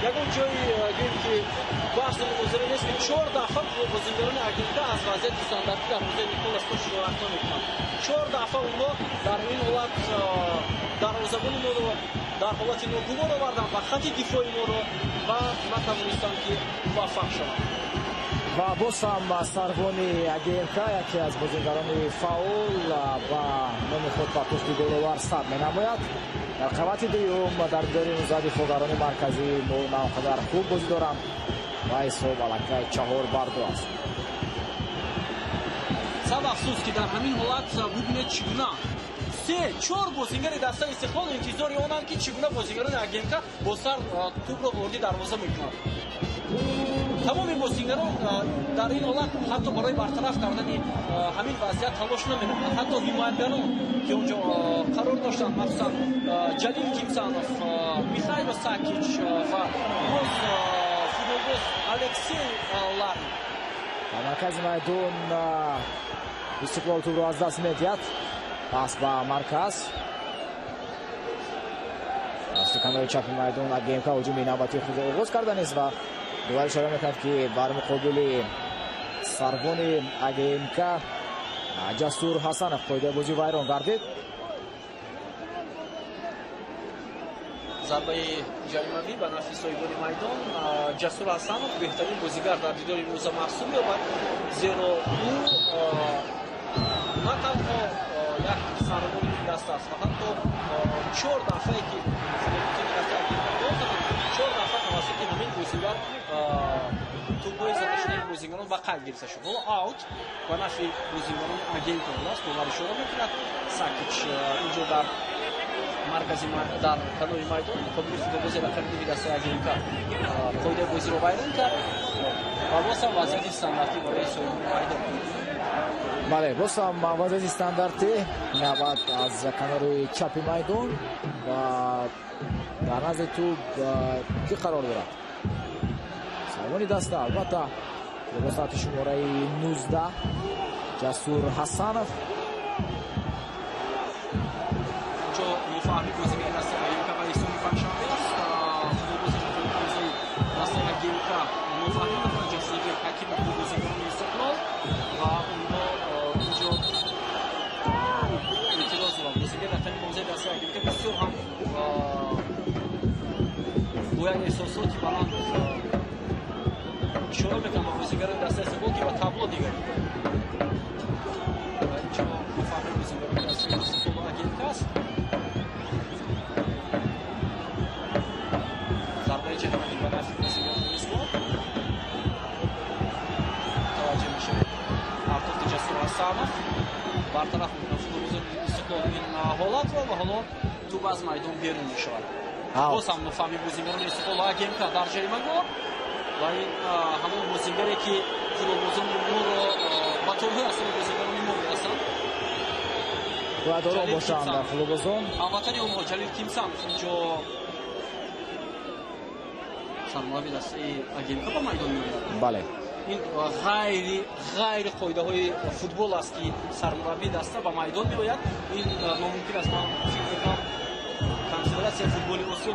یکون جایی گویم که بحث مزرعه نیست که 4 دفعه بازیکنان اگنده از وضعیت استانداردی در حوزه نیکول اسکو شروعات میکنند 4 دفعه اونها در این حالت دروازه‌بان ما رو در حالت ناگوار آوردن و خط دفاعی ما رو و نتوانستند که موفق شوند و باز هم سروانی اگینکا یکی از بازیگران فاول و نام خود با پشت گل‌آور ثبت می‌نماید. در قسمت دوم در دوران نوزاد دفاعگران مرکزی نوقدر خوب بازی دارند و حساب الکی 4-2 است. صد افسوس که در همین حالت ببینید چگونه 3-4 بازیگر دسته استقلال انتظار آنند که چگونه بازیگران اگینکا با سر توپ را وارد دروازه میکنند. تمام بازیگران در این حالت حتی برای برطرف کردن همین وضعیت تلاش نمی‌کنند. حتی حمایتگران که اونجا قرار داشتند مثلا جلیل کیمسانوف، میخائیل ساکیچ و فوتبالیست الکسی لارین در مرکز میدان استقلال توپ را از دست می‌دهد. پاس به مرکز از کنار چپ میدان اگینکا هجوم نوبتی خود آغاز کردن است و دوباره اشاره میکند که بر مقابل سروان اگینکا جسور حسنов قاعده بازی ویران گردید. ضربه جریمه‌ای به نفع صاحبان میدان جسور حسنов بهترین بازیگر در دیدار روز محسوب می‌یابد زیرا او نه تنها یک سرمایه دست است و حتی 4 دفعه که چهار دفعه توسط همین بازیگر توپ‌های زده شده این بازیکنان به قید گرفته شد. حالا آوت به نفع بازیکنان اگینکا است. دوباره اشاره می‌کند ساکیچ اینجا در مرکزی در کنار میدان مقابل فوتبالیست رقمی دسته اگینکا قاعده بازی رو ویران کرد و باز هم وضعیت استانداردی برای صاحبان میدان. بله باز هم وضعیت استانداردی نوبت از کنار چپ میدان و در نزد توپ کی قرار دارد؟ سروانی دسته البته با ساعت شماره 19 جسور حسنов اینجا میفهمید بازیگر دسته اگینکا و ایسون میفهمشانده است بازیگر دسته اگینکا میفهمید و جسیگی حکیم بازیگران استقلال و اونها اینجا اعتراض دارد. بازیگر دسته اگینکا بسیار هم باید احساساتی بلند اشاره میکنم با بازیگران دسته استقلال که با تابلو دیگر اینجا میفهمید بازیگران دسته استقلال اگینکا است. ضربه جریمه‌ای به نفع بازیگران استقلال توجه میشه ارتفت جسور حسنов برطرف میکنه فوتبالیست استقلال این حالت را و حالا توپ از میدان بیرون میشود. باز هم فهمی بازیگران استقلال آگینکا در جریمه‌گاه و این همون بازیگری که فوتبالبازان ما رو با طورهای اصلا بازیگران ما می‌رسند و دارو باشند در فوتبالبازان هموطنی اونها جلیل کیمسان اینجا سرمربی دسته آگینکا با میدان می‌آید. بله این غیر قاعده های فوتبال است که سرمربی دسته با میدان می‌آید. این ناممکن است. من فکر می‌کنم کنفدراسیون فوتبال آسیا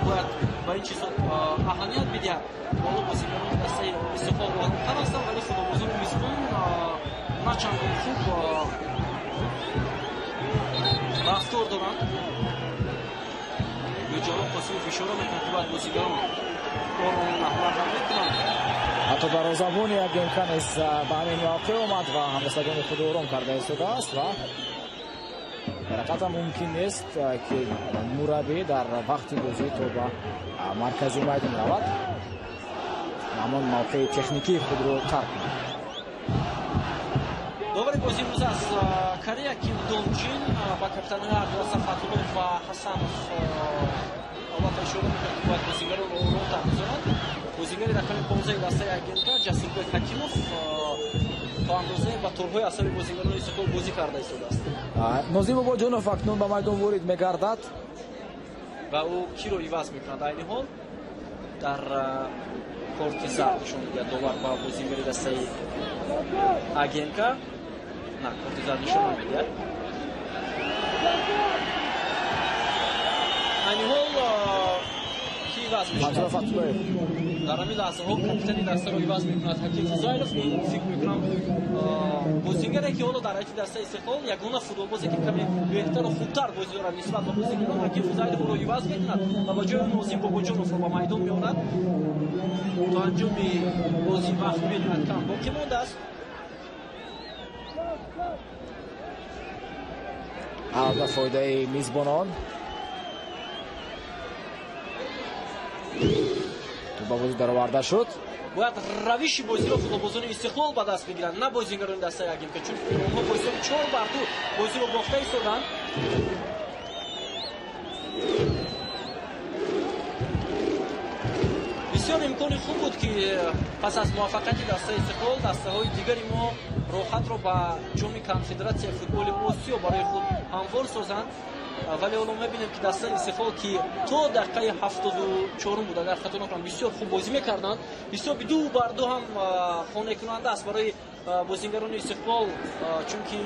باید با این چیزا اهمیت بدهد. والا بازیکنان دسته استقلال واقعا هستند ولی فوتبالبازان میزبان نه چندان خوب رفتار دارند. جناب قاسم فشار میکنند که باید بازیکنان آرام نحوه میکنند. حتی دروازه‌بان آگینکا نیز به همین موقع آمد و همسایگان خود آرام کرده ایستاده است و حقیقتا ممکن نیست که مربی در وقتی بازی تو به مرکزی میدان رود همان موقع تکنیکی خود رو ترک کند. داوری بازی امروز از کره کیم دونجین با کاپیتان عبدالرزاق فتح‌الله و حسنов البته اشاره می‌کنند که باید بازیگر رو آرام بگذارند. بازیگری رقم 15 دسته آگینکا جسوربek حکیمов تا اندازه با طورهای عصبی بازیگران استقلال بازی کرده ایستاده است. نازیم باباجانов اکنون به میدان وارد می‌گردد و او کی رو عوض می‌کند در این حال در کارت زرد نشان می‌دهد داور با بازیگری دسته آگینکا نه کارت زرد نشان نمی‌دهد. در این حال کی عوض می‌شود؟ در همین لحظه ها کاپیتان دسته رو عوض می‌کند حکیم فضایلوف. این فکر می‌کنم بازیگری که حالا در حیط دسته استقلال یگانه فوتبالبازی که کمی بهتر و خوبتر بازی دارد نسبت به بازیگران حکیم فضایلوف رو عوض می‌کند و با جای نازیم باباجانov رو به میدان می‌آورد تا انجام بازی وقت بدهد کم باقی مانده است. به فایده میزبانان تو بازی درآورده شد. باید روش بازی را فوتبالبازان استقلال به دست بگیرند نه بازیگران دسته آگینکا چون اونها بازی رو 4 بر 2 بازی رو باخته ایستادند. بسیار امکان خوب بود که پس از موفقیت دسته استقلال دسته‌های دیگری ما راحت را به جام کنفدراسیون فوتبال آسیا برای خود هموار سازند ولی حالا می‌بینیم که دسته استقلال که تا دقیقه 74 بود اگر خطا نکنم بسیار خوب بازی می‌کردند. بسیار 2 بر 2 هم خانه کننده است برای بازیگران استقلال چون که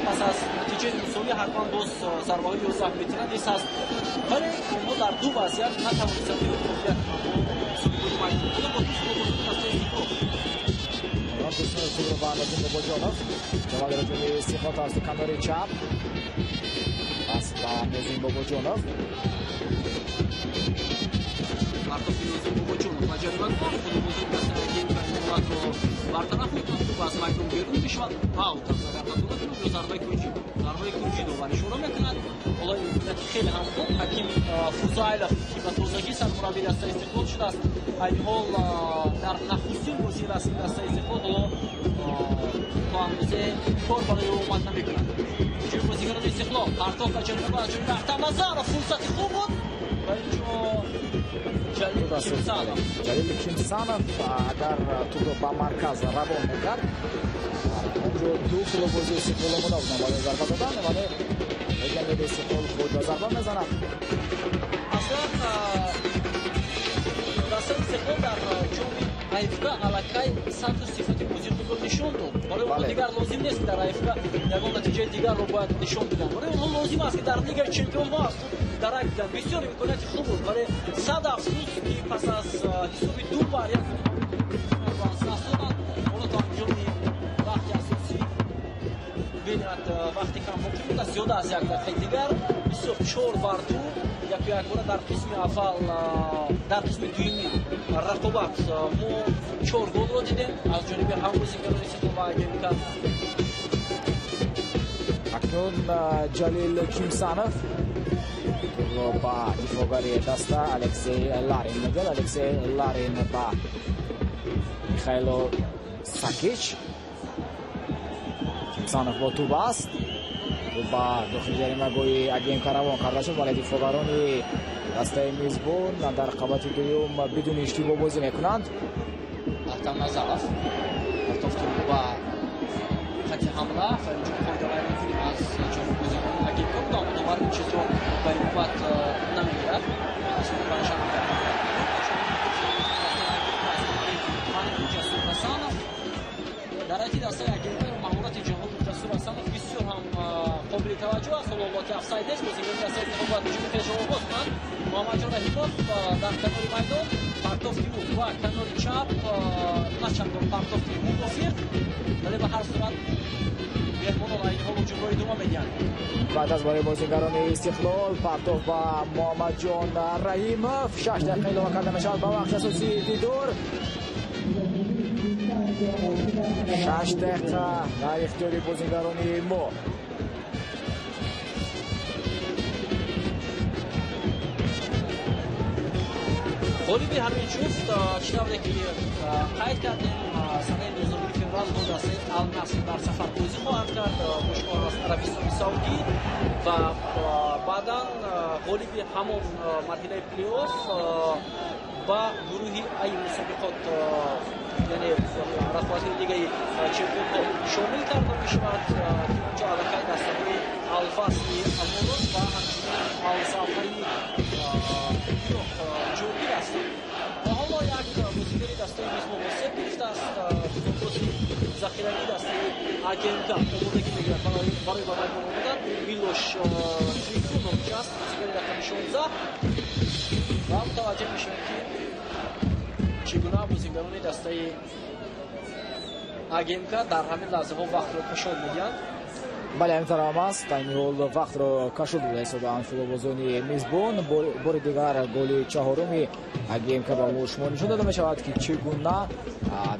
پس از نتیجه مساوی حتما باز ضربه‌های 11 متری نیست است ولی ما در دو وضعیت نتوانستیم موفقیت جواب رجوع استفاده از کامری چپ پس با نازیم باباجانov Marto Filoso Bobochonov و جریمه‌گاه فوتبالبازان دسته آگینکا این رو برطرف می‌کنند و از میدان بیرون می‌شود. آوت است در خطورتون یا ضربه کلنجی داوری شروع می‌کند. حالا این خیلی هم خوب حکیم فضایلوف که به تازگی سرمربی دسته استقلال شده است این حال در نخستین بازی رسمی دسته استقلال حالا تا اندازه کار برای او اومد نمی‌کند. جوی بازیگران استقلال پرتاب و جریمه‌گاه از جانب احتمال‌زا فرصت خوب بود و اینجا جلیل کیمسانov اگر توپ رو به مرکز روان میکرد اونجا دو فوتبالباز استقلال آماده بودن برای ضربه دادن ولی لگند استقلال خود به ضربه میزند. اصلا دسته استقلال در جام افک الکی سطح صفتی بازی خود را نشان داد. برای اونها دیگر لازم نیست در افک یگان نتیجه دیگر رو باید نشان بدن. برای اونها لازم است که در لیگ چمپیون ها درک بدن. بسیار امکانیت خوب بود ولی صد افسوس که پس از حساب 2 بر 1 حالا تا انجام وقتی اساسی ببینید وقتی کم باقی بود زیاده از 1 دقیقه دیگر بسیار 4 بر 2 یک بار در قسم اول در قسم دومی رقابت ما 4 گل رو دیدیم از جانب هم بازیگران استقلال و آگینکا. اکنون جلیل کیمسانov رو با دفاعگری دسته الکسی لارین میدل الکسی لارین با میخایلو ساکیچ کیمسانov با توپ است و با داخل جریمه‌گاه آگینکا روان کرده شد ولی دفاعگران дастаи мизбон дар рақабати дуюм бидуни иштибоҳ бозӣ мекунанд. Назаров Артовтун ба хати ҳамла фаинҷо қойдавай мекунем аз ҷони бозикони агентор дамодовар чизро ба инovat намегирад дар айти дастаи агентор маҳорати ҷаҳон Ҷасур Асанов бисёр ҳам қобили таваҷҷӯҳ аст. ҳололоти офсайд нест. бозигони дастаи интихобат ҳуҷуми пешроҳ боз кунанд. Муҳаммадҷон Раҳимов дар канори майдон партофти мув ва канори чап на чандон партофти мудофиқ, вале ба ҳар сурат меҳмонон айни ҳол ҳуҷумро идома медиҳанд. баъд аз барои бозигарони Истиқлол партоф ба Муҳаммадҷон Раҳимов 6 дақиқа илова карда мешавад ба вақти асосии дидор. 6 дақиқа дар ихтиёри бозигарони мо. غالبی همین جفت چطوری که قید کردیم سنه 19 فوریه با دسته النصر در سفر بازی خواهد کرد باشگاه عربستان سعودی و بعداً غالبی همون مرحله پلی‌آف با گروهی ای مسابقات یعنی رقابت لیگ چمپیون‌ها شامل کرده می‌شود که اونجا علاقه دسته الفاصلی امروز و همچنین السافری جوری است. و حالا یک بازیگر دسته میزبان واسه گرفته است بازی ذخیره‌ای دسته آگندا اونجا که میگه برای باید بودن بیلوش تریکونوف است بازیگر رقم 16 و متوجه میشیم که چگونه بازیگران دسته آگندا در همین لحظه ها وقت رو کشان میدن. бале ҳаминтар ҳам аст. айни ҳол вақтро кашода ҳисобан футболбозони мизбон. бори дигар голи чаҳоруми ГМК ба мо шумо нишон дода мешавад ки чӣ гуна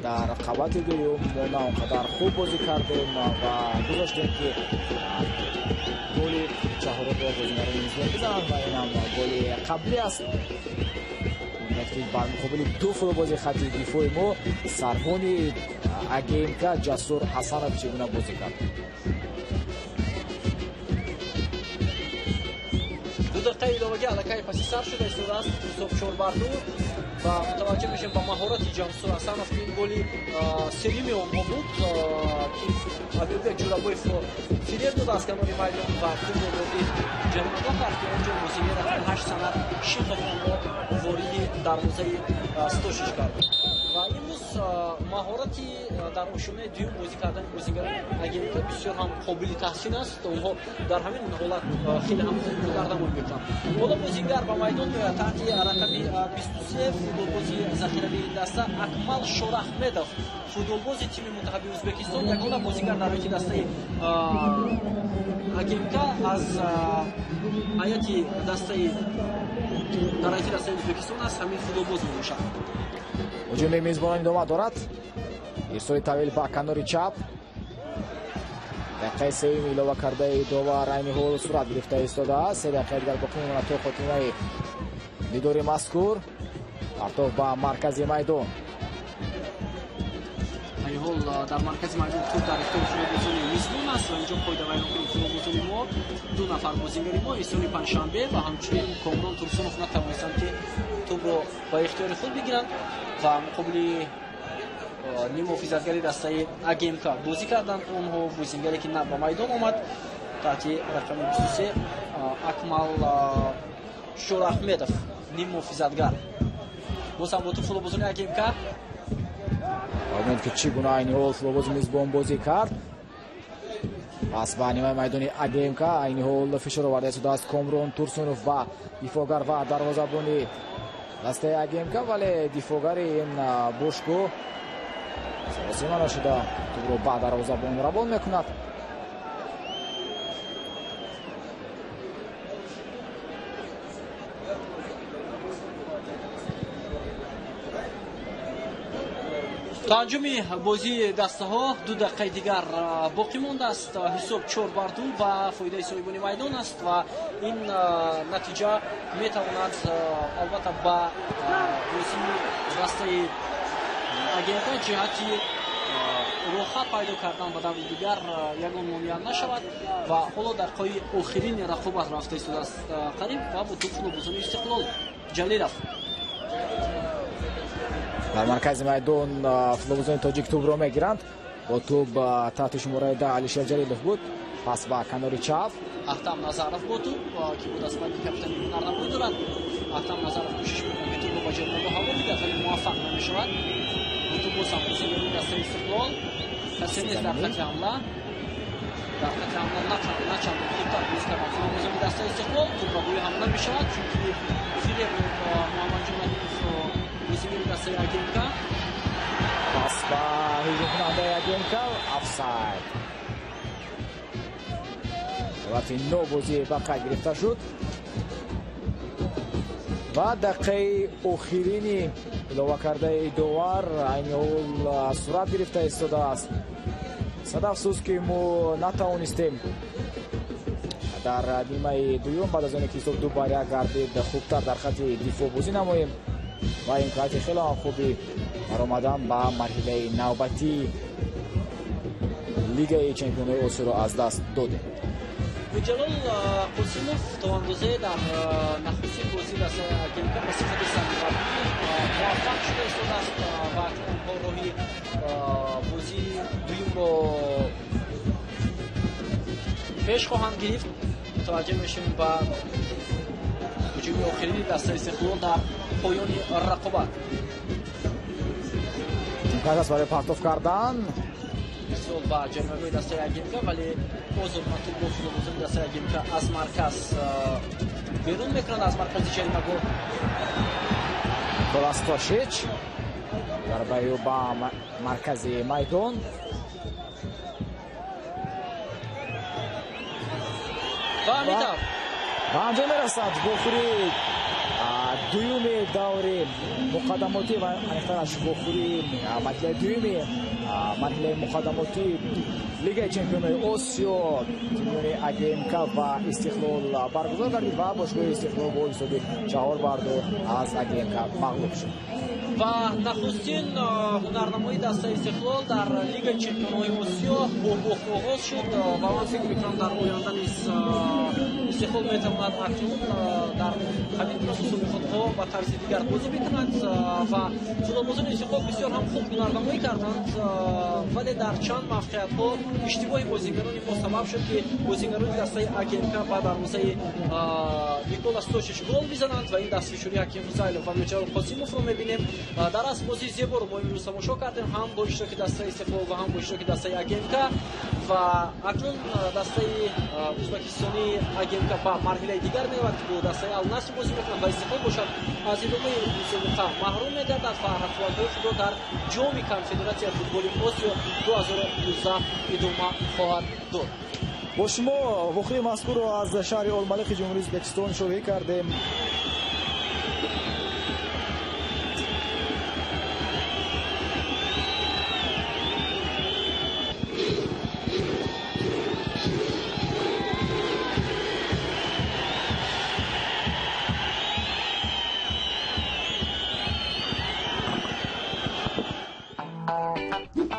дар рақабати дуюм мо на он қадар хуб бозӣ кардем ва гузоштем ки голи чаҳорумро бозигарони мизбон бизананд ва инам голи қаблӣ аст. бар муқобили ду футболбози хати дифои мо сарбони ГМК Ҷасур Ҳасанов чӣ гуна бозӣ кард. иловаги аллакай паси сар шуда истодааст ҳисоб 4-2 ва мутаваҷҷеҳ мешавем ба маҳорати Ҷасур Ҳасанов ки ин голи сеюми онҳо буд ки Абиёбек Ҷурабоев фиреб додааст канори майдон ва пулдоди ҷаримагоҳ кард ки онҷо бозигир рақами 8 санад Шихов онҳо вориди дарвозаи 106 кард. ва имрӯз маҳорати дар ошунаи дуюм бозӣ кардани бозигарони агентка бисёр ҳам қобили таҳсин аст. онҳо дар ҳамин ҳолат хеле ҳам гардамон мекунанд. ҳоло бозигар ба майдон меояд таҳти рақами 23 футболбози захирави даста Акмал Шораҳмедов футболбози тими мунтахаби Ӯзбекистон ягона бозигар дар ҳайати дастаи агентка аз ҳайати дастаи дар ҳайати дастаи Ӯзбекистон аст ҳамин футболбоз мебошад. ҳуҷуми мизбонон идома дорад. ирсоли тавил ба канори чап. дақиқаи сеюм илова кардаи довар айни ҳол сурат гирифта истодааст. 3 дақиқа дигар боқӣ мемонад то хотимаи дидори мазкур. партоф ба маркази майдон. айни ҳол дар маркази майдон тур дар ихтиёри футболбозони мизбон аст ва инҷо қоидавайронкунем футболбозони мо ду нафар бозигари мо Эҳсони Паншанбе ва ҳамчунин Комрон Турсунов натавонистанд ки тӯбро ба ихтиёри худ бигиранд ва муқобили нимуҳофизатгари дастаи АГМК бозӣ карданд. онҳо бозигаре ки на ба майдон омад таҳти рақами 23 Акмал Шораҳмедов нимуҳофизатгар бозам бо ту футболбозони АГМК бинед ки чӣ гуна айни ҳол футболбози мизбон бозӣ кард. пас ба нимаи майдони АГМК айни ҳол фишор оварда истодааст Комрон Турсунов ва дифоъгар ва дарвозабони дастаи АГМК, вале дифоъгари ин бошгоҳ саросима нашуда тӯбро ба дарвозабон равон мекунад. то анҷоми бозии дастаҳо 2 дақиқаи дигар боқӣ мондааст. ҳисоб 4-2 ба фоидаи соҳибони майдон аст ва ин натиҷа метавонад албатта ба бозии дастаи агентка ҷиҳати роҳа пайдо кардан ба даври дигар ягон монеа нашавад ва ҳоло дар қои охирини рақобат рафта истодааст қариб ва бо тӯб футболбозони Истиқлол Ҷалилов. дар маркази майдон футболбозони тоҷик тӯбро мегиранд. бо тӯб таҳти шумораи 10 Алишер Ҷалилов буд. пас ба канори чап Ахтам Назаров бо тӯб ки бо дастбанди капитани Нарнамӯй дорад. Ахтам Назаров кӯшиш мекунад ки тӯбро ба ҷониби ҳаво бидиҳад, вале муваффақ намешавад. бо тӯб боз ҳам бозигари дастаи Истиқлол касе нест дар хати ҳамла. дар хати ҳамла начанд зудтар боз кардан футболбозони дастаи Истиқлол. тӯбро бӯи ҳамла мешавад, чунки Филип Муҳаммадҷонадиев бозигари дастаи Агенка. пас ба ҳуҷумкунандаи Агенка офсайд. вақти но бозӣ ба қайд гирифта шуд ва дақиқаи охирини иловакардаи довар айни ҳол сурат гирифта истодааст. сад афсӯс ки мо натавонистем дар нимаи дуюм баъд аз оне ки ҳисоб 2-1 гардид хубтар дар хати дифоъ бозӣ намоем ва имконоти хеле ҳам хуби баромадан ба марҳилаи навбатӣ лигаи чемпионҳои Осиёро аз даст додем. Ҷалол Қосимов то андозае дар нахустин бозӣ дастаи Агенка ба сифати сармураббӣ муваффақ шуда истодааст ва акнун роҳи бозии дуюмро пеш хоҳанд гирифт. мутаваҷҷеҳ мешавем ба ҳуҷуми охирини дастаи Истиқлол дар поёни рақобат. имкон аст барои партов кардан бисёр ба ҷаримаҳои дастаи Агенка, вале озод матуб бо футболбозони дастаи Агенка аз марказ берун мекунад. аз маркази ҷаримагоҳ Толастошич зарбаи ӯ ба маркази майдон ва ҳамин ба анҷом мерасад вохӯри дуюми даври муқаддамотӣ ва аниқтараш вохӯри марҳилаи дуюми марҳилаи муқаддамотӣ лигаи чемпионҳои Осиё тимони АГМК ва Истиқлол баргузор гардид ва бошгоҳи Истиқлол бо ҳисоби 4-2 аз АГМК мағлуб шуд. ва нахустин ҳунарнамои дастаи Истиқлол дар лигаи чемпионҳои Осиё бо бохт оғоз шуд ва ман фикр мекунам дар оянда низ Истиқлол метавонад акнун дар ҳамин мусобиқотҳо ба тарзи дигар бозӣ мекунад ва футболбозони Истиқлол бисёр ҳам хуб ҳунарнамоӣ карданд, вале дар чанд мавқеатҳо иштибоҳи бозигарони мо сабаб шуд ки бозигарони дастаи АГМК ба дарвозаи Никола Стошич гол бизананд ва ин дастфишурӣ Ҳаким Фузайлов ва Мирҷалол Қосимовро мебинем. дар аст бозии зеборо мо имрӯз тамошо кардем, ҳам бо иштироки дастаи Истиқлол ва ҳам бо иштироки дастаи АГМК ва акнун дастаи ӯзбекистони АГМК ба марҳилаи дигар меравад ки бо дастаи Алнаср бозӣ мекунад ва Истиқлол бошад аз идомаи мусобиқа маҳрум мегардад ва ҳатвиятҳои худро дар ҷоми Конфедератсияи футболи Осиё 2019 идома хоҳад дод. бо шумо вохӯри мазкурро аз шаҳри Олмалихи ҷумҳурии Ӯзбекистон шоҳӣ кардем.